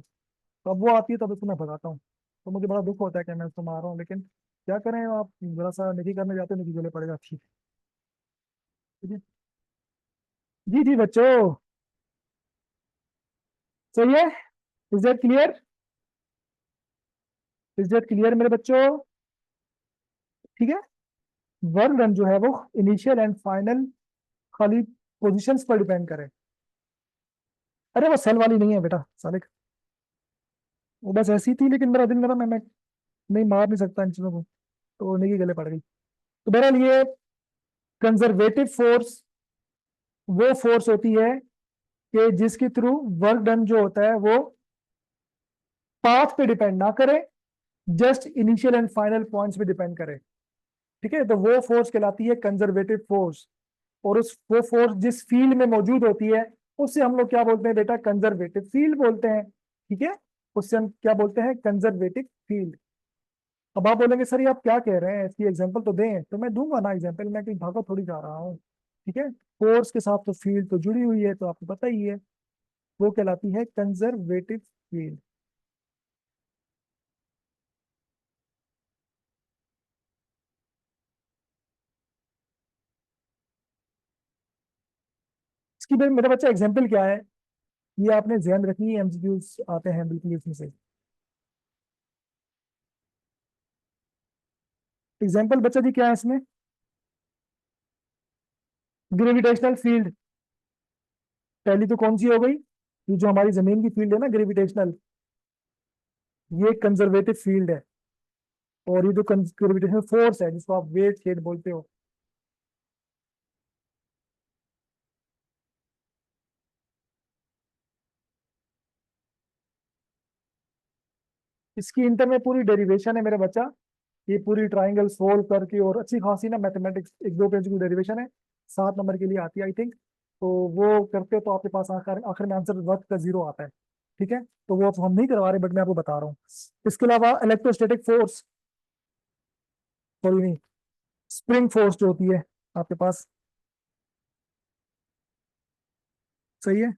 तो अब वो आती है तब उसको मैं भगाता हूँ। तो मुझे बड़ा दुख होता है कि मैं उसको मार रहा हूँ, लेकिन क्या करें, आप जरा सा निकी करने जाते हो, निकी गले पड़ जाती है। ठीक है। जी जी बच्चों, सही है। Is that clear? Is that clear मेरे बच्चों? ठीक है। वर्क डन जो है वो इनिशियल एंड फाइनल खाली पोजीशंस पर डिपेंड करे। अरे वो सेल वाली नहीं है बेटा साले, वो बस ऐसी थी, लेकिन मेरा दिल मेरा मैं नहीं मार नहीं सकता इन चीजों को, तो निकी गले पड़ गई। तो बहरहाल ये कंजर्वेटिव फोर्स वो फोर्स होती है कि जिसके थ्रू वर्क डन जो होता है वो पाथ पे डिपेंड ना करे, just initial and final points पे डिपेंड करे। ठीक है, तो वो फोर्स कहलाती है कंजर्वेटिव फोर्स। और उस वो फोर्स जिस फील्ड में मौजूद होती है उससे हम लोग क्या बोलते हैं बेटा, कंजर्वेटिव फील्ड बोलते हैं। ठीक है, उससे हम क्या बोलते हैं, कंजर्वेटिव फील्ड। अब आप बोलेंगे सर ये आप क्या कह रहे हैं, इसकी एग्जांपल तो दें। तो मैं दूंगा ना एग्जांपल, मैं कहीं भागा थोड़ी जा रहा हूँ। ठीक है, फोर्स के साथ तो फील्ड तो जुड़ी हुई है, तो आपको पता ही है, वो कहलाती है कंजर्वेटिव फील्ड। इसकी मेरा बच्चा एग्जाम्पल क्या है, ये आपने ध्यान रखनी है, एमसीक्यूज आते हैं बिल्कुल इसमें से। एग्जाम्पल बच्चा जी क्या है इसमें, ग्रेविटेशनल फील्ड। पहली तो कौन सी हो गई, ये जो हमारी जमीन की फील्ड है ना ग्रेविटेशनल, ये कंजर्वेटिव फील्ड है। और ये जो ग्रेविटेशनल फोर्स है जिसको आप वेट शेड बोलते हो, इसकी इंटर में पूरी डेरिवेशन है मेरा बच्चा। ये पूरी ट्राइंगल सोल्व करके और अच्छी खासी ना मैथमेटिक्स 1-2 पेज की डेरिवेशन है, 7 नंबर के लिए आती है आई थिंक। तो वो करते हो तो आपके पास आखिर आखिर में आंसर वर्क का 0 आता है। ठीक है, तो वो अब हम नहीं करवा रहे, बट मैं आपको बता रहा हूँ। इसके अलावा इलेक्ट्रोस्टैटिक फोर्स, सॉरी नहीं, स्प्रिंग फोर्स जो होती है आपके पास, सही है।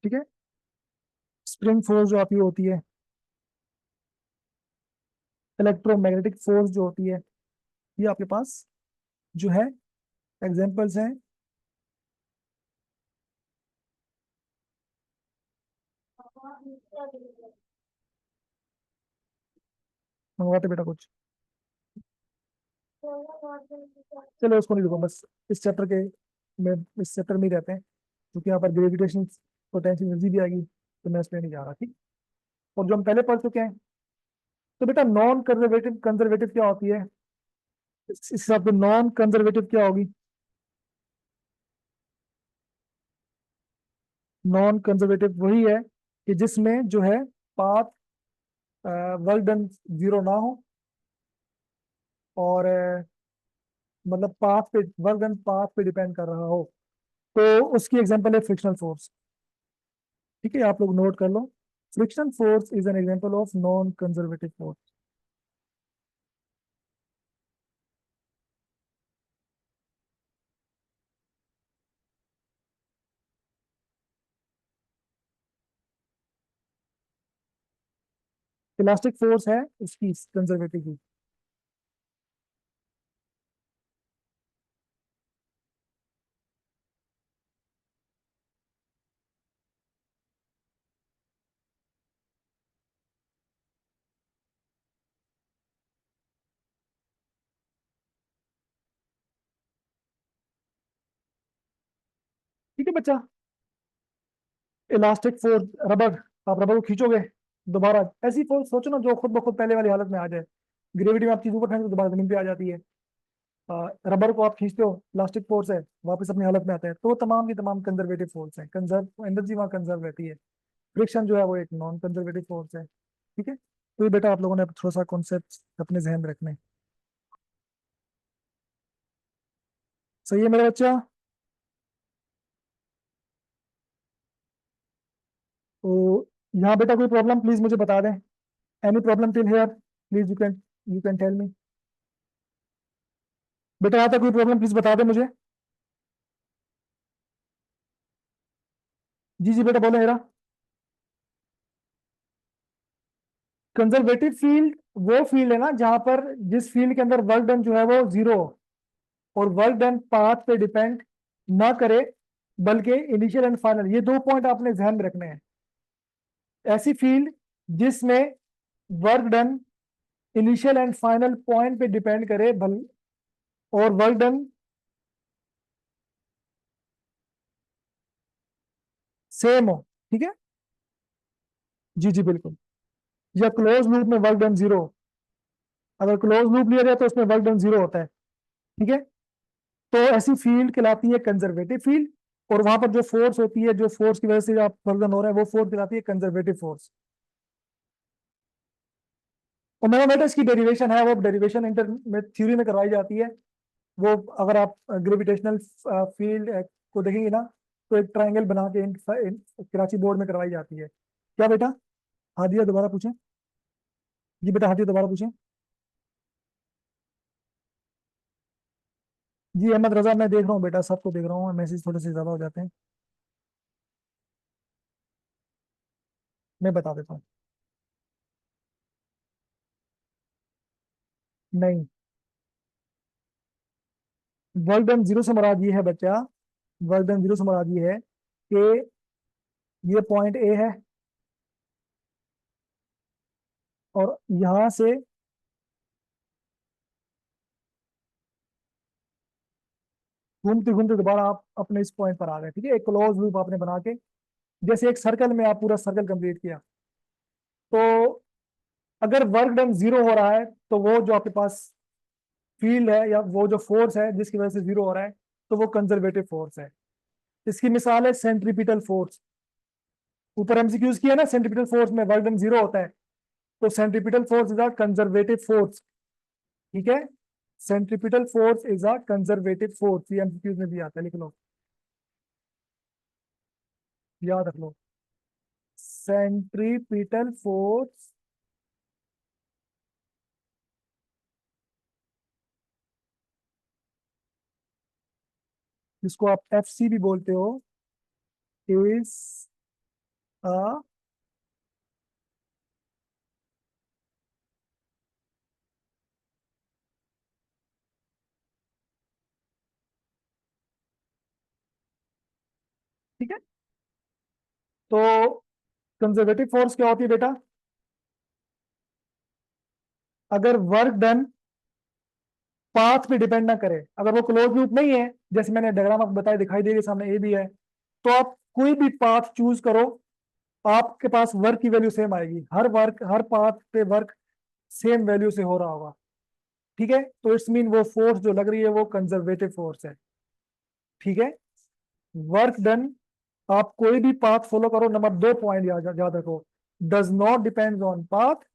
ठीक है, स्प्रिंग फोर्स जो आपकी होती है, इलेक्ट्रोमैग्नेटिक फोर्स जो होती है, ये आपके पास जो है एग्जांपल्स हैं। मंगवाते बेटा कुछ, चलो उसको नहीं लूंगा, बस इस चैप्टर के में, इस चैप्टर में ही रहते हैं, क्योंकि यहाँ पर ग्रेविटेशन पोटेंशियल एनर्जी भी आएगी, तो मैं इसमें नहीं जा रहा। ठीक, और जो हम पहले पढ़ चुके हैं। तो बेटा नॉन कंजर्वेटिव कंजर्वेटिव क्या होती है, इस हिसाब से नॉन कंजर्वेटिव क्या होगी। नॉन कंजर्वेटिव वही है कि जिसमें जो है पाथ वर्क डन 0 ना हो, और मतलब पाथ पे वर्क डन पाथ पे डिपेंड कर रहा हो, तो उसकी एग्जांपल है फ्रिक्शनल फोर्स। ठीक है, आप लोग नोट कर लो, friction force is an example of non conservative force. Elastic force है उसकी कंजर्वेटिव की। ठीक है बच्चा। इलास्टिक फोर्स, रबर, आप रबर को खींचोगे दोबारा, ऐसी फोर्स सोचो ना जो खुद ब खुद पहले वाली हालत में आ जाए। ग्रेविटी में आप चीज ऊपर फेंकते हो दोबारा जमीन पे आ जाती है। रबर को आप खींचते हो, इलास्टिक फोर्स है, वापस अपनी हालत में आता है। तो तमाम की तमाम कंजर्वेटिव फोर्स है, कंजर्व एनर्जी वहाँ कंजर्व रहती है। फ्रिक्शन जो है वो एक नॉन कंजर्वेटिव फोर्स है। ठीक है, तो ये बेटा आप लोगों ने थोड़ा सा कॉन्सेप्ट अपने जहन में रखने हैं। सही है मेरा बच्चा। तो यहाँ बेटा कोई प्रॉब्लम प्लीज मुझे बता दें। Any problem till here please you can tell me. बेटा यहाँ तक कोई प्रॉब्लम प्लीज बता दें मुझे। जी जी बेटा बोलो मेरा। कंजर्वेटिव फील्ड वो फील्ड है ना जहां पर, जिस फील्ड के अंदर वर्क डन जो है वो जीरो हो, और वर्क डन पाथ पे डिपेंड ना करे, बल्कि इनिशियल एंड फाइनल, ये दो पॉइंट आपने ध्यान में रखने हैं। ऐसी फील्ड जिसमें work done initial and final point पे डिपेंड करे, भल और वर्क डन सेम हो। ठीक है, जी जी बिल्कुल। या क्लोज लूप में वर्क डन जीरो, अगर क्लोज लूप लिया जाए तो उसमें वर्क डन जीरो होता है। ठीक है, तो ऐसी फील्ड कहलाती है कंजर्वेटिव फील्ड। और वहां पर जो फोर्स होती है, जो फोर्स की वजह से आप वर्क डन हो रहा है, वो फोर्स कहलाती है कंजर्वेटिव फोर्स। और मैथमेटिक्स की डेरिवेशन है, वो डेरिवेशन इंटर में थ्योरी में करवाई जाती है। वो अगर आप ग्रेविटेशनल फील्ड को देखेंगे ना, तो एक ट्रायंगल बना के कराची बोर्ड में करवाई जाती है। क्या बेटा? हादिया दोबारा पूछें। जी बेटा हादिया दोबारा पूछें। जी अहमद रजा, मैं देख रहा हूँ बेटा, सबको देख रहा हूँ, मैसेज थोड़े से ज्यादा हो जाते हैं। मैं बता देता हूँ। नहीं, वर्क डन जीरो से मुराद ये है बच्चा, वर्क डन जीरो से मुराद ये है कि ये पॉइंट ए है, और यहां से घूमते घूमते दोबारा आप अपने इस पॉइंट पर आ गए। ठीक है, एक क्लोज लूप आपने बना के, जैसे एक सर्कल में आप पूरा सर्कल कंप्लीट किया। तो अगर वर्क डन जीरो हो रहा है, तो वो जो आपके पास फील्ड है या वो जो फोर्स है जिसकी वजह से जीरो हो रहा है, तो वो कंजर्वेटिव फोर्स है। इसकी मिसाल है सेंट्रीपिटल फोर्स। ऊपर एमसीक्यूज किया ना, सेंट्रीपिटल फोर्स में वर्क डन जीरो होता है, तो centripetal force is a conservative force. ठीक है, centripetal force is a conservative force, ये एमसीक्यूज में भी आता है, लिख लो, याद रख लो। सेंट्रीपिटल फोर्स जिसको आप एफ सी भी बोलते हो, इज अ, ठीक है। तो कंजर्वेटिव फोर्स क्या होती है बेटा? अगर वर्क डन पाथ पे डिपेंड ना करे, अगर वो क्लोज लूप नहीं है, जैसे मैंने डायग्राम आपको बताया, दिखाई दे रही है सामने, ए भी है, तो आप कोई भी पाथ चूज करो, आपके पास वर्क की वैल्यू सेम आएगी। हर पाथ पे वर्क सेम वैल्यू से हो रहा होगा। ठीक है, तो इट्स मीन वो फोर्स जो लग रही है वो कंजर्वेटिव फोर्स है। ठीक है, वर्क डन, आप कोई भी पाथ फॉलो करो, नंबर दो पॉइंट याद रखो, does not depend on path,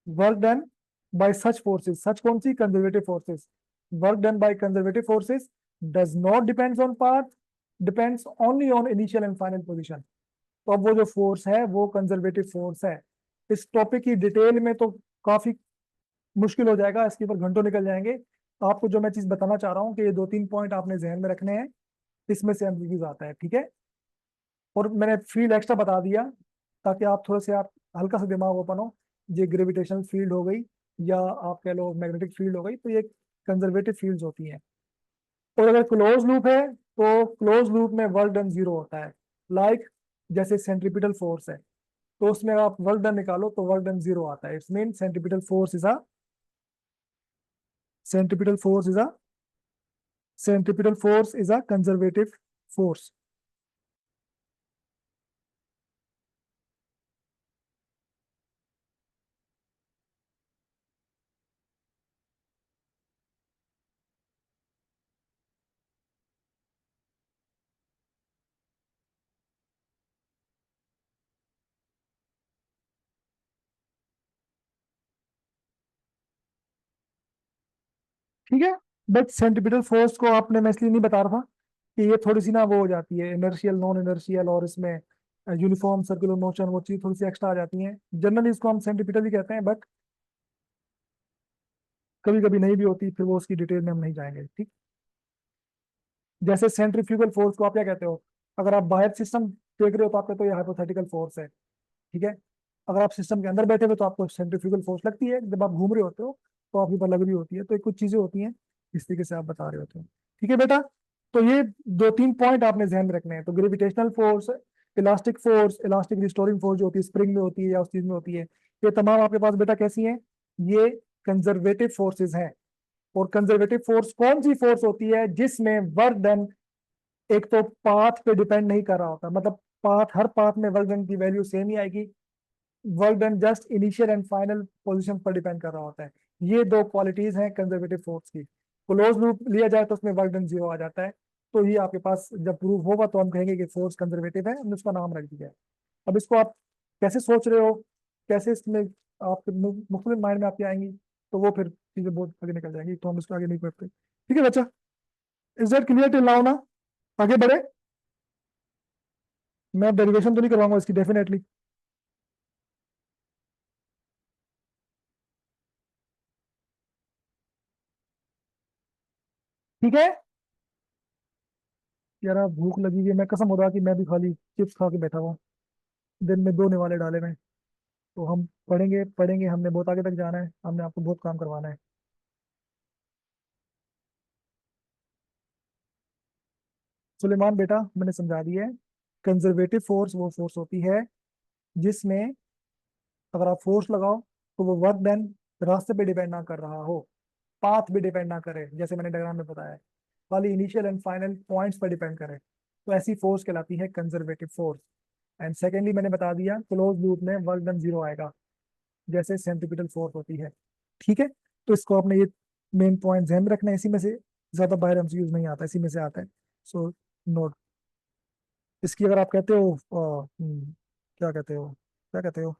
work done by such forces, such कौन सी? Conservative forces. Work done by conservative forces does not depends on path, depends only on initial and final position। तो अब वो जो force है वो conservative force है। इस टॉपिक की डिटेल में तो काफी मुश्किल हो जाएगा, इसके ऊपर घंटों निकल जाएंगे। आपको जो मैं चीज बताना चाह रहा हूँ कि ये दो तीन पॉइंट आपने जहन में रखने हैं, इसमें से एमसीक्यूज आता है। ठीक है, और मैंने फील्ड एक्स्ट्रा बता दिया ताकि आप थोड़े से आप हल्का सा दिमाग ओपन हो। ये ग्रेविटेशनल फील्ड हो गई या आप कह लो मैग्नेटिक फील्ड हो गई, तो ये कंजर्वेटिव फील्ड्स होती हैं। और अगर क्लोज लूप है तो क्लोज लूप में वर्क डन जीरो होता है। लाइक जैसे सेंट्रीपिटल फोर्स है, तो उसमें आप वर्क डन निकालो तो वर्क डन जीरो आता है। It's mean centripetal force is a centripetal force is a conservative force. ठीक है, बट सेंट्रीपिटल फोर्स को आपने, मैं इसलिए नहीं बता रहा था कि ये थोड़ी सी ना वो हो जाती है इनर्शियल नॉन इनर्शियल, और इसमें यूनिफॉर्म सर्कुलर मोशन, वो चीज थोड़ी सी एक्स्ट्रा आ जाती है। जनरली इसको हम सेंट्रीपिटल ही कहते हैं, बट कभी कभी नहीं भी होती, फिर वो उसकी डिटेल में हम नहीं जाएंगे। ठीक, जैसे सेंट्रीफ्यूगल फोर्स को आप क्या कहते हो? अगर आप बाहर सिस्टम देख रहे हो तो आप कहते हो ये हाइपोथेटिकल फोर्स है। ठीक है, अगर आप सिस्टम के अंदर बैठे हुए तो आपको सेंट्रीफ्यूगल फोर्स लगती है, जब आप घूम रहे होते हो तो आपके ऊपर लग रही होती है। तो ये कुछ चीजें होती हैं इस तरीके से आप बता रहे होते हो। ठीक है बेटा, तो ये दो तीन पॉइंट आपने ध्यान में रखने हैं। तो gravitational force, elastic restoring force जो होती है स्प्रिंग में होती है या उस चीज में होती है, ये तमाम आपके पास बेटा कैसी है? ये कंजर्वेटिव फोर्सेज हैं। और कंजर्वेटिव फोर्स कौन सी फोर्स होती है? जिसमें वर्क डन एक तो पाथ पे डिपेंड नहीं कर रहा होता, मतलब पाथ, हर पाथ में वर्क डन की वैल्यू सेम ही आएगी। Work done just initial and final position पर डिपेंड कर रहा होता है। ये दो क्वालिटीज हैं कंजर्वेटिव फोर्स की। क्लोज लूप लिया जाए तो उसमें वर्क डन जीरो आ जाता है। तो ये आपके पास जब प्रूव होगा तो हम कहेंगे कि फोर्स कंजर्वेटिव है, हमने उसका नाम रख दिया है। अब इसको आप कैसे सोच रहे हो, कैसे इसमें आपके मुख्तलिफ माइंड में आपके आएंगी, तो वो फिर चीजें बहुत आगे निकल जाएंगी, तो हम इसको आगे नहीं करते। ठीक है बच्चा, is that clear till now ना? आगे बढ़े। मैं डेरिवेशन तो नहीं करवाऊंगा इसकी डेफिनेटली। ठीक है यार, आप भूख लगी हुई है, मैं कसम उड़ा कि मैं भी खाली चिप्स खा के बैठा हुआ। दिन में दो निवाले डाले में। तो हम पढ़ेंगे पढ़ेंगे, हमने बहुत आगे तक जाना है, हमने आपको बहुत काम करवाना है। सुलेमान बेटा मैंने समझा दिया है। कंजर्वेटिव फोर्स वो फोर्स होती है जिसमें अगर आप फोर्स लगाओ तो वो वर्क डन रास्ते पे डिपेंड ना कर रहा हो, पाथ भी डिपेंड ना करे, जैसे मैंने डायग्राम में बताया, खाली इनिशियल एंड फाइनल पॉइंट्स पर डिपेंड करे, तो ऐसी फोर्स कहलाती है कंजर्वेटिव फोर्स। एंड सेकेंडली मैंने बता दिया क्लोज लूप में वर्क डन जीरो आएगा, जैसे सेंट्रीपिटल फोर्स होती है। ठीक है, तो इसको आपने ये मेन पॉइंट ध्यान में रखना है, इसी में से ज्यादा बाहर हमसे यूज नहीं आता, इसी में से आता है। So note. इसकी अगर आप कहते हो क्या कहते हो, क्या कहते हो,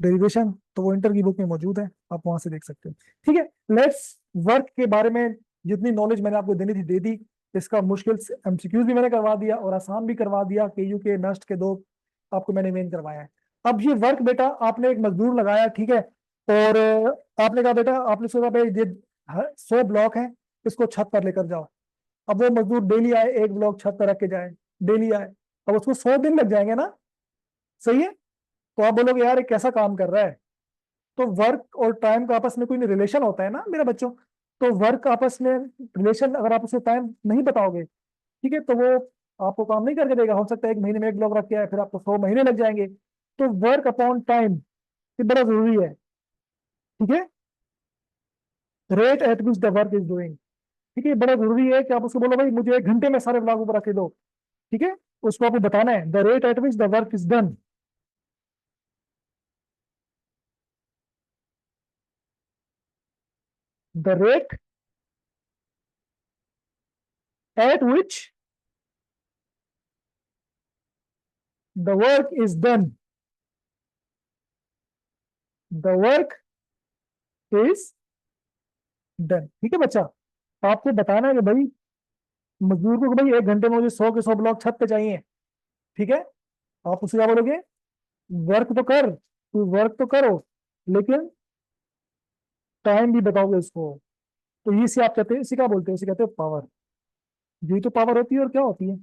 डेरिवेशन, तो वो इंटर की बुक में मौजूद है, आप वहां से देख सकते हो। ठीक है, लेट्स वर्क के बारे में जितनी नॉलेज मैंने आपको देनी थी दे दी। इसका मुश्किल एमसीक्यूज भी मैंने करवा दिया और आसान भी करवा दिया, केयू के नस्ट के दो आपको मैंने मेन करवाया है। अब ये वर्क बेटा आपने एक मजदूर लगाया, ठीक है, और आपने कहा बेटा, आपने सोचा भाई ये 100 ब्लॉक है, इसको छत पर लेकर जाओ। अब वो मजदूर डेली आए, एक ब्लॉक छत पर रख के जाए, डेली आए, अब उसको 100 दिन लग जाएंगे ना? सही है, तो आप बोलोगे यार ये कैसा काम कर रहा है। तो वर्क और टाइम का आपस में कोई रिलेशन होता है ना मेरे बच्चों। तो वर्क आपस में रिलेशन, अगर आप उसे टाइम नहीं बताओगे, ठीक है, तो वो आपको काम नहीं करके देगा। हो सकता है 1 महीने में एक ब्लॉक रख के आए, फिर आपको 100 महीने लग जाएंगे। तो वर्क अपॉन टाइम ये बड़ा जरूरी है। ठीक है, rate at which the work is doing. ठीक है, ये बड़ा जरूरी है कि आप उसको बोलो भाई मुझे 1 घंटे में सारे ब्लॉक ऊपर रख के दो। ठीक है, उसको आपको बताना है the rate at which the work is done. The rate at which the work is done. The work is done. ठीक है बच्चा, आपको बताना है कि भाई मजदूर को कि भाई 1 घंटे में मुझे 100 के 100 ब्लॉक छत पे चाहिए। ठीक है, आप उससे क्या बोलोगे? वर्क तो कर, तू वर्क तो करो, लेकिन टाइम भी बताओगे उसको। तो ये इसे आप कहते हैं, इसे क्या बोलते हैं? इसे कहते हैं पावर। यही तो पावर होती है, और क्या होती है?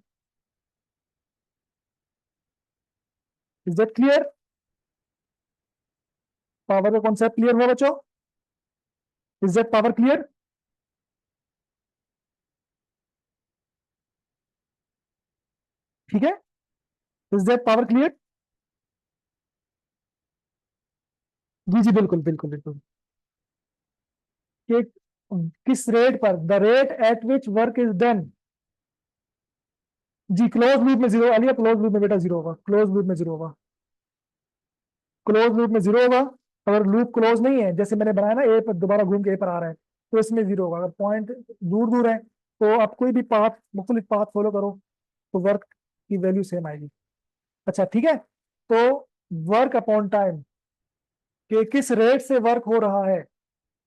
Is that clear? पावर का कॉन्सेप्ट क्लियर हुआ बच्चों? Is that power clear? ठीक है, इज दैट पावर क्लियर? जी जी, बिल्कुल बिल्कुल बिल्कुल। कि किस रेट पर, the rate at which work is done. जी, क्लोज लूप में जीरो आलिया, क्लोज लूप में बेटा जीरो होगा, क्लोज लूप में जीरो होगा, क्लोज लूप में जीरो होगा। अगर लूप क्लोज नहीं है, जैसे मैंने बनाया ना, ए पर दोबारा घूम के ए पर आ रहा है, तो इसमें जीरो होगा। अगर पॉइंट दूर दूर है, तो आप कोई भी पाथ, मुख्तलिफ पाथ फॉलो करो, तो वर्क की वैल्यू सेम आएगी। अच्छा ठीक है, तो वर्क अपॉन टाइम, कि किस रेट से वर्क हो रहा है।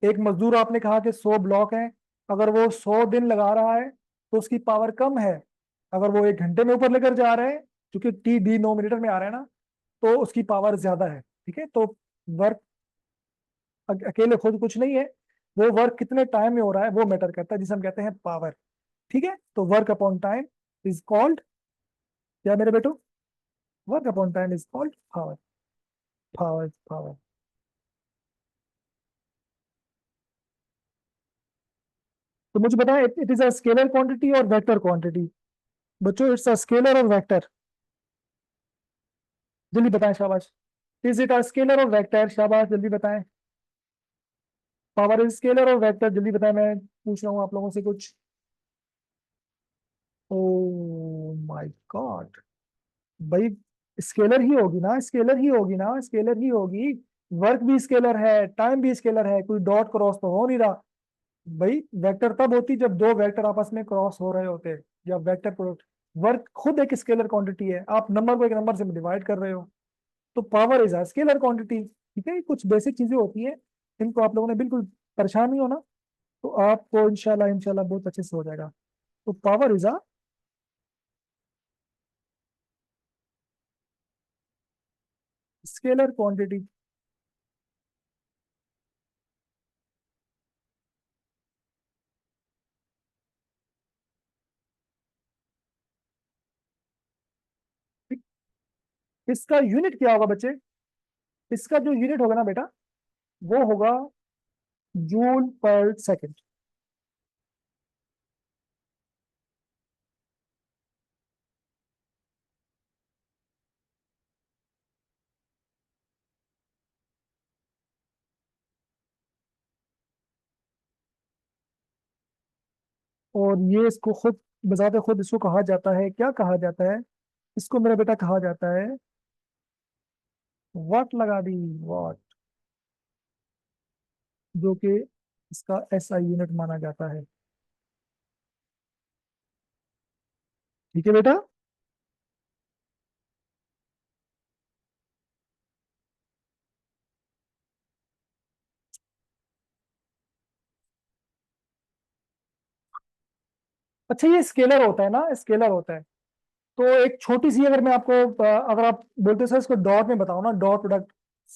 एक मजदूर आपने कहा कि 100 ब्लॉक है, अगर वो 100 दिन लगा रहा है तो उसकी पावर कम है। अगर वो 1 घंटे में ऊपर लेकर जा रहे हैं, क्योंकि टी डी 9 मिनट में आ रहा है ना, तो उसकी पावर ज्यादा है। ठीक है, तो वर्क अकेले खुद कुछ नहीं है, वो वर्क कितने टाइम में हो रहा है वो मैटर करता है, जिसे हम कहते हैं पावर। ठीक है, तो work upon time is called, क्या मेरे बेटो, work upon time is called power. Power power. तो मुझे बताएं, it is a scalar quantity और वेक्टर क्वांटिटी। बच्चों, इट्स अ स्केलर और वेक्टर, जल्दी बताएं, शाबाश। इज इट अ स्केलर और वेक्टर, शाबाश जल्दी बताएं। पावर इज स्केलर और वेक्टर, जल्दी बताएं, मैं पूछ रहा हूँ आप लोगों से कुछ। ओ माय गॉड, भाई स्केलर ही होगी ना, स्केलर ही होगी ना, स्केलर ही होगी। वर्क भी स्केलर है, टाइम भी स्केलर है, कोई डॉट क्रॉस तो हो नहीं रहा। भाई वेक्टर तब होती जब दो वेक्टर आपस में क्रॉस हो रहे होते, या वेक्टर प्रोडक्ट। वर्क खुद एक स्केलर क्वांटिटी है, आप नंबर को एक नंबर से डिवाइड कर रहे हो, तो power is a scalar quantity. ठीक है, कुछ बेसिक चीजें होती हैं, इनको आप लोगों ने बिल्कुल परेशान नहीं होना, तो आपको इंशाल्लाह इंशाल्लाह बहुत अच्छे से हो जाएगा। तो power is a scalar quantity. इसका यूनिट क्या होगा बच्चे? इसका जो यूनिट होगा ना बेटा, वो होगा जूल पर सेकंड। और ये इसको खुद बजाते खुद इसको कहा जाता है, क्या कहा जाता है? इसको मेरा बेटा कहा जाता है, वाट लगा दी, वाट, जो कि इसका एसआई यूनिट माना जाता है। ठीक है बेटा। अच्छा, ये स्केलर होता है ना, स्केलर होता है। तो एक छोटी सी, अगर मैं आपको अगर आप बोलते हो सर इसको डॉट में बताओ ना, डॉट प्रोडक्ट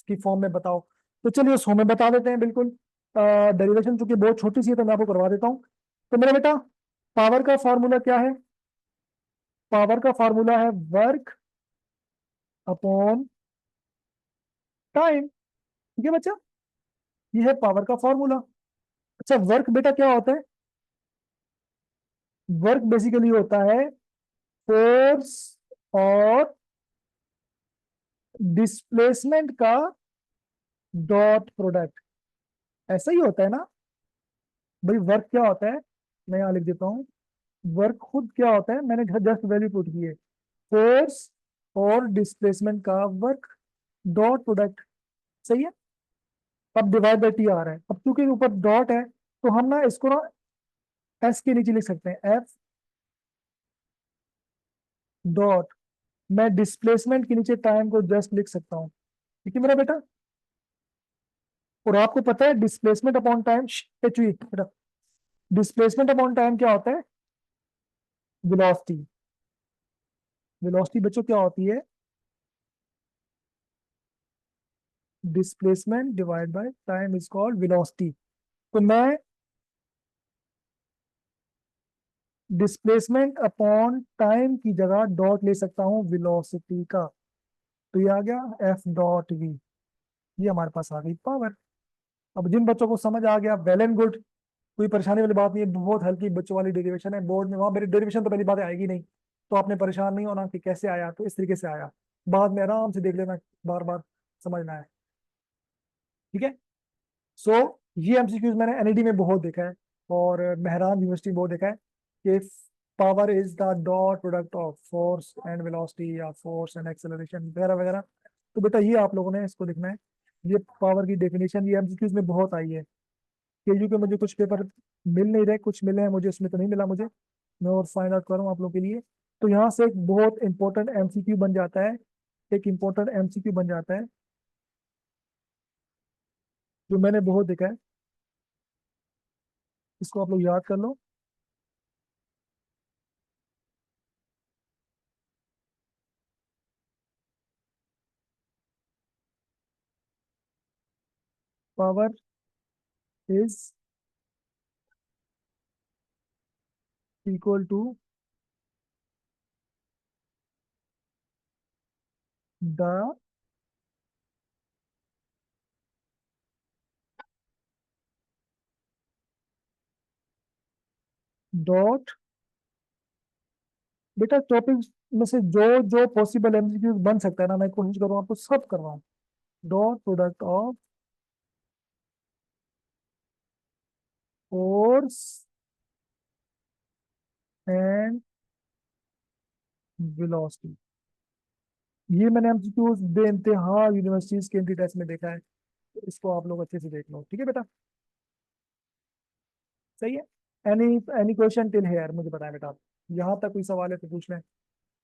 की फॉर्म में बताओ, तो चलिए उसको में बता देते हैं बिल्कुल। डेरिवेशन चूंकि बहुत छोटी सी है, तो मैं आपको करवा देता हूँ। तो मेरा बेटा, पावर का फॉर्मूला क्या है? पावर का फॉर्मूला है वर्क अपॉन टाइम। ठीक है बच्चा, ये है पावर का फॉर्मूला। अच्छा, वर्क बेटा क्या होता है? वर्क बेसिकली होता है फोर्स और डिस्प्लेसमेंट का डॉट प्रोडक्ट। ऐसा ही होता है ना? भाई वर्क क्या होता है, मैं यहाँ लिख देता हूँ। वर्क खुद क्या होता है, मैंने जस्ट वैल्यू पुट की है, फोर्स और डिस्प्लेसमेंट का वर्क डॉट प्रोडक्ट। सही है। अब डिवाइड बाई टी आ रहा है, अब क्योंकि ऊपर डॉट है, तो हम ना इसको ना एस के नीचे लिख सकते हैं, एफ डॉट, मैं डिस्प्लेसमेंट के नीचे टाइम को जस्ट लिख सकता हूँ। ठीक है मेरा बेटा। और आपको पता है displacement upon time, displacement upon time क्या होता है? वेलोसिटी। वेलोसिटी बच्चों क्या होती है? Displacement divide by time is called velocity. तो मैं डिस्प्लेसमेंट अपॉन टाइम की जगह डॉट ले सकता हूँ वेलोसिटी का, तो ये आ गया एफ डॉट वी। ये हमारे पास आ गई पावर। अब जिन बच्चों को समझ आ गया, वेल एंड गुड, कोई परेशानी वाली बात नहीं है, बहुत हल्की बच्चों वाली डेरिवेशन है। बोर्ड में वहां मेरी डेरिवेशन तो पहली बात आएगी नहीं, तो आपने परेशान नहीं होना कि कैसे आया, तो इस तरीके से आया, बाद में आराम से देख लेना, बार बार समझना है। ठीक है। सो ये एमसीक्यूज मैंने एनईडी में बहुत देखा है, और मेहरान यूनिवर्सिटी में बहुत देखा है कि power is the dot product of force and velocity, या फोर्स एंड एक्सेलरेशन वगैरह वगैरह। तो बेटा ये आप लोगों ने इसको लिखना है। ये पावर की डेफिनेशन ये एमसीक्यूज में बहुत आई है। केयू के मुझे कुछ पेपर मिल नहीं रहे, कुछ मिले हैं मुझे, उसमें तो नहीं मिला मुझे, मैं और फाइंड आउट करूँ आप लोगों के लिए। तो यहाँ से एक बहुत इंपॉर्टेंट एमसीक्यू बन जाता है, एक इंपॉर्टेंट एमसीक्यू बन जाता है, जो मैंने बहुत देखा है। इसको आप लोग याद कर लो। Power is equal to the dot, बेटा टॉपिक में से जो जो पॉसिबल एमसीक्यूज बन सकता है ना, मैं कोशिश करूँ आपको सब करवाऊँ। Dot product of force and velocity. ये मैंने एमसीक्यूज बेइंतहा यूनिवर्सिटीज के एंट्री टेस्ट में देखा है, तो इसको आप लोग अच्छे से देख लो। ठीक है बेटा, सही है। Any any question till here, मुझे बताएं बेटा आप, यहाँ तक कोई सवाल है तो पूछ लें।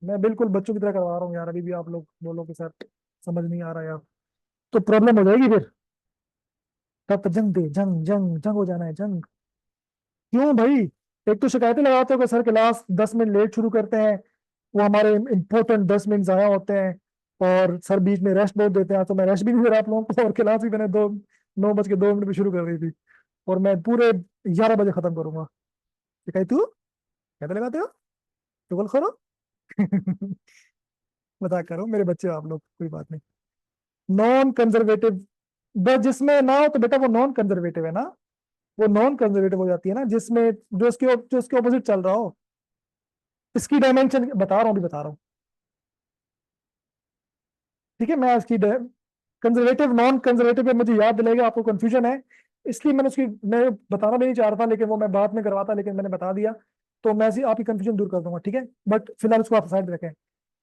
मैं बिल्कुल बच्चों की तरह करवा रहा हूँ यार, अभी भी आप लोग बोलो कि सर समझ नहीं आ रहा यार, तो प्रॉब्लम हो जाएगी फिर। तब तो जंग दे, जंग जंग जंग हो जाना है, जंग। क्यों भाई? एक तो शिकायतें लगाते हो कि सर क्लास 10 मिनट लेट शुरू करते हैं, वो हमारे इंपॉर्टेंट 10 मिनट ज़ाया होते हैं, और सर बीच में रेस्ट बहुत देते हैं, तो मैं रेस्ट भी नहीं दे रहा आप लोगों को, और क्लास भी मैंने 9:02 पे शुरू कर दी थी, और मैं पूरे 11 बजे खत्म करूंगा। शिकायत तू कहते लगाते हो, टुगल करो। मजाक करो, मेरे बच्चे हो आप लोग, कोई बात नहीं। नॉन कंजर्वेटिव, बस जिसमें ना हो तो बेटा वो नॉन कंजर्वेटिव है ना, वो नॉन कंजर्वेटिव हो जाती है ना, जिसमें जो इसके ऑपोजिट चल रहा हो। इसकी डायमेंशन बता रहा हूँ, भी बता रहा हूँ। ठीक है, मैं इसकी कंजर्वेटिव नॉन कंजर्वेटिव पे मुझे याद दिलाएगा, आपको कंफ्यूजन है, इसलिए मैंने उसकी, मैं बताना भी नहीं चाह रहा था, लेकिन वो मैं बाद में करवाता, लेकिन मैंने बता दिया, तो मैं आपकी कंफ्यूजन दूर कर दूंगा। ठीक है, बट फिलहाल इसको आप साइड रखें।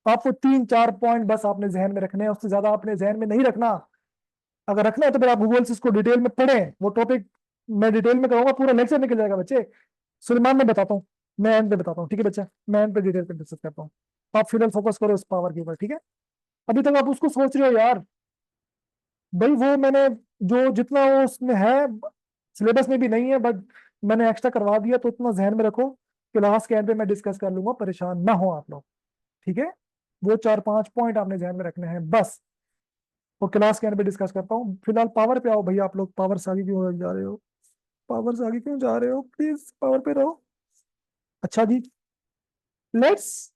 आपको 3-4 पॉइंट बस आपने जहन में रखने हैं, उससे ज्यादा आपने जहन में नहीं रखना। अगर रखना है तो फिर आप गूगल से इसको डिटेल में पढ़ें, वो टॉपिक मैं डिटेल में कराऊंगा, पूरा लेक्चर निकल जाएगा बच्चे। सुलेमान मैं बताता हूँ, मैं एंड पे बताता हूँ, ठीक है बच्चा, मैं एंड पे डिटेल पे डिस्कस करता हूँ। आप फिलहाल फोकस करो इस पावर के ऊपर, ठीक है। अभी तक आप उसको सोच रहे हो यार, भाई वो मैंने जो जितना वो उसमें है, सिलेबस में भी नहीं है, बट मैंने एक्स्ट्रा करवा दिया, तो इतना जहन में रखो, क्लास के एंड पे मैं डिस्कस कर लूंगा, परेशान ना हो आप लोग। ठीक है, वो 4-5 पॉइंट आपने ध्यान में रखने हैं बस, और क्लास के एंड पे डिस्कस करता हूँ। फिलहाल पावर पे आओ भैया, आप लोग पावर से आगे क्यों जा रहे हो, पावर से आगे क्यों जा रहे हो, प्लीज पावर पे रहो। अच्छा जी, लेट्स,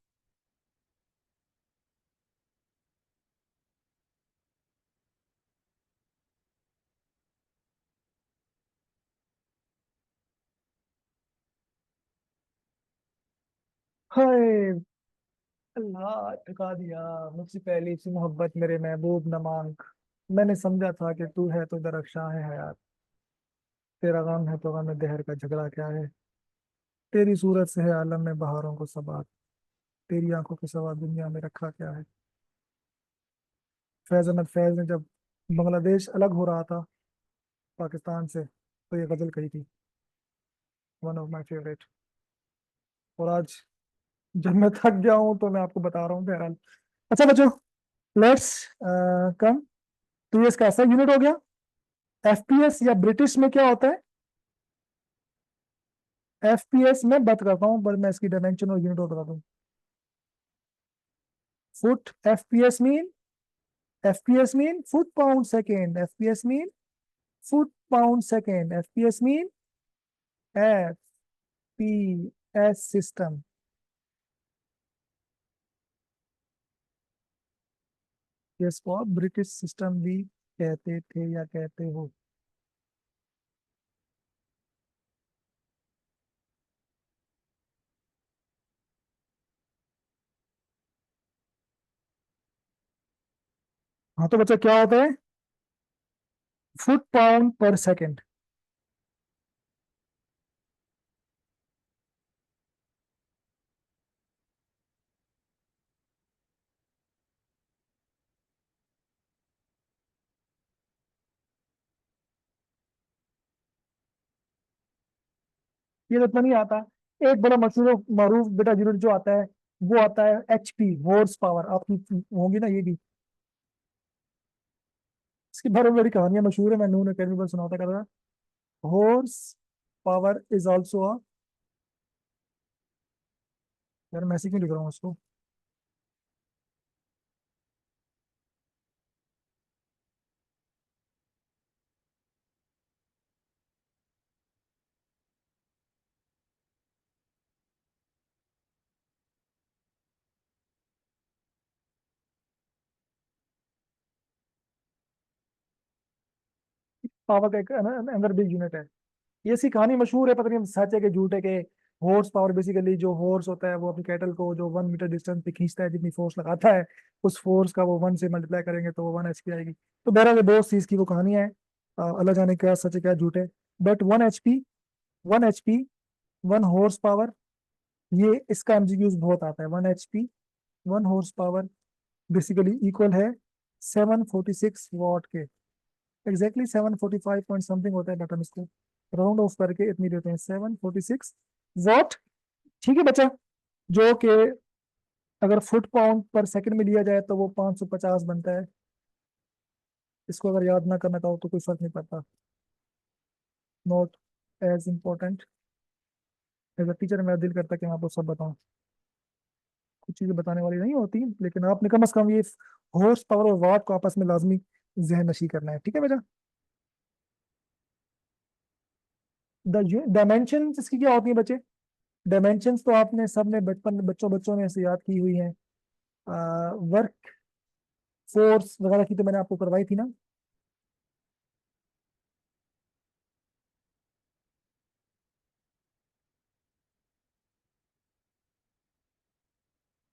हाय अल्लाह ठुका दिया, मुझसे पहली सी मोहब्बत मेरे महबूब न मांग। मैंने समझा था कि तू है तो दरख्शां है हयात, तेरा गम है तो गम दहर का झगड़ा क्या है, तेरी सूरत से है आलम में बहारों को सबात, तेरी आंखों के सवा दुनिया में रखा क्या है। फैज अहमद फैज ने जब बांग्लादेश अलग हो रहा था पाकिस्तान से, तो ये गजल कही थी, वन ऑफ माई फेवरेट। और आज जब मैं थक गया हूँ तो मैं आपको बता रहा हूँ बहरहाल। अच्छा बच्चों, लेट्स कम, तो ये इसका ऐसा यूनिट हो गया। एफपीएस या ब्रिटिश में क्या होता है? एफपीएस में बात करता हूँ, पर मैं इसकी डायमेंशन और यूनिट और बताता हूँ। Foot, FPS mean foot pound second, FPS mean foot pound second, FPS mean FPS system. इसको ब्रिटिश सिस्टम भी कहते थे या कहते हो? हाँ तो बच्चा क्या होता है? फुट पाउंड पर सेकेंड। ये तो इतना नहीं आता। एक बड़ा मशहूर मारूफ बेटा यूनिट जो आता है, वो आता है HP, हॉर्स पावर। आपकी होंगी ना ये भी। इसके बारे में बड़ी कहानियां मशहूर है, मैं नून अकेडमी पर सुनाता कर रहा। Horse power is also a, यार मैं ऐसे क्यों लिख रहा हूँ उसको? पावर का एक अंदर भी यूनिट है। ये सी कहानी मशहूर है, पता नहीं सच है कि झूठ है कि हॉर्स पावर बेसिकली जो हॉर्स होता है वो अपनी कैटल को जो 1 मीटर डिस्टेंस पे खींचता है, जितनी फोर्स लगाता है उस फोर्स का वो 1 से मल्टीप्लाई करेंगे तो वो 1 HP आएगी। तो बहरहाल ये बहुत चीज की वो कहानी है। अल्लाह जाने क्या सच है क्या झूठ है। But 1 HP, 1 HP, 1 horse power, ये इसका MCQs बहुत आता है। 1 HP, 1 horse power basically equal है 746 वॉट के। एग्जैक्टली 745 पॉइंट समथिंग होता है, बट हम इसको राउंड ऑफ करके इतनी देते हैं, 746 वॉट। ठीक है बच्चा। जो कि अगर फुट पाउंड पर सेकंड में लिया जाए तो वो 550 बनता है। इसको अगर याद ना करना चाहो तो कोई फर्क नहीं पड़ता। Not as important. As a teacher मेरा दिल करता है कि मैं आपको सब बताऊं। कुछ चीजें बताने वाली नहीं होती, लेकिन आपने कम से कम ये हॉर्स पावर और वाट को आपस में लाजमी जहन नशी करना है। ठीक है बेटा। डायमेंशन इसकी क्या होती है बच्चे? डायमेंशंस तो आपने सबने बचपन बच्चों बच्चों ने ऐसे याद की हुई हैं। वर्क फोर्स वगैरह की तो मैंने आपको करवाई थी ना।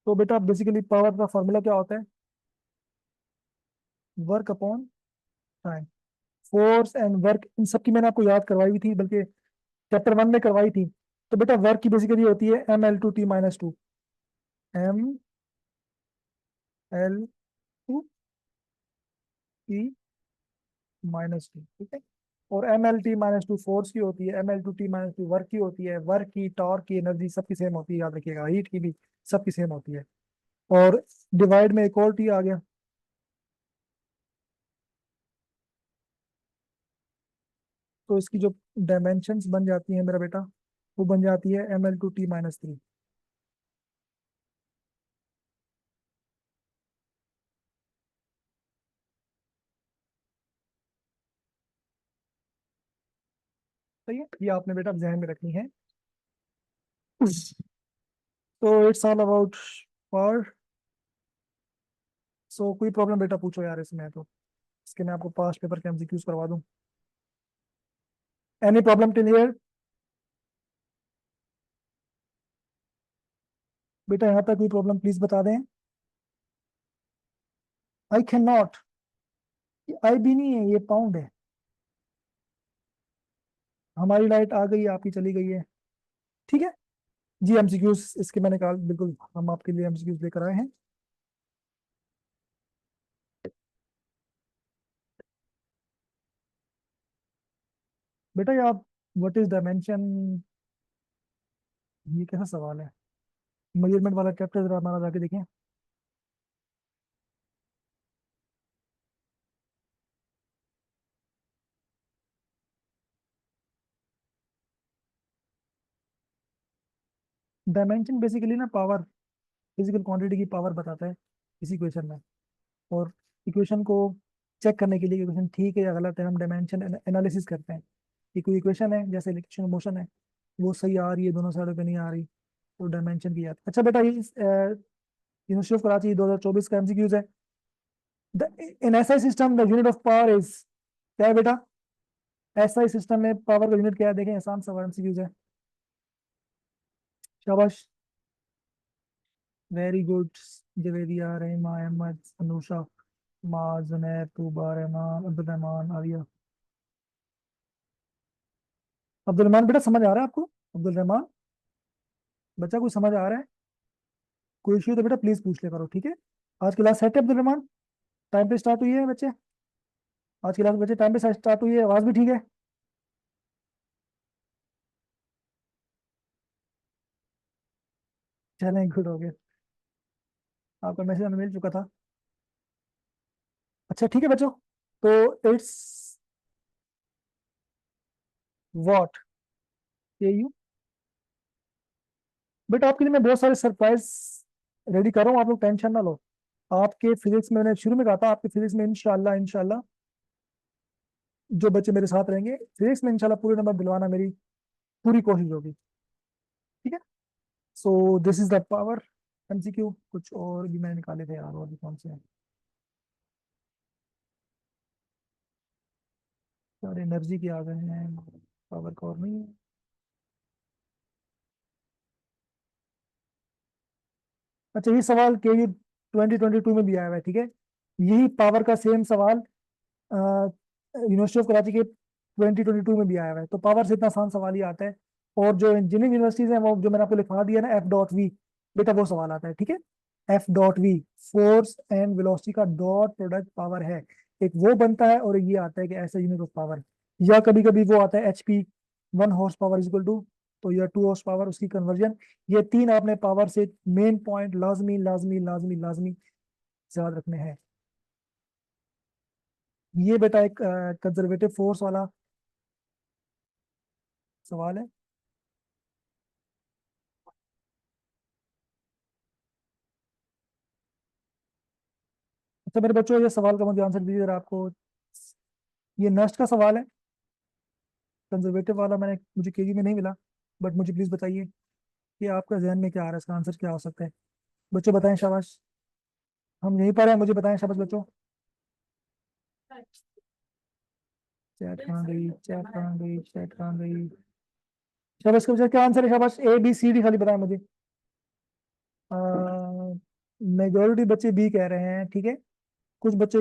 तो बेटा बेसिकली पावर का फॉर्मूला क्या होता है? Work upon time. Force and work in सब की मैंने आपको याद करवाई हुई थी, बल्कि चैप्टर 1 में करवाई थी। तो बेटा वर्क की बेसिकली होती है ML/T - 2। ML/T - 2, ठीक है। और ML/T - 2 फोर्स की होती है, ML/T - 2 वर्क की होती है। वर्क की, टॉर्क की, एनर्जी सबकी सेम होती है, याद रखिएगा। हीट की भी सबकी सेम होती है। और डिवाइड में एक और टी आ गया। तो इसकी जो डायमेंशंस बन जाती है मेरा बेटा, वो बन जाती है ML/T - 3। सही है, ये आपने बेटा ध्यान में रखनी है। तो इट्स ऑल अबाउट पावर। सो कोई प्रॉब्लम बेटा पूछो यार इसमें तो, इसके मैं आपको पास्ट पेपर के MCQs करवा दूं। Any problem till here? बेटा यहाँ तक कोई प्रॉब्लम प्लीज बता दें। I can not. आई भी नहीं है, ये पाउंड है। हमारी लाइट आ गई, आपकी चली गई है। ठीक है जी। MCQs इसके मैंने कहा बिल्कुल, हम आपके लिए MCQs लेकर आए हैं। बेटा ये आप व्हाट इज डायमेंशन, ये कैसा सवाल है? मेजरमेंट वाला चैप्टर जरा हमारा जाके देखें। डायमेंशन बेसिकली ना पावर, फिजिकल क्वांटिटी की पावर बताता है इस इक्वेशन में। और इक्वेशन को चेक करने के लिए इक्वेशन ठीक है या गलत है, हम डायमेंशन एनालिसिस करते हैं कि कोई इक्वेशन है जैसे इलेक्ट्रिक मोशन है, वो सही आ रही है, दोनों साइडों पे नहीं आ रही, तो डायमेंशन की याद। अच्छा बेटा ये यूनिवर्सिटी ऑफ कराची 2024 का MCQs है। In SI system the unit of power is, क्या है बेटा? एसआई सिस्टम में पावर का यूनिट क्या है? देखें, आसान सवाल एमसीक्यूज है। शाबाश, वेरी गुड। जवेदिया, रहीमा, अहमद, अनुषा, माँ, जुनैद, तूबा, रहमान, अब्दुल रहमान, आलिया। अब्दुल रहमान बेटा, समझ आ रहा है आपको? अब्दुल रहमान बच्चा, कुछ समझ आ रहा है? कोई इश्यू तो बेटा प्लीज पूछ ले करो, ठीक है? आज क्लास सेट है अब्दुल रहमान? टाइम पे स्टार्ट हुई है बच्चे? आज क्लास बच्चे टाइम पे स्टार्ट हुई है, आवाज भी ठीक है? चलें, गुड हो गया। आपका मैसेज हमें मिल चुका था। अच्छा ठीक है बच्चों, तो इट्स व्हाट ए यू। बेटा आपके लिए मैं बहुत सारे सरप्राइज रेडी कर रहा हूँ, आप लोग टेंशन ना लो। आपके फिजिक्स में, मैंने शुरू में कहा था, आपके फिजिक्स में इंशाल्लाह इंशाल्लाह जो बच्चे मेरे साथ रहेंगे फिजिक्स में इंशाल्लाह पूरे नंबर दिलवाना मेरी पूरी कोशिश होगी, ठीक है? So this is the power MCQ. कुछ और भी मैंने निकाले थे यार, और भी कौन से हैं? सारे एनर्जी के आ गए हैं, पावर का और नहीं है। अच्छा, ये सवाल के यू 2022 में भी आया हुआ है, ठीक है? यही पावर का सेम सवाल यूनिवर्सिटी ऑफ कराची के 2022 में भी आया हुआ है। तो पावर से इतना आसान सवाल ही आता है। और जो इंजीनियरिंग यूनिवर्सिटीज हैं, वो जो मैंने आपको लिखवा दिया ना, F.V, बेटा वो सवाल आता है, ठीक है? F.V फोर्स एंड वेलोसिटी का डॉट प्रोडक्ट पावर है। एक वो बनता है और ये आता है कि ऐसा यूनिट ऑफ पावर। या कभी कभी वो आता है HP 1 horsepower is equal to, तो या 2 हॉर्स पावर, उसकी कन्वर्जन। ये तीन आपने पावर से मेन पॉइंट लाजमी लाजमी लाजमी लाजमी याद रखने हैं। ये बेटा एक कंजर्वेटिव फोर्स वाला सवाल है। अच्छा मेरे बच्चों, ये सवाल का मुझे आंसर दीजिए जरा आपको। ये नस्ट का सवाल है, कंजर्वेटिव वाला, मैंने मुझे केजी में नहीं मिला। बट मुझे प्लीज बताइए कि आपका जहन में क्या आ रहा है, इसका आंसर क्या हो सकता है? बच्चों बताएं, शाबाश। हम यहीं पर हैं, मुझे बताएं, शाबाश बच्चों। चैट कहाँ गई, चैट कहाँ गई, चैट कहाँ गई? शाबाश का बच्चा, क्या आंसर है? शाबाश, ABCD खाली बताएं मुझे। मेजोरिटी बच्चे बी कह रहे हैं, ठीक है? कुछ बच्चे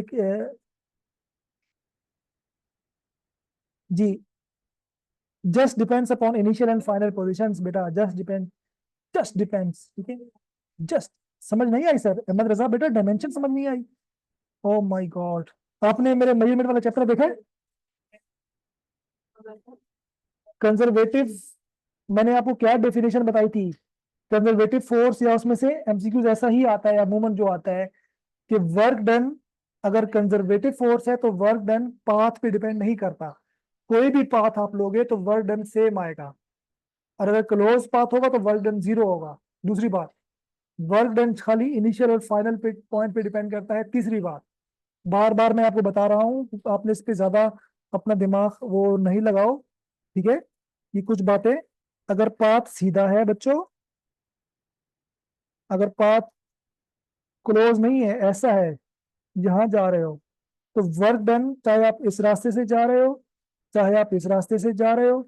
जी, just depends upon initial and final positions बेटा, जस्ट डिपेंड्स, ठीक है? जस्ट, समझ नहीं आई सर? अहमद रजा बेटा, डायमेंशन समझ नहीं आई? ओ माय गॉड, आपने मेरे मेजरमेंट वाला चैप्टर देखा है? कंजर्वेटिव, मैंने आपको क्या डेफिनेशन बताई थी? कंजर्वेटिव फोर्स, या उसमें से एमसीक्यूज ऐसा ही आता है अमूमन जो आता है कि वर्क डन, अगर कंजर्वेटिव फोर्स है तो वर्क डन पाथ पे डिपेंड नहीं करता। कोई भी पाथ आप लोगे तो वर्क डन सेम आएगा। और अगर क्लोज पाथ होगा तो वर्क डन जीरो होगा। दूसरी बात, वर्क डन खाली इनिशियल और फाइनल पे पॉइंट पे डिपेंड करता है। तीसरी बात, बार बार मैं आपको बता रहा हूँ, आपने इस पे ज्यादा अपना दिमाग वो नहीं लगाओ, ठीक है? ये कुछ बातें, अगर पाथ सीधा है बच्चों, अगर पाथ क्लोज नहीं है, ऐसा है, यहाँ जा रहे हो, तो वर्क डन, चाहे आप इस रास्ते से जा रहे हो, चाहे आप इस रास्ते से जा रहे हो,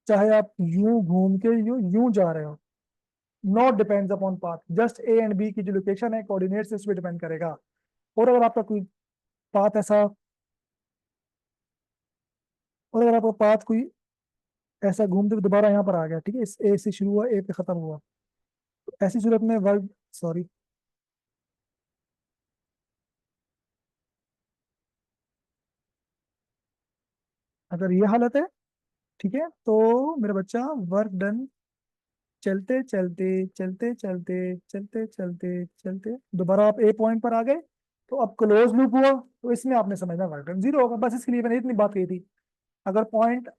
चाहे आप यूं घूम के यूं यूं जा रहे हो, not depends upon path. Just A and B की जो लोकेशन है, कोऑर्डिनेट से, उस पर डिपेंड करेगा। और अगर आपका कोई पाथ ऐसा, और अगर आपका पाथ कोई ऐसा घूमते हुए दोबारा यहाँ पर आ गया, ठीक है, इस A से शुरू हुआ, A पे खत्म हुआ, तो ऐसी सूरत में वर्क, सॉरी, अगर ये हालत है, ठीक है, तो मेरा बच्चा, वर्क डन चलते चलते चलते चलते चलते चलते चलते दोबारा आप A पॉइंट पर आ गए, तो अब क्लोज लूप हुआ, तो इसमें आपने समझना वर्क डन जीरो होगा। बस इसके लिए मैंने इतनी बात कही थी। अगर पॉइंट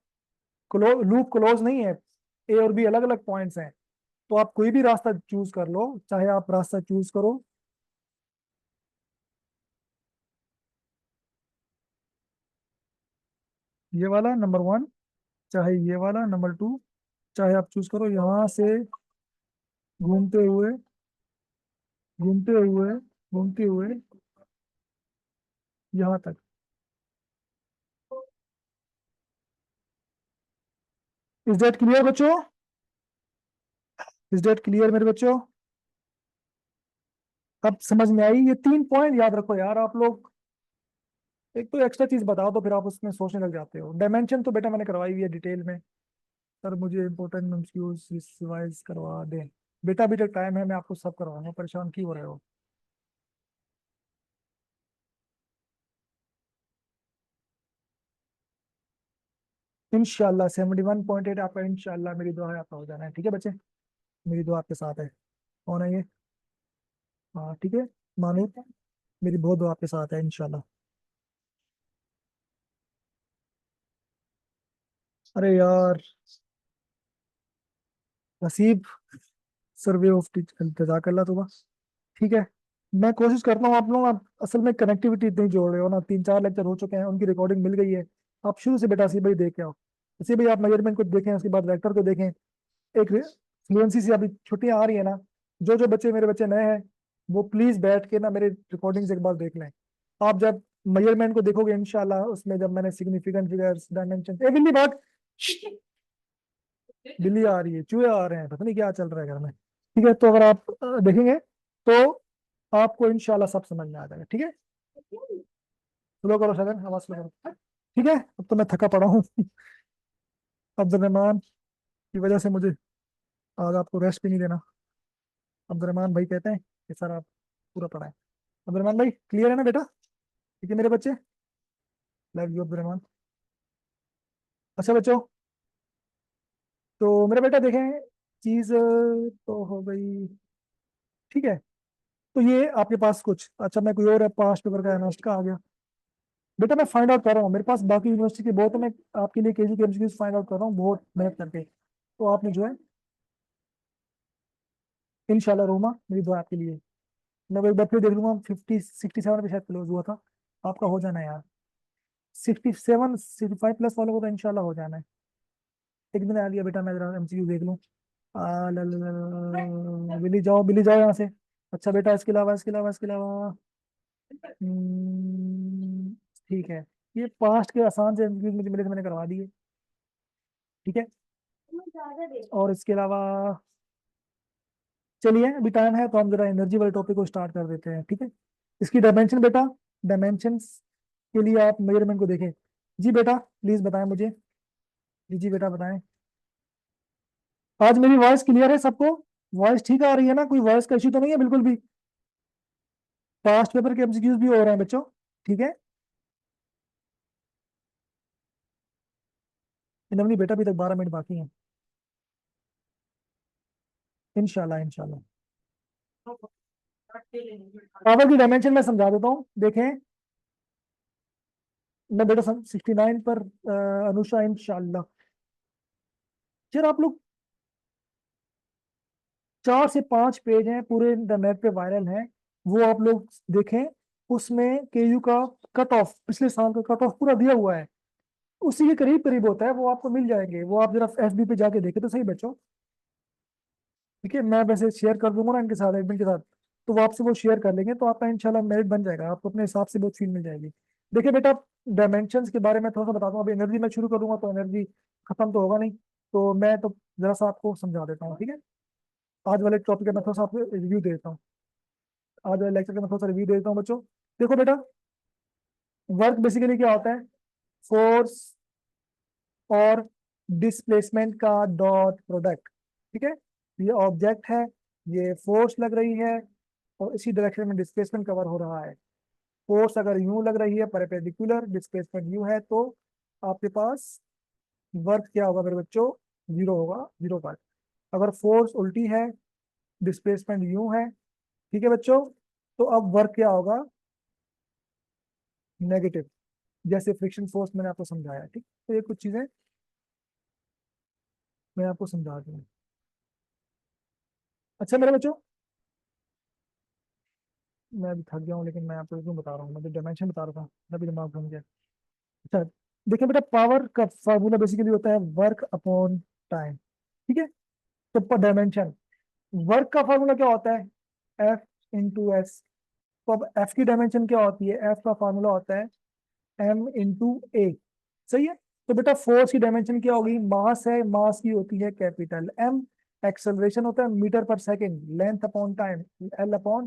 लूप क्लोज नहीं है, A और B अलग अलग पॉइंट्स हैं, तो आप कोई भी रास्ता चूज कर लो, चाहे आप रास्ता चूज करो, ये वाला नंबर 1, चाहे ये वाला नंबर 2, चाहे आप चूज करो यहाँ से घूमते हुए, घूमते हुए, घूमते हुए, यहाँ तक। इज डेट क्लियर बच्चों? इज डेट क्लियर मेरे बच्चों? अब समझ में आई? ये 3 पॉइंट याद रखो यार आप लोग। एक तो एक्स्ट्रा चीज बताओ तो फिर आप उसमें सोचने लग जाते हो। डायमेंशन तो बेटा मैंने करवाई हुई है डिटेल में। सर मुझे इंपॉर्टेंट एमसीक्यूज रिवाइज करवा दें। बेटा अभी तक टाइम है, मैं आपको सब करवाऊंगा, परेशान क्यों हो रहे हो? इंशाल्लाह 71.8 आपका, इंशाल्लाह मेरी दुआ है आपका हो जाना है। ठीक है बच्चे, मेरी दुआ आपके साथ है। कौन है ये? हाँ ठीक है, मानो मेरी बहुत दुआ आपके साथ है इंशाल्लाह। अरे यार नसीब, सर्वे ऑफ जज़ाकल्लाह तुम। ठीक है, मैं कोशिश करता हूँ। आप लोग आप असल में कनेक्टिविटी इतनी जोड़ रहे हो ना, 3 4 लेक्चर हो चुके हैं, उनकी रिकॉर्डिंग मिल गई है। आप शुरू से बेटा सी भाई देख के आओ। इसी भाई आप मेजरमेंट को देखें, उसके बाद वेक्टर को देखें। एक फ्लुएंसी से अभी छुट्टियां आ रही है ना, जो जो बच्चे मेरे बच्चे नए हैं वो प्लीज बैठ के ना मेरे रिकॉर्डिंग्स एक बार देख लें। आप जब मेजरमेंट को देखोगे इंशाल्लाह, उसमें जब मैंने सिग्निफिकेंट फिगर्स, डायमेंशन, ए बिल्ली भाग, बिल्ली आ रही है, चूहे आ रहे हैं, पता नहीं क्या चल रहा है घर में। ठीक है, तो अगर आप देखेंगे तो आपको इंशाल्लाह सब समझ में आ जाएगा। ठीक है, स्लो करो सगन, आवाज स्लो करो। ठीक है, अब तो मैं थका पड़ा हूँ। अब्दुल रहमान की वजह से मुझे आज आपको रेस्ट भी नहीं देना। अब्दुल रहमान भाई कहते हैं कि सर आप पूरा पढ़ाएं। अब्दुल रहमान भाई क्लियर है ना बेटा? ठीक है मेरे बच्चे, लव यू अब्दुल रहमान। अच्छा बच्चों, तो मेरे बेटा देखें, चीज तो हो गई। ठीक है, तो ये आपके पास कुछ अच्छा, मैं कोई और है, पांच पेपर का एनालिस्ट का आ गया। बेटा मैं फाइंड आउट कर रहा हूँ, मेरे पास बाकी यूनिवर्सिटी की बहुत है, मैं आपके लिए केजी के एमसीक्यूज फाइंड आउट कर रहा हूँ बहुत मेहनत करके। तो आपने जो है इंशाल्लाह रोमा, मेरी दुआ आपके लिए। मैं एक बार फिर देख लूंगा, 67 पे शायद क्लोज हुआ था। आपका हो जाना है यार, 67 65 प्लस वालों को तो इंशाल्लाह हो जाना है। एक दिन आ गया बेटा, मैं जरा एमसीक्यू देख लूँ। बिली जाओ, बिली जाओ यहाँ से। अच्छा बेटा, इसके अलावा इसके अलावा इसके अलावा हम्म, ठीक है, ये पास्ट के आसान से एमसीक्यूज मुझे मिले थे, मैंने करवा दिए। ठीक है, और इसके अलावा चलिए अभी टाइम है तो हम जरा एनर्जी वाले टॉपिक को स्टार्ट कर देते हैं। ठीक है, इसकी डायमेंशन बेटा, डायमेंशंस के लिए आप मेजरमेंट को देखें। जी बेटा प्लीज बताएं मुझे। जी बेटा बताएं। आज मेरी वॉइस क्लियर है सबको? वॉइस ठीक आ रही है ना? कोई वॉइस का इशू तो नहीं है बिल्कुल भी? पास्ट पेपर के एमसीक्यूज भी हो रहे हैं बच्चों? ठीक है, इनमनी बेटा अभी तक 12 मिनट बाकी हैं। इंशाल्लाह इंशाल्लाह। पावर की डायमेंशन मैं समझा देता हूँ, देखें। मैं बेटा 69 पर अनुषा इंशाल्लाह। फिर आप लोग 4 से 5 पेज हैं पूरे इंटरनेट पे वायरल हैं, वो आप लोग देखें। उसमें केयू का कट ऑफ, पिछले साल का कट ऑफ पूरा दिया हुआ है, उसी के करीब करीब होता है, वो आपको मिल जाएंगे। वो आप जरा एफबी पे जाके देखे तो सही बच्चों। ठीक है, मैं वैसे शेयर कर दूंगा ना इनके साथ, एडमिन के साथ, तो वो आपसे वो शेयर कर लेंगे, तो आपका इंशाल्लाह मेरिट बन जाएगा, आपको अपने हिसाब से बहुत फील मिल जाएगी। देखिए बेटा, डायमेंशंस के बारे में थोड़ा सा बताता हूँ। अभी एनर्जी मैं शुरू करूंगा तो एनर्जी खत्म तो होगा नहीं, तो मैं तो जरा सा आपको समझा देता हूँ। ठीक है, आज वाले टॉपिक का मैं थोड़ा सा आपको रिव्यू देता हूँ। आज वाले लेक्चर का मैं थोड़ा सा रिव्यू देता हूँ बच्चों। देखो बेटा, वर्क बेसिकली क्या होता है? फोर्स और डिस्प्लेसमेंट का डॉट प्रोडक्ट। ठीक है, ये ऑब्जेक्ट है, ये फोर्स लग रही है, और इसी डायरेक्शन में डिस्प्लेसमेंट कवर हो रहा है। फोर्स अगर यूं लग रही है परपेंडिकुलर, डिस्प्लेसमेंट यूं है, तो आपके पास वर्क क्या होगा मेरे बच्चों? जीरो होगा, जीरो वर्क। अगर फोर्स उल्टी है, डिस्प्लेसमेंट यूं है, ठीक है बच्चों, तो अब वर्क क्या होगा? नेगेटिव। जैसे फ्रिक्शन फोर्स मैंने आपको समझाया। ठीक, तो ये कुछ चीजें मैं आपको समझा दूँ। अच्छा मेरे बच्चों, मैं अभी थक गया हूँ, लेकिन मैं आपको क्यों बता रहा हूँ, मैं डायमेंशन बता रहा था, तभी दिमाग घूम गया। अच्छा, देखिए बेटा, पावर का फार्मूला बेसिकली होता है वर्क अपॉन टाइम। ठीक है, तो पर डायमेंशन, वर्क का फार्मूला क्या होता है? F into S. तो अब एफ की डायमेंशन क्या होती है? एफ का फॉर्मूला होता है एम इंटू ए। सही है। तो बेटा फोर्स की डायमेंशन क्या होगी? मास है, मास की होती है कैपिटल एम। एक्सेलरेशन होता है मीटर पर second, length upon time L upon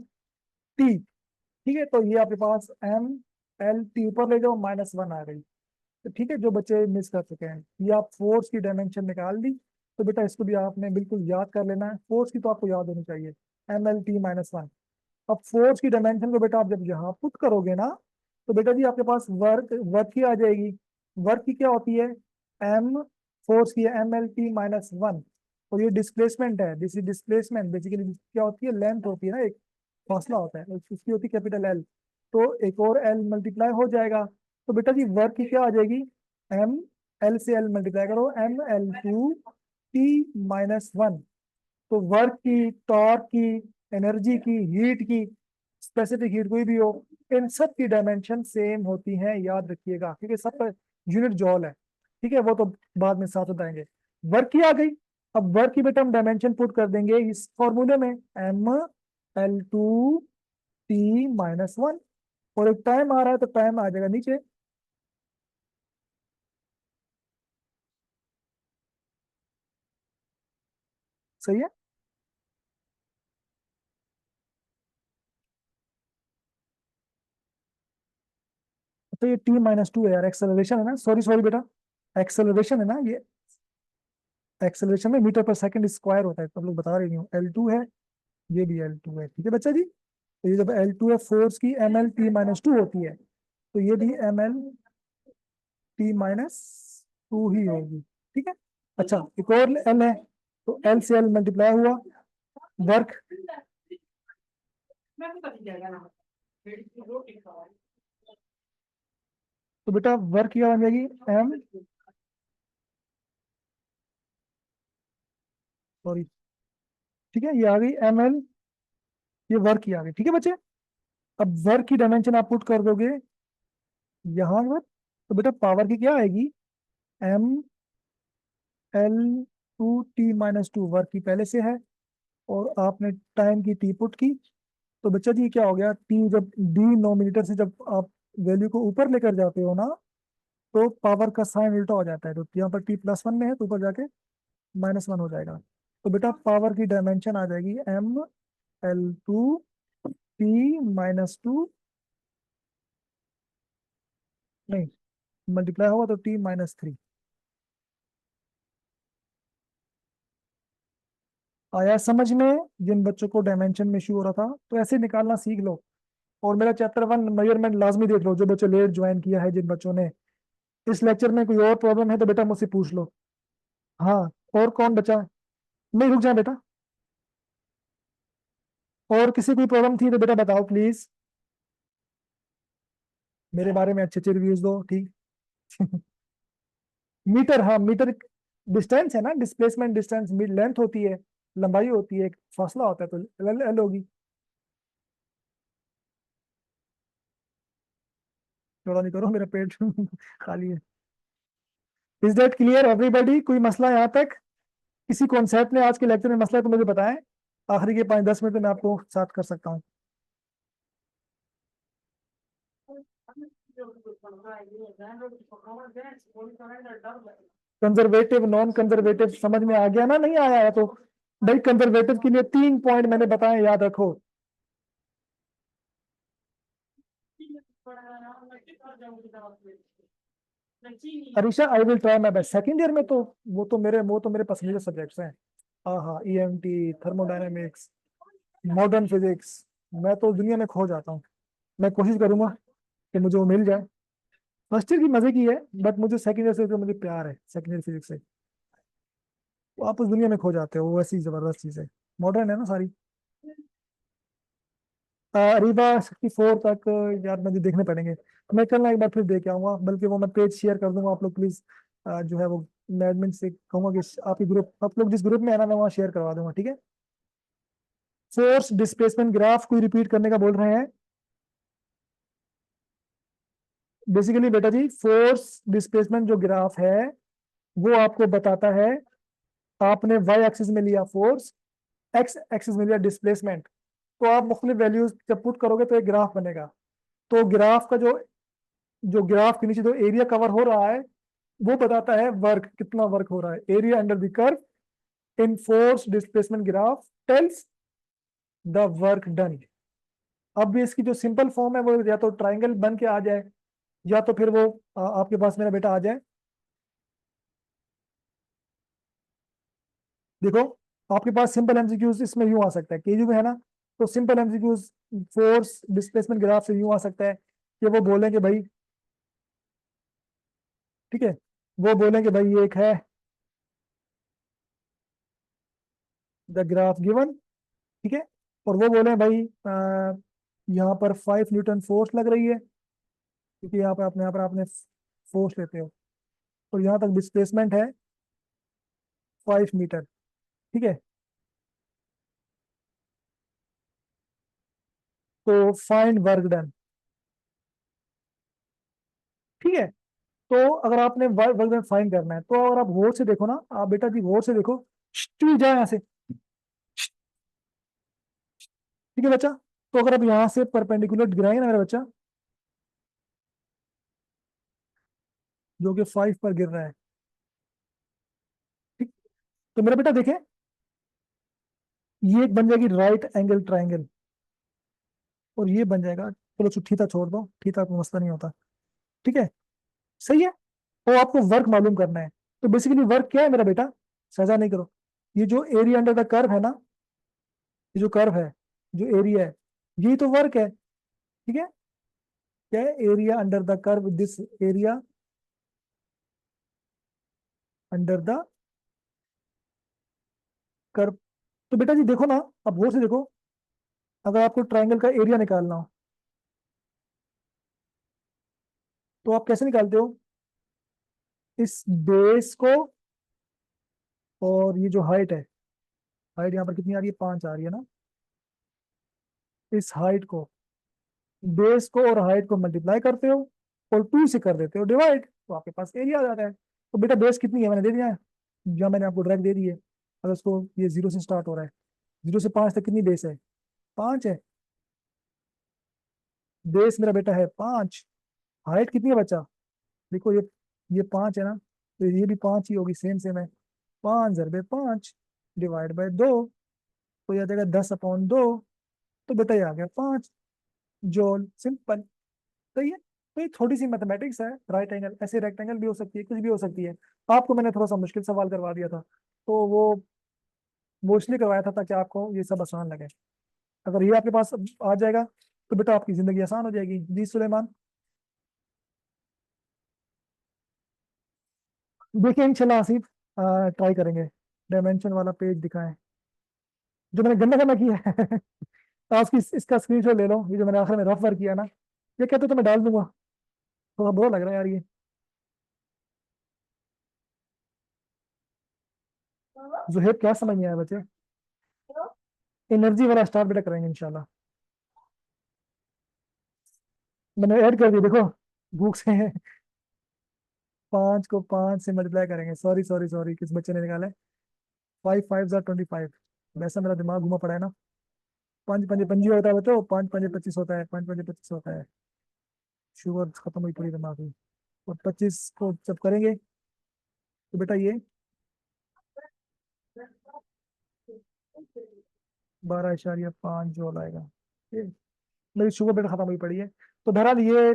T. ठीक है, तो ये आपके पास एम एल टी ऊपर ले जाओ, -1 आ गई। तो ठीक है, जो बच्चे मिस कर चुके हैं, ये आप फोर्स की डायमेंशन निकाल दी। तो बेटा इसको भी आपने बिल्कुल याद कर लेना है, फोर्स की तो आपको याद होनी चाहिए, ML T-1। अब फोर्स की डायमेंशन को बेटा आप जब यहाँ पुट करोगे ना, तो बेटा जी आपके पास वर्क वर्क की आ जाएगी। वर्क की क्या होती है? एम, फोर्स की है ML T-1, और ये डिस्प्लेसमेंट है, दिस इज डिस्प्लेसमेंट। बेसिकली क्या होती है? लेंथ होती है ना, एक फासला होता है, उसकी होती है कैपिटल एल। तो एक और एल मल्टीप्लाई हो जाएगा। तो बेटा जी वर्क की क्या आ जाएगी? एम, एल से एल मल्टीप्लाई करो, ML2T-1। तो वर्क की, टॉर्क की, एनर्जी की, हीट की, स्पेसिफिक हीट कोई भी हो, इन सब की डायमेंशन सेम होती हैं, याद रखिएगा, क्योंकि सब पर यूनिट जॉल है। ठीक है, वो तो बाद में साथ बताएंगे। वर्क की आ गई। अब वर्क की बेटा हम डायमेंशन पुट कर देंगे इस फॉर्मूले में, ML2T-1, और एक टाइम आ रहा है तो टाइम आ जाएगा नीचे। सही है। तो ये T-2 है यार, एक्सेलरेशन है ना, सॉरी सॉरी बेटा, एक्सेलरेशन है ना ये। एक्सेलरेशन में मीटर पर सेकंड स्क्वायर होता है, तो हम लोग बता रही हूँ L2 है, ये भी L2 है। ठीक है बच्चा जी, तो ये जब L2 है, फोर्स की ML T-2 होती है, तो ये भी ML T-2 ही होगी। ठीक है। अच्छा, एक और L है, तो L से L मल्टीप्लाई हुआ, वर्क। तो बेटा वर्क क्या बन जाएगी? एम, सॉरी, ठीक है, ये आ गई ML, ये वर्क की आ गई। ठीक है बच्चे, अब वर्क की डायमेंशन आप पुट कर दोगे यहाँ पर, तो बेटा पावर की क्या आएगी? ML2T-2, वर्क की पहले से है, और आपने टाइम की टी पुट की। तो बच्चा जी क्या हो गया? टी जब डिनोमिनेटर से जब आप वैल्यू को ऊपर लेकर जाते हो ना, तो पावर का साइन उल्टा हो जाता है। तो यहाँ पर T+1 में है, तो ऊपर जाके -1 हो जाएगा। तो बेटा पावर की डायमेंशन आ जाएगी ML2T-2, नहीं, मल्टीप्लाई होगा तो T-3। आया समझ में? जिन बच्चों को डायमेंशन में इश्यू हो रहा था, तो ऐसे निकालना सीख लो। और मेरा चैप्टर 1 मेजरमेंट लाजमी देख लो, जो बच्चे लेट ज्वाइन किया है, जिन बच्चों ने। इस लेक्चर में कोई और प्रॉब्लम है तो बेटा मुझसे पूछ लो। हाँ, और कौन बचा? नहीं, रुक जा बेटा, और किसी कोई प्रॉब्लम थी तो बेटा बताओ प्लीज। मेरे बारे में अच्छे अच्छे रिव्यूज दो, ठीक। मीटर, हाँ मीटर डिस्टेंस है ना, डिस्प्लेसमेंट डिस्टेंस, लेंथ होती है, लंबाई होती है, एक फासला होता है, तो एल होगी। थोड़ा नहीं करो, मेरा पेट खाली है। Is that clear everybody? कोई मसला यहाँ तक? किसी कॉन्सेप्ट में आज के लेक्चर में मसला है तो मुझे बताएं, आखिरी के 5-10 मिनट में मैं आपको साथ कर सकता हूँ। कंजर्वेटिव, नॉन कंजर्वेटिव समझ में आ गया ना? नहीं आया है तो भाई, कंजर्वेटिव के लिए 3 पॉइंट मैंने बताए, याद रखो। Arisha, I will try my best. Second year में तो वो तो मेरे पसंदीदा सब्जेक्ट्स हैं। हाँ हाँ, EMT, थर्मोडायनेमिक्स, मॉडर्न फिजिक्स, मैं तो दुनिया में खो जाता हूँ। मैं कोशिश करूंगा कि मुझे वो मिल जाए। फर्स्ट ईयर की मजे की है, बट मुझे सेकेंड ईयर से जो मुझे प्यार है सेकेंड ईयर फिजिक्स से, वो आप उस दुनिया में खो जाते हो, वो ऐसी जबरदस्त चीज है। मॉडर्न है ना सारी। अरीबा 64 तक यार मुझे देखने पड़ेंगे, मैं कल ना एक बार फिर देख आऊंगा, बल्कि वो मैं पेज शेयर कर दूंगा, आप लोग प्लीज जो है वो मैनेजमेंट से कहूंगा कि आपकी ग्रुप, आप लोग जिस ग्रुप में है ना, मैं वहाँ शेयर करवा दूंगा। ठीक है। फोर्स डिस्प्लेसमेंट ग्राफ कोई रिपीट करने का बोल रहे हैं? बेसिकली बेटा जी, फोर्स डिस्प्लेसमेंट जो ग्राफ है, वो आपको बताता है, आपने वाई एक्सिस में लिया फोर्स, एक्स एक्सिस में लिया डिस्प्लेसमेंट। तो आप मुख्तलिफ वैल्यूज जब पुट करोगे तो एक ग्राफ बनेगा। तो ग्राफ का जो जो ग्राफ के नीचे जो एरिया कवर हो रहा है वो बताता है वर्क, कितना वर्क हो रहा है। Area under the curve in force displacement graph tells the work done. अब भी इसकी जो सिंपल फॉर्म है वो या तो ट्राइंगल बन के आ जाए, या तो फिर वो आपके पास मेरा बेटा आ जाए। देखो, आपके पास सिंपल एमसीक्यूज इसमें यूं आ सकता है, केयू में है ना, तो simple MCQs force displacement graph से यूं आ सकता है कि वो बोलेंगे भाई, ठीक है, वो बोलेंगे भाई ये एक है द ग्राफ गिवन, ठीक है, और वो बोले भाई यहाँ पर 5 न्यूटन फोर्स लग रही है, क्योंकि यहाँ पर आपने फोर्स लेते हो, और यहाँ तक डिस्प्लेसमेंट है 5 मीटर, ठीक है। तो फाइंड वर्क डन, ठीक है। तो अगर आपने वर्क डन फाइंड करना है, तो अगर आप गौर से देखो ना, आप बेटा जी गौर से देखो, जाए यहाँ से, ठीक है बच्चा। तो अगर आप यहाँ से परपेंडिकुलर गिराएंगे ना मेरा बच्चा, जो कि 5 पर गिर रहा है, ठीक, तो मेरा बेटा देखें, ये एक बन जाएगी राइट एंगल ट्राइंगल, और ये बन जाएगा, चलो थीटा छोड़ दो, थीटा को मसला नहीं होता, ठीक है, सही है। तो आपको वर्क मालूम करना है। तो बेसिकली वर्क क्या है मेरा बेटा, सजा नहीं करो, ये जो एरिया अंडर द कर्व है ना, ये जो कर्व है, जो एरिया है, यही तो वर्क है, ठीक है। क्या है? Area under the curve, this area under the curve. तो बेटा जी देखो ना, अब गौर से देखो, अगर आपको ट्राइंगल का एरिया निकालना हो, तो आप कैसे निकालते हो? इस बेस को, और ये जो हाइट है, हाइट यहाँ पर कितनी आ रही है, 5 आ रही है ना, इस हाइट को, बेस को और हाइट को मल्टीप्लाई करते हो, और 2 से कर देते हो डिवाइड, तो आपके पास एरिया आ जाता है। तो बेटा बेस कितनी है मैंने दे दिया है, या मैंने आपको डायरेक्ट दे दी है। अगर उसको, ये 0 से स्टार्ट हो रहा है, 0 से 5 तक कितनी बेस है, 5 है, बेस मेरा बेटा है 5। हाइट कितनी है बच्चा, देखो ये 5 है ना, तो ये भी 5 ही होगी, सेम सेम है, 5 × 5 डिवाइड बाय 2, तो यह देगा 10/2, तो बेटा ये आ गया 5 जूल, सिंपल। सही है। तो ये थोड़ी सी मैथमेटिक्स है, राइट एंगल, ऐसे रेक्टेंगल भी हो सकती है, कुछ भी हो सकती है। आपको मैंने थोड़ा सा मुश्किल सवाल करवा दिया था, तो वो इसलिए करवाया था ताकि आपको ये सब आसान लगे। अगर ये आपके पास आ जाएगा तो बेटा आपकी जिंदगी आसान हो जाएगी। जी सुलेमान, देखिए इंशाल्लाह आसिफ, ट्राई करेंगे, डायमेंशन वाला पेज दिखाएं जो मैंने गंदा गंदा किया है। तो आप इसका स्क्रीनशॉट ले लो, ये जो मैंने आखिर में रफ वर्क किया ना, ये कहते तो मैं डाल दूंगा, थोड़ा बुरा लग रहा है यार ये। जुहेब क्या समझ नहीं आया बच्चे, एनर्जी वाला स्टार बेटा करेंगे इंशाल्लाह। मैंने ऐड कर दिया देखो, बुक से। 5 को 5 से मल्टीप्लाई करेंगे, सॉरी सॉरी सॉरी, किस बच्चे ने निकाला है, 5 5 जार 25, वैसा मेरा दिमाग घुमा पड़ा है ना। 5 5 पंजी होता है बच्चों, 5 5 25 होता है, 5 5 25 होता है। शुगर खत्म हुई पूरी दिमाग में। और 25 को जब करेंगे तो बेटा ये 12.5 जो आएगा, ये मेरी शुगर बेटा खत्म हुई पड़ी है। तो बहरहाल ये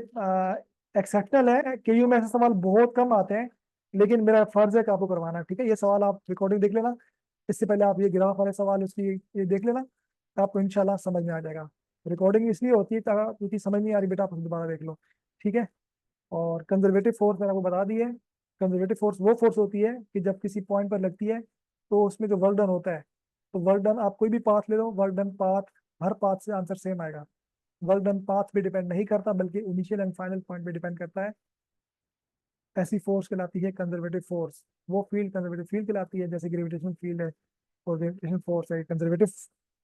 एक्सेप्शनल है, केयू में ऐसे सवाल बहुत कम आते हैं, लेकिन मेरा फर्ज है कि आपको करवाना, ठीक है। ये सवाल आप रिकॉर्डिंग देख लेना, इससे पहले आप ये ग्राफ वाले सवाल उसकी ये देख लेना, तो आपको इंशाल्लाह समझ में आ जाएगा। रिकॉर्डिंग इसलिए होती है क्योंकि समझ नहीं आ रही बेटा, आप दोबारा देख लो, ठीक है। और कंजर्वेटिव फोर्स मैंने आपको बता दी है। कंजर्वेटिव फोर्स वो फोर्स होती है कि जब किसी पॉइंट पर लगती है, तो उसमें जो वर्क डन होता है, तो वर्क डन आप कोई भी पाथ ले लो, वर्क डन पाथ, हर पाथ से आंसर सेम आएगा। वर्क डन पाथ पे डिपेंड नहीं करता, बल्कि इनिशियल एंड फाइनल पॉइंट पे डिपेंड करता है। ऐसी फोर्स कहलाती है कंजर्वेटिव फोर्स। वो फील्ड कंजर्वेटिव फील्ड कहलाती है, जैसे ग्रेविटेशन फील्ड है और ग्रेविटेशन फोर्स है, कंजर्वेटिव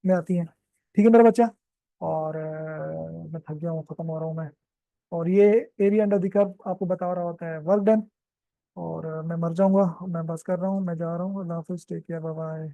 में आती है, ठीक है मेरा बच्चा। और मैं थक गया हूँ, खत्म हो रहा हूँ मैं। और ये एरिया अंडर द कर्व आपको बता रहा होता है वर्क डन। और मैं मर जाऊंगा, मैं बस कर रहा हूँ, मैं जा रहा हूँ, अल्लाह हाफिज़, टेक केयर, बाय बाय।